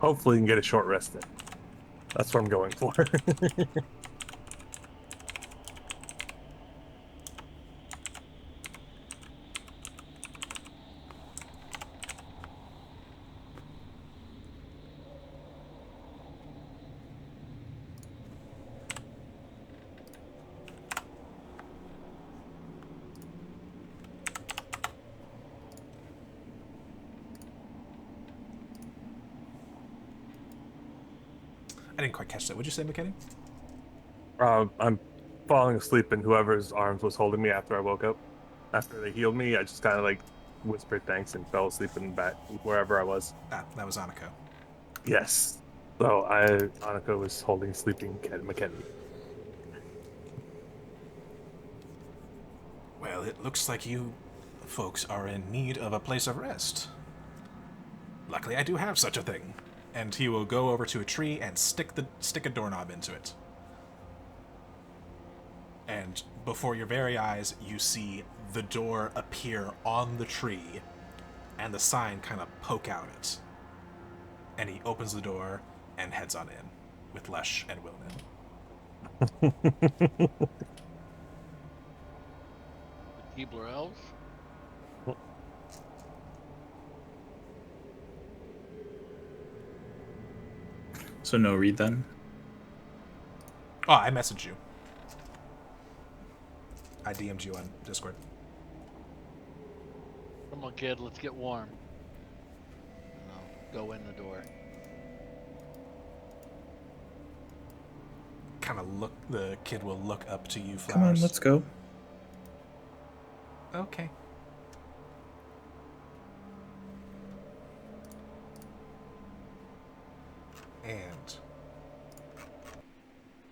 Hopefully, you can get a short rest in. That's what I'm going for. I didn't quite catch that. What'd you say, McKinney? I'm falling asleep in whoever's arms was holding me after I woke up. After they healed me, I just kind of like whispered thanks and fell asleep in back wherever I was. Ah, that was Aniko. Yes. So Annika was holding sleeping McKenny. Well, it looks like you folks are in need of a place of rest. Luckily, I do have such a thing. And he will go over to a tree and stick a doorknob into it. And before your very eyes, you see the door appear on the tree and the sign kind of poke out it. And he opens the door and heads on in with Lesh and Wilden. The Keebler elves? So no read then? Oh, I messaged you. I DM'd you on Discord. Come on, kid, let's get warm. And I'll go in the door. kind of look. The kid will look up to you, Flowers. Come on, let's go. Okay. And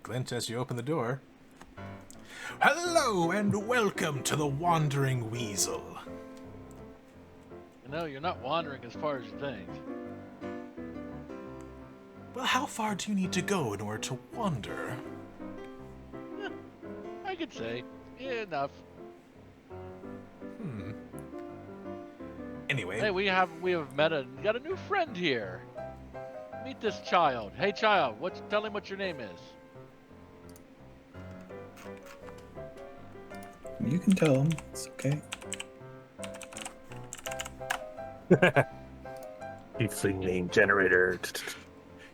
glint as you open the door. Hello and welcome to the Wandering Weasel. You know, you're not wandering as far as you think. Well, how far do you need to go in order to wander? I could say, yeah, enough. Anyway, Hey, we have got a new friend here. Meet this child. Hey, child, tell him what your name is. You can tell him. It's okay. Tiefling name generator.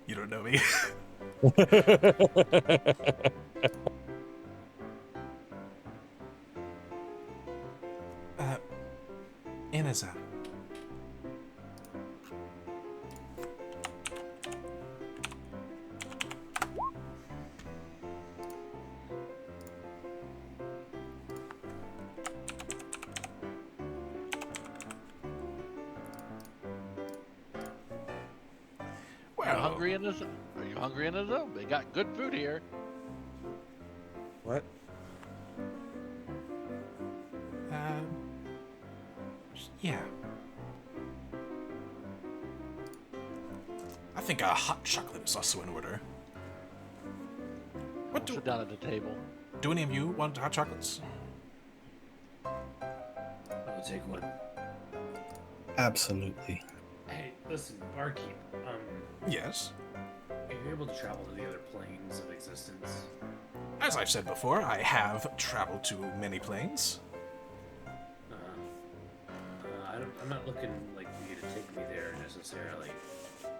you don't know me. Inaza. Are you hungry in this? Are you hungry in this? They got good food here. What? Yeah. I think a hot chocolate is also in order. What Sit down at the table. do any of you want hot chocolates? I'll take one. Absolutely. Hey, listen, barkeep. Yes. Are you able to travel to the other planes of existence? As I've said before, I have traveled to many planes. I'm not looking like for you to take me there necessarily,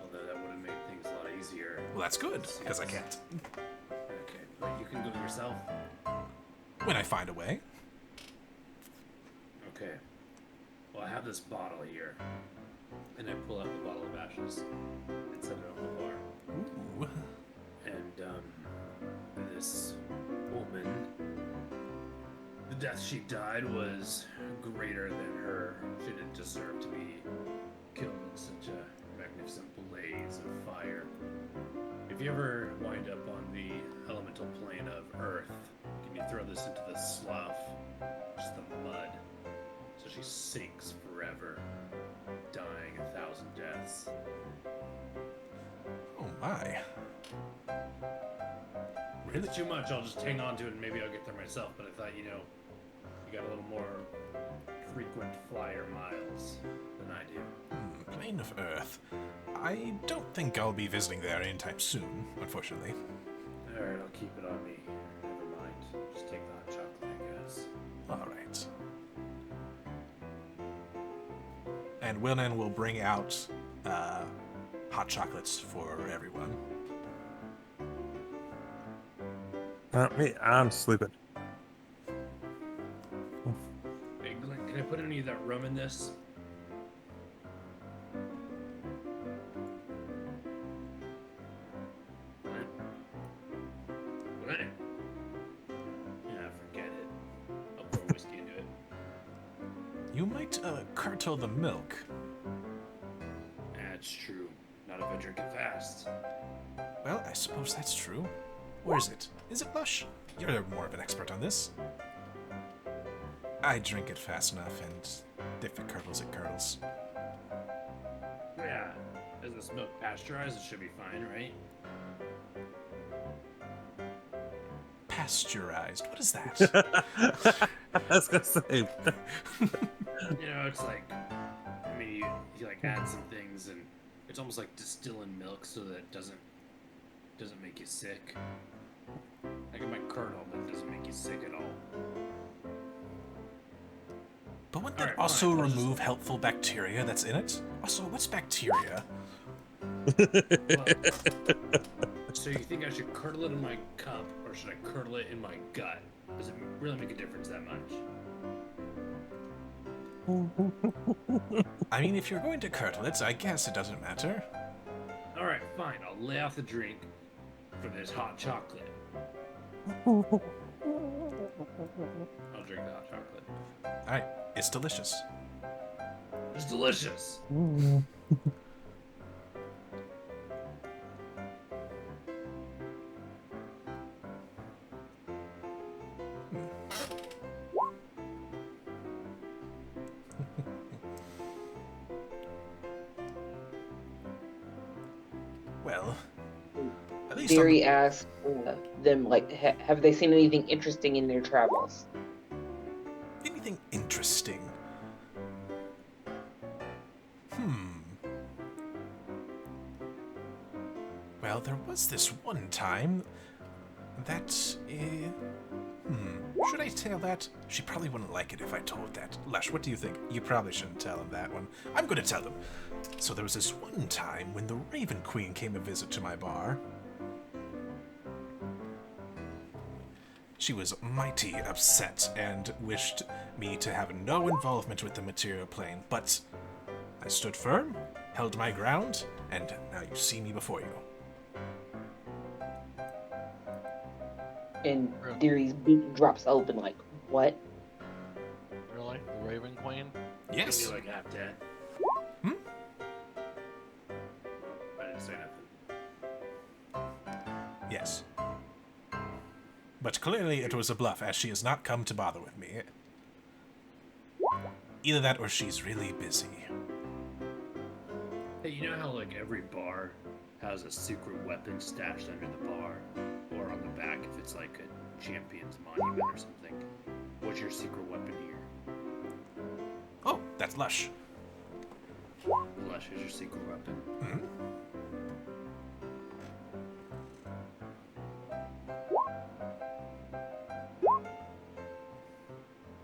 although that would have made things a lot easier. Well, that's good, because I can't. Okay, but you can go yourself. When I find a way. Okay. Well, I have this bottle here, and I pull out the bottle of ashes and set it on the bar. Ooh. And this woman, the death she died was greater than her. She didn't deserve to be killed in such a magnificent blaze of fire. If you ever wind up on the elemental plane of Earth, can you throw this into the slough, just the mud, so she sinks forever, dying 1,000 deaths. Oh my. If it's too much, I'll just hang on to it and maybe I'll get there myself. But I thought, you got a little more frequent flyer miles than I do. Plane of Earth. I don't think I'll be visiting there anytime soon, unfortunately. Alright, I'll keep it on me. Never mind. Just take the hot chocolate, I guess. Alright. And Wilnan will bring out hot chocolates for everyone. Me, I'm sleeping. Hey, Glenn, can I put any of that rum in this? Glenn? Yeah, forget it. I'll pour whiskey into it. You might curdle the milk. That's true. Not if I drink it fast. Well, I suppose that's true. Where is it? Is it lush? You're more of an expert on this. I drink it fast enough, and if it curdles, it curdles. Yeah. Is this milk pasteurized? It should be fine, right? Pasteurized? What is that? I was gonna say. It's like, you like add some things, and it's almost like distilling milk so that it doesn't make you sick. Like it might curdle, but it doesn't make you sick at all. But wouldn't that Alright, also fine, I'll remove helpful bacteria that's in it? Also, what's bacteria? So you think I should curdle it in my cup, or should I curdle it in my gut? Does it really make a difference that much? I mean, if you're going to curdle it, I guess it doesn't matter. Alright, fine. I'll lay off the drink for this hot chocolate. I'll drink the hot chocolate. Alright, it's delicious. It's delicious. Well, at least Deary asked them, like, have they seen anything interesting in their travels? anything interesting? Well, there was this one time that, should I tell that? She probably wouldn't like it if I told that. Lush, what do you think? You probably shouldn't tell him that one. I'm gonna tell him. So there was this one time when the Raven Queen came a visit to my bar. She was mighty upset and wished me to have no involvement with the material plane, but I stood firm, held my ground, and now you see me before you. And Deary's beak drops open, like, what? Really? The Raven Queen? Yes. You'll be like half dead. Hmm? I didn't say nothing. Yes. But clearly it was a bluff, as she has not come to bother with me. Either that or she's really busy. Hey, you know how like every bar has a secret weapon stashed under the bar? Or on the back if it's like a champion's monument or something. What's your secret weapon here? Oh, that's Lush. Lush is your secret weapon. Hmm?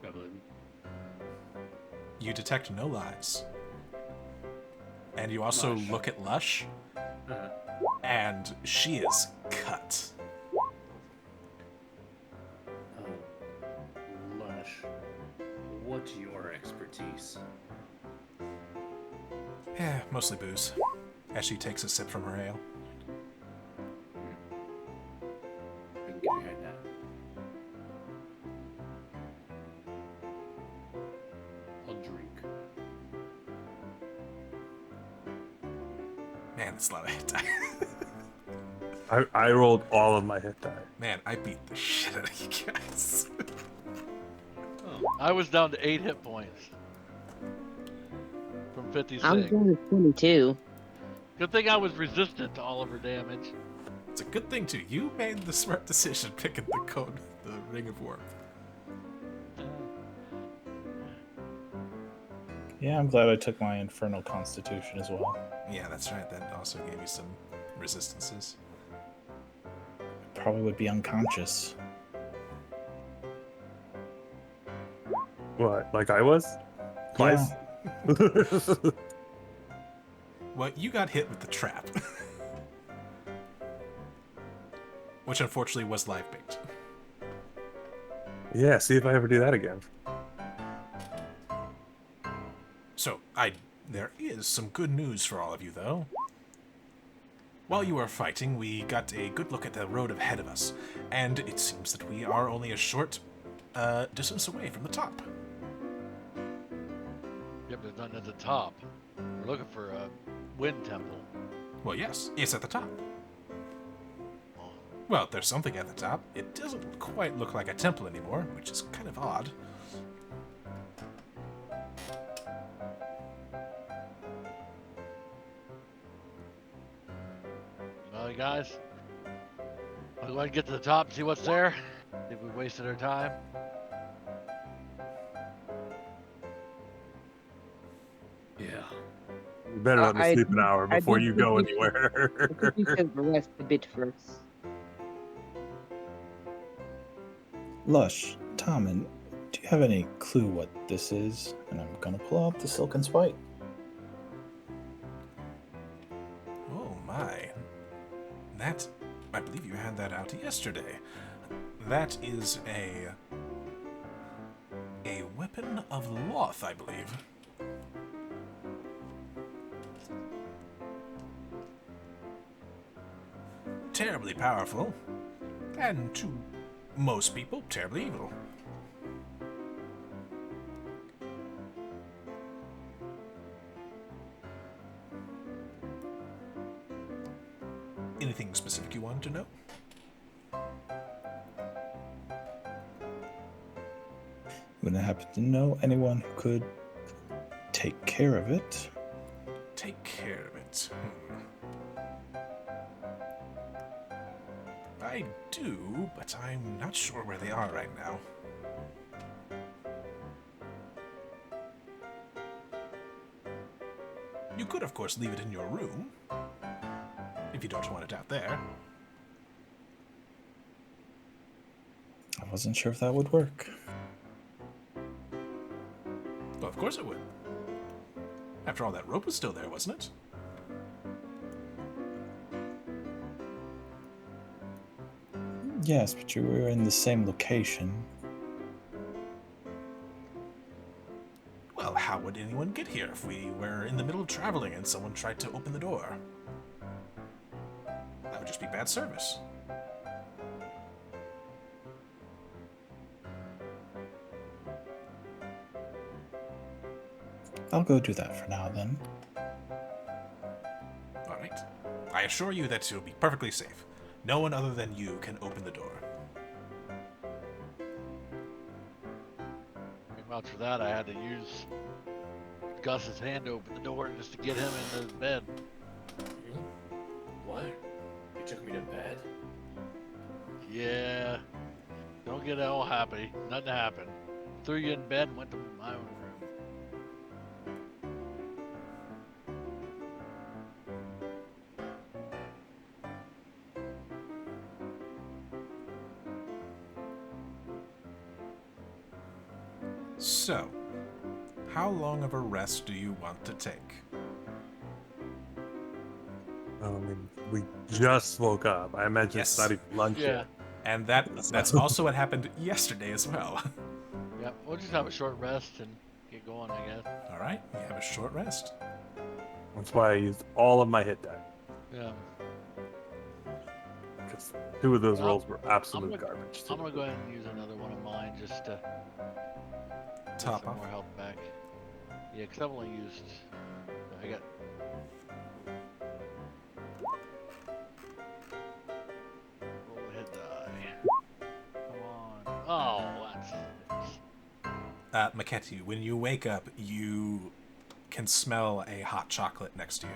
I believe me. You detect no lies. And you also Lush. look at Lush, Uh-huh. and she is cut. Lush, what's your expertise? Mostly booze. As she takes a sip from her ale. I can get behind that. I'll drink. Man, that's a lot of hit die. I rolled all of my hit die. Man, I beat the shit out of you guys. I was down to 8 hit points. From 56. I'm going to 22. Good thing I was resistant to all of her damage. It's a good thing, too. You made the smart decision picking the code, the Ring of Warmth. Yeah, I'm glad I took my Infernal Constitution as well. Yeah, that's right. That also gave you some resistances. Probably would be unconscious. What? Like I was? Twice? Well, you got hit with the trap. Which unfortunately was live bait. Yeah, see if I ever do that again. So, there is some good news for all of you, though. While you were fighting, we got a good look at the road ahead of us, and it seems that we are only a short distance away from the top. Yep, there's nothing at the top. We're looking for a wind temple. Well, yes, it's at the top. Oh, Well, there's something at the top. It doesn't quite look like a temple anymore, which is kind of odd. well, you guys, I'll go ahead and get to the top and see what's there. If we wasted our time. Yeah. You better let me I sleep an do- hour I before do you think go we- anywhere. I think we should rest a bit first. Lush, Tommen, do you have any clue what this is? And I'm gonna pull out the Silken Spike. Oh my. That, I believe you had that out yesterday. That is a weapon of Loth, I believe. Terribly powerful, and to Most people, terribly evil. Anything specific you wanted to know? Would I happen to know anyone who could take care of it? Take care of it. I do, but I'm not sure where they are right now. You could, of course, leave it in your room, if you don't want it out there. I wasn't sure if that would work. Well, of course it would. After all, that rope was still there, wasn't it? Yes, but you were in the same location. Well, how would anyone get here if we were in the middle of traveling and someone tried to open the door? That would just be bad service. I'll go do that for now then. All right. I assure you that you'll be perfectly safe. No one other than you can open the door. Vouch for that, I had to use Gus's hand to open the door just to get him into bed. What? You took me to bed? Yeah. Don't get all happy. Nothing happened. Threw you in bed and went to my own room. So, how long of a rest do you want to take? I mean, we just woke up. I imagine Yes. it's not even lunch Yeah. yet. And that's also what happened yesterday as well. Yeah, we'll just have a short rest and get going, I guess. All right, you have a short rest. That's why I used all of my hit die. Yeah. Because 2 of those I'm- rolls were absolute I'm gonna- garbage. I'm gonna go ahead and use another one of mine just to get Top some off. more health back. Yeah, because I've only used. I got. Roll a hit die. Come on. Oh, that's. Maketu, when you wake up, you can smell a hot chocolate next to you.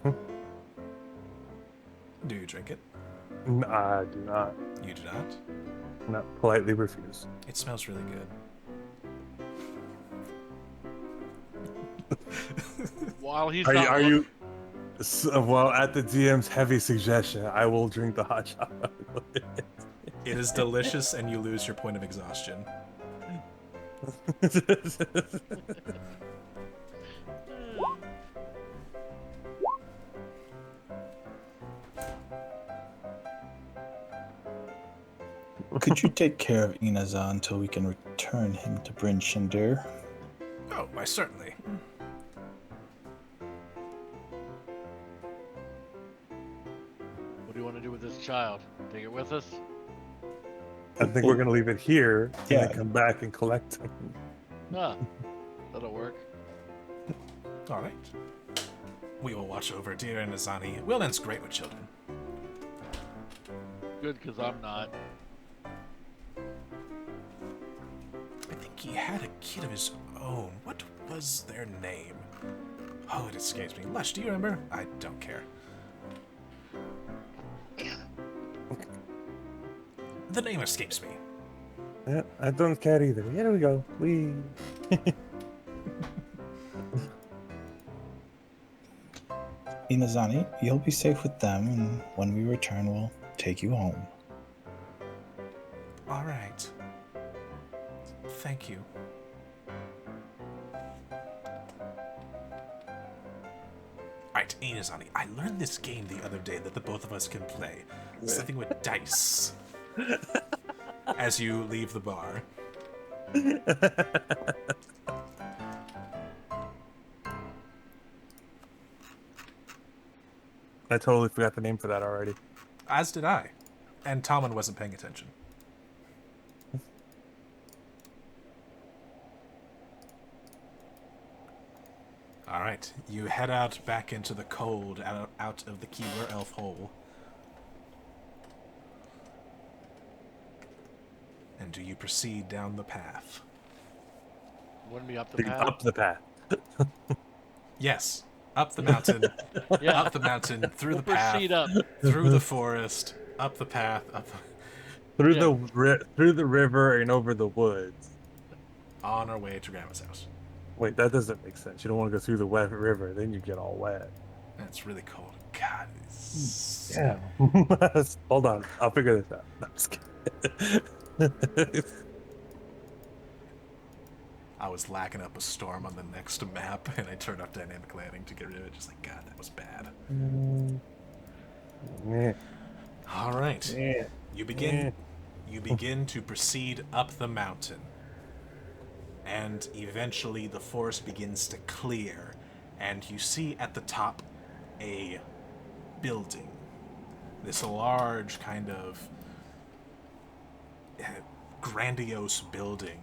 Mhm. Do you drink it? I do not. You do not? Not politely refuse. It smells really good. While he's Are you? not Are look- you? Well, at the DM's heavy suggestion, I will drink the hot chocolate. It is delicious, and you lose your point of exhaustion. Could you take care of Inaza until we can return him to Bryn Shindir? Oh, why certainly. What do you want to do with this child? Take it with us? I think we're gonna leave it here and Yeah. then come back and collect him. Ah, that'll work. All right. We will watch over dear Nizani. Willen's great with children. Good, because I'm not. I think he had a kid of his own. What was their name? Oh, it escapes me. Lush, do you remember? I don't care. The name escapes me. Yeah, I don't care either. Here we go. We. Inazani, you'll be safe with them, and when we return, we'll take you home. All right. Thank you. Alright, Inazani, I learned this game the other day that the both of us can play. Something with dice. As you leave the bar. I totally forgot the name for that already. As did I. And Tommen wasn't paying attention. All right, you head out back into the cold, out of the Keeler Elf hole. And do you proceed down the path? Wouldn't be up the path. Up the path. Yes, up the mountain, Yeah. up the mountain, through We'll the path, proceed up. through the forest, up the path, Through Yeah. through the river and over the woods. on our way to Grandma's house. Wait, that doesn't make sense. You don't want to go through the wet river, then you get all wet. And it's really cold. God. Yeah. Hold on, I'll figure this out. No, I'm just kidding. I was lacking up a storm on the next map, and I turned off dynamic landing to get rid of it. Just like, God, that was bad. Yeah. All right. Yeah. You begin to proceed up the mountain. And eventually the forest begins to clear, and you see at the top a building. This large kind of grandiose building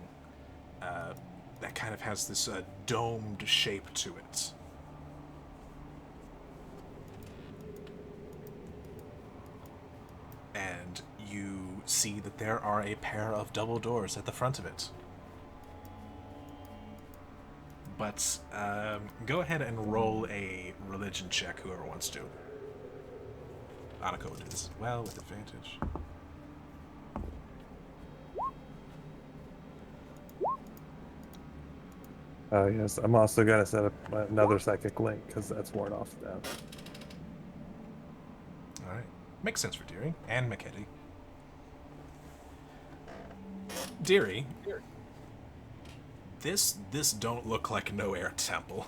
that kind of has this domed shape to it. And you see that there are a pair of double doors at the front of it. But go ahead and roll a religion check, whoever wants to. Anako will do this as well with advantage. Oh yes, I'm also gonna set up another psychic link because that's worn off now. Alright. Makes sense for Deary and McKitty. Deary, this don't look like no air temple.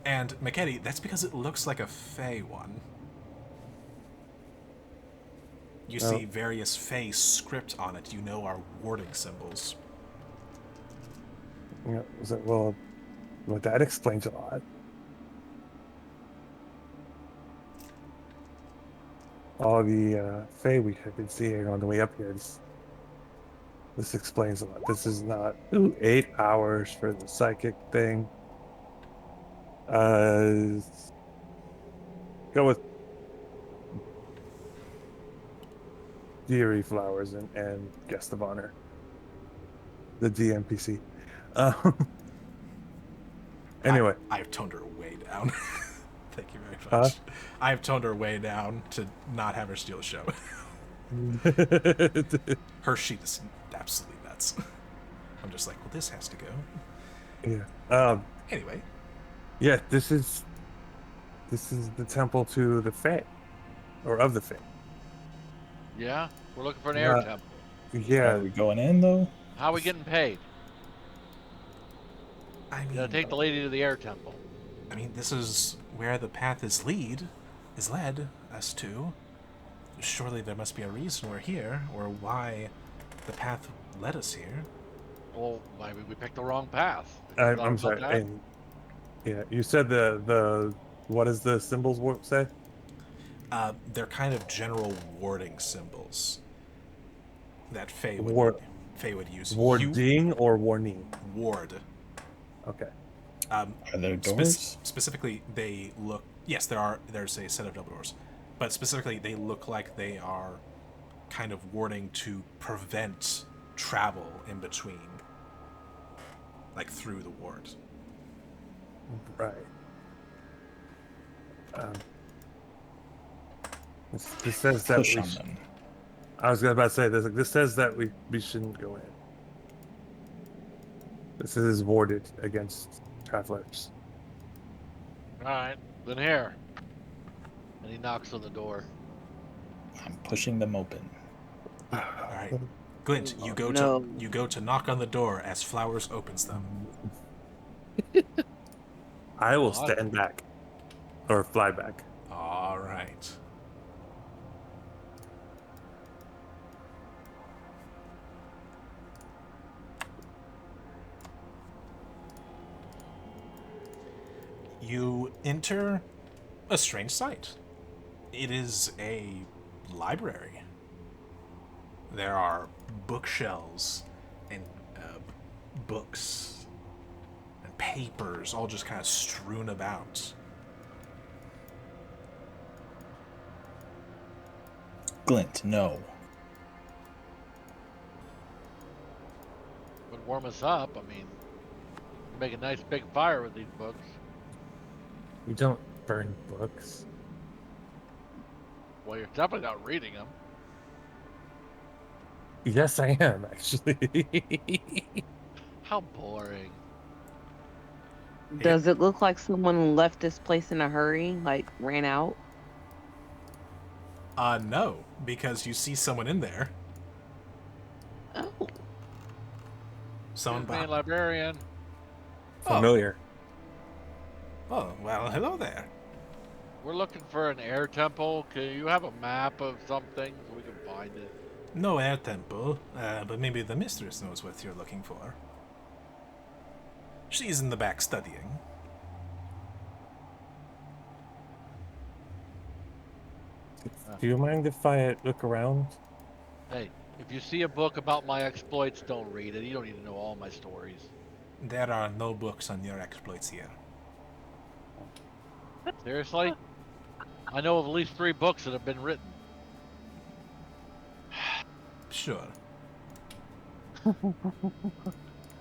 And McKitty, that's because it looks like a Fey one. You see various Fey script on it you know are warding symbols. Yeah, well, that explains a lot. All the Fae we have been seeing on the way up here. This explains a lot. This is not 8 hours for the psychic thing. Go with Deary Flowers and Guest of Honor. The DMPC. Anyway. I've toned her way down. Thank you very much. I've toned her way down to not have her steal a show. Her sheet is absolutely nuts. I'm just like, well, this has to go. Yeah. Anyway. Yeah, this is the temple to the Fae. Or of the Fae. Yeah, we're looking for an air temple. Yeah. Are we going in though? How are we getting paid? I mean, Gotta take the lady to the air temple. I mean, this is where the path is led us to. Surely there must be a reason we're here, or why the path led us here. Well, maybe we picked the wrong path. I'm sorry. And, yeah, you said the what does the symbols say? They're kind of general warding symbols that Fae would use. Warding or warning? Ward. Okay. Are there doors? Specifically, they look. Yes, there's a set of double doors, but specifically, they look like they are kind of warding to prevent travel in between, like through the ward. Right. This says that Push we. on them. I was about to say this. This says that we shouldn't go in. This is warded against travelers. Alright, then here. And he knocks on the door. I'm pushing them open. All right, Glint, you go to knock on the door as Flowers opens them. I will stand back, or fly back. All right. You enter a strange sight. It is a library. There are bookshelves and books and papers all just kind of strewn about. Glint, no. Would warm us up. I mean, make a nice big fire with these books. We don't burn books. Well, you're definitely not reading them. Yes, I am, actually. How boring. Does it look like someone left this place in a hurry, like ran out? No, because you see someone in there. Oh, Someone Excuse me, behind. librarian. Familiar. Oh, well, hello there. We're looking for an air temple. Can you have a map of something so we can find it? No air temple, but maybe the mistress knows what you're looking for. She's in the back studying. Do you mind if I look around? Hey, if you see a book about my exploits, don't read it. You don't need to know all my stories. There are no books on your exploits here. Seriously? I know of at least 3 books that have been written. Sure.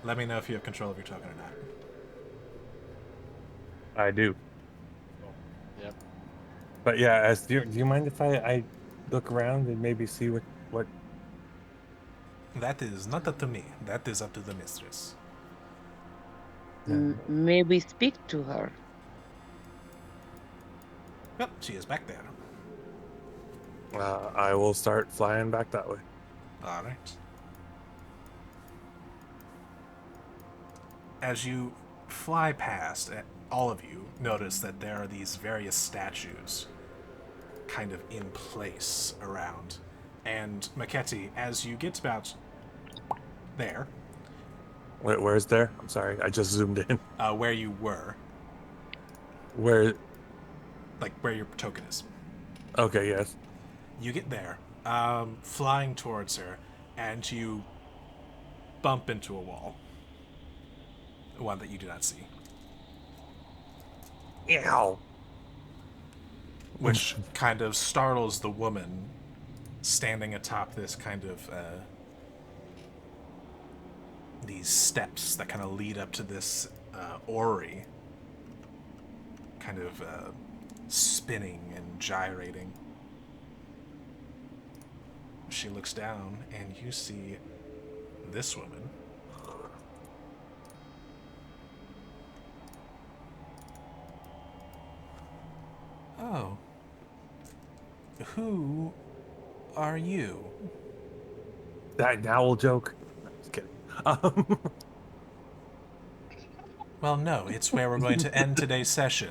Let me know if you have control of your token or not. I do. Yep. But yeah, do you mind if I look around and maybe see what That is not up to me. That is up to the mistress. maybe speak to her. Well, she is back there. I will start flying back that way. All right. As you fly past, all of you notice that there are these various statues kind of in place around. And Maketti, as you get about there, Where's there? I'm sorry, I just zoomed in. where you were, Where? like where your token is, Okay, yes. you get there, flying towards her, and you bump into a wall. One that you do not see. Ow. Which kind of startles the woman standing atop this kind of these steps that kind of lead up to this orrery, kind of spinning and gyrating. She looks down and you see this woman. Oh. Who are you? That owl joke. Just kidding. Well, no, it's where we're going to end today's session.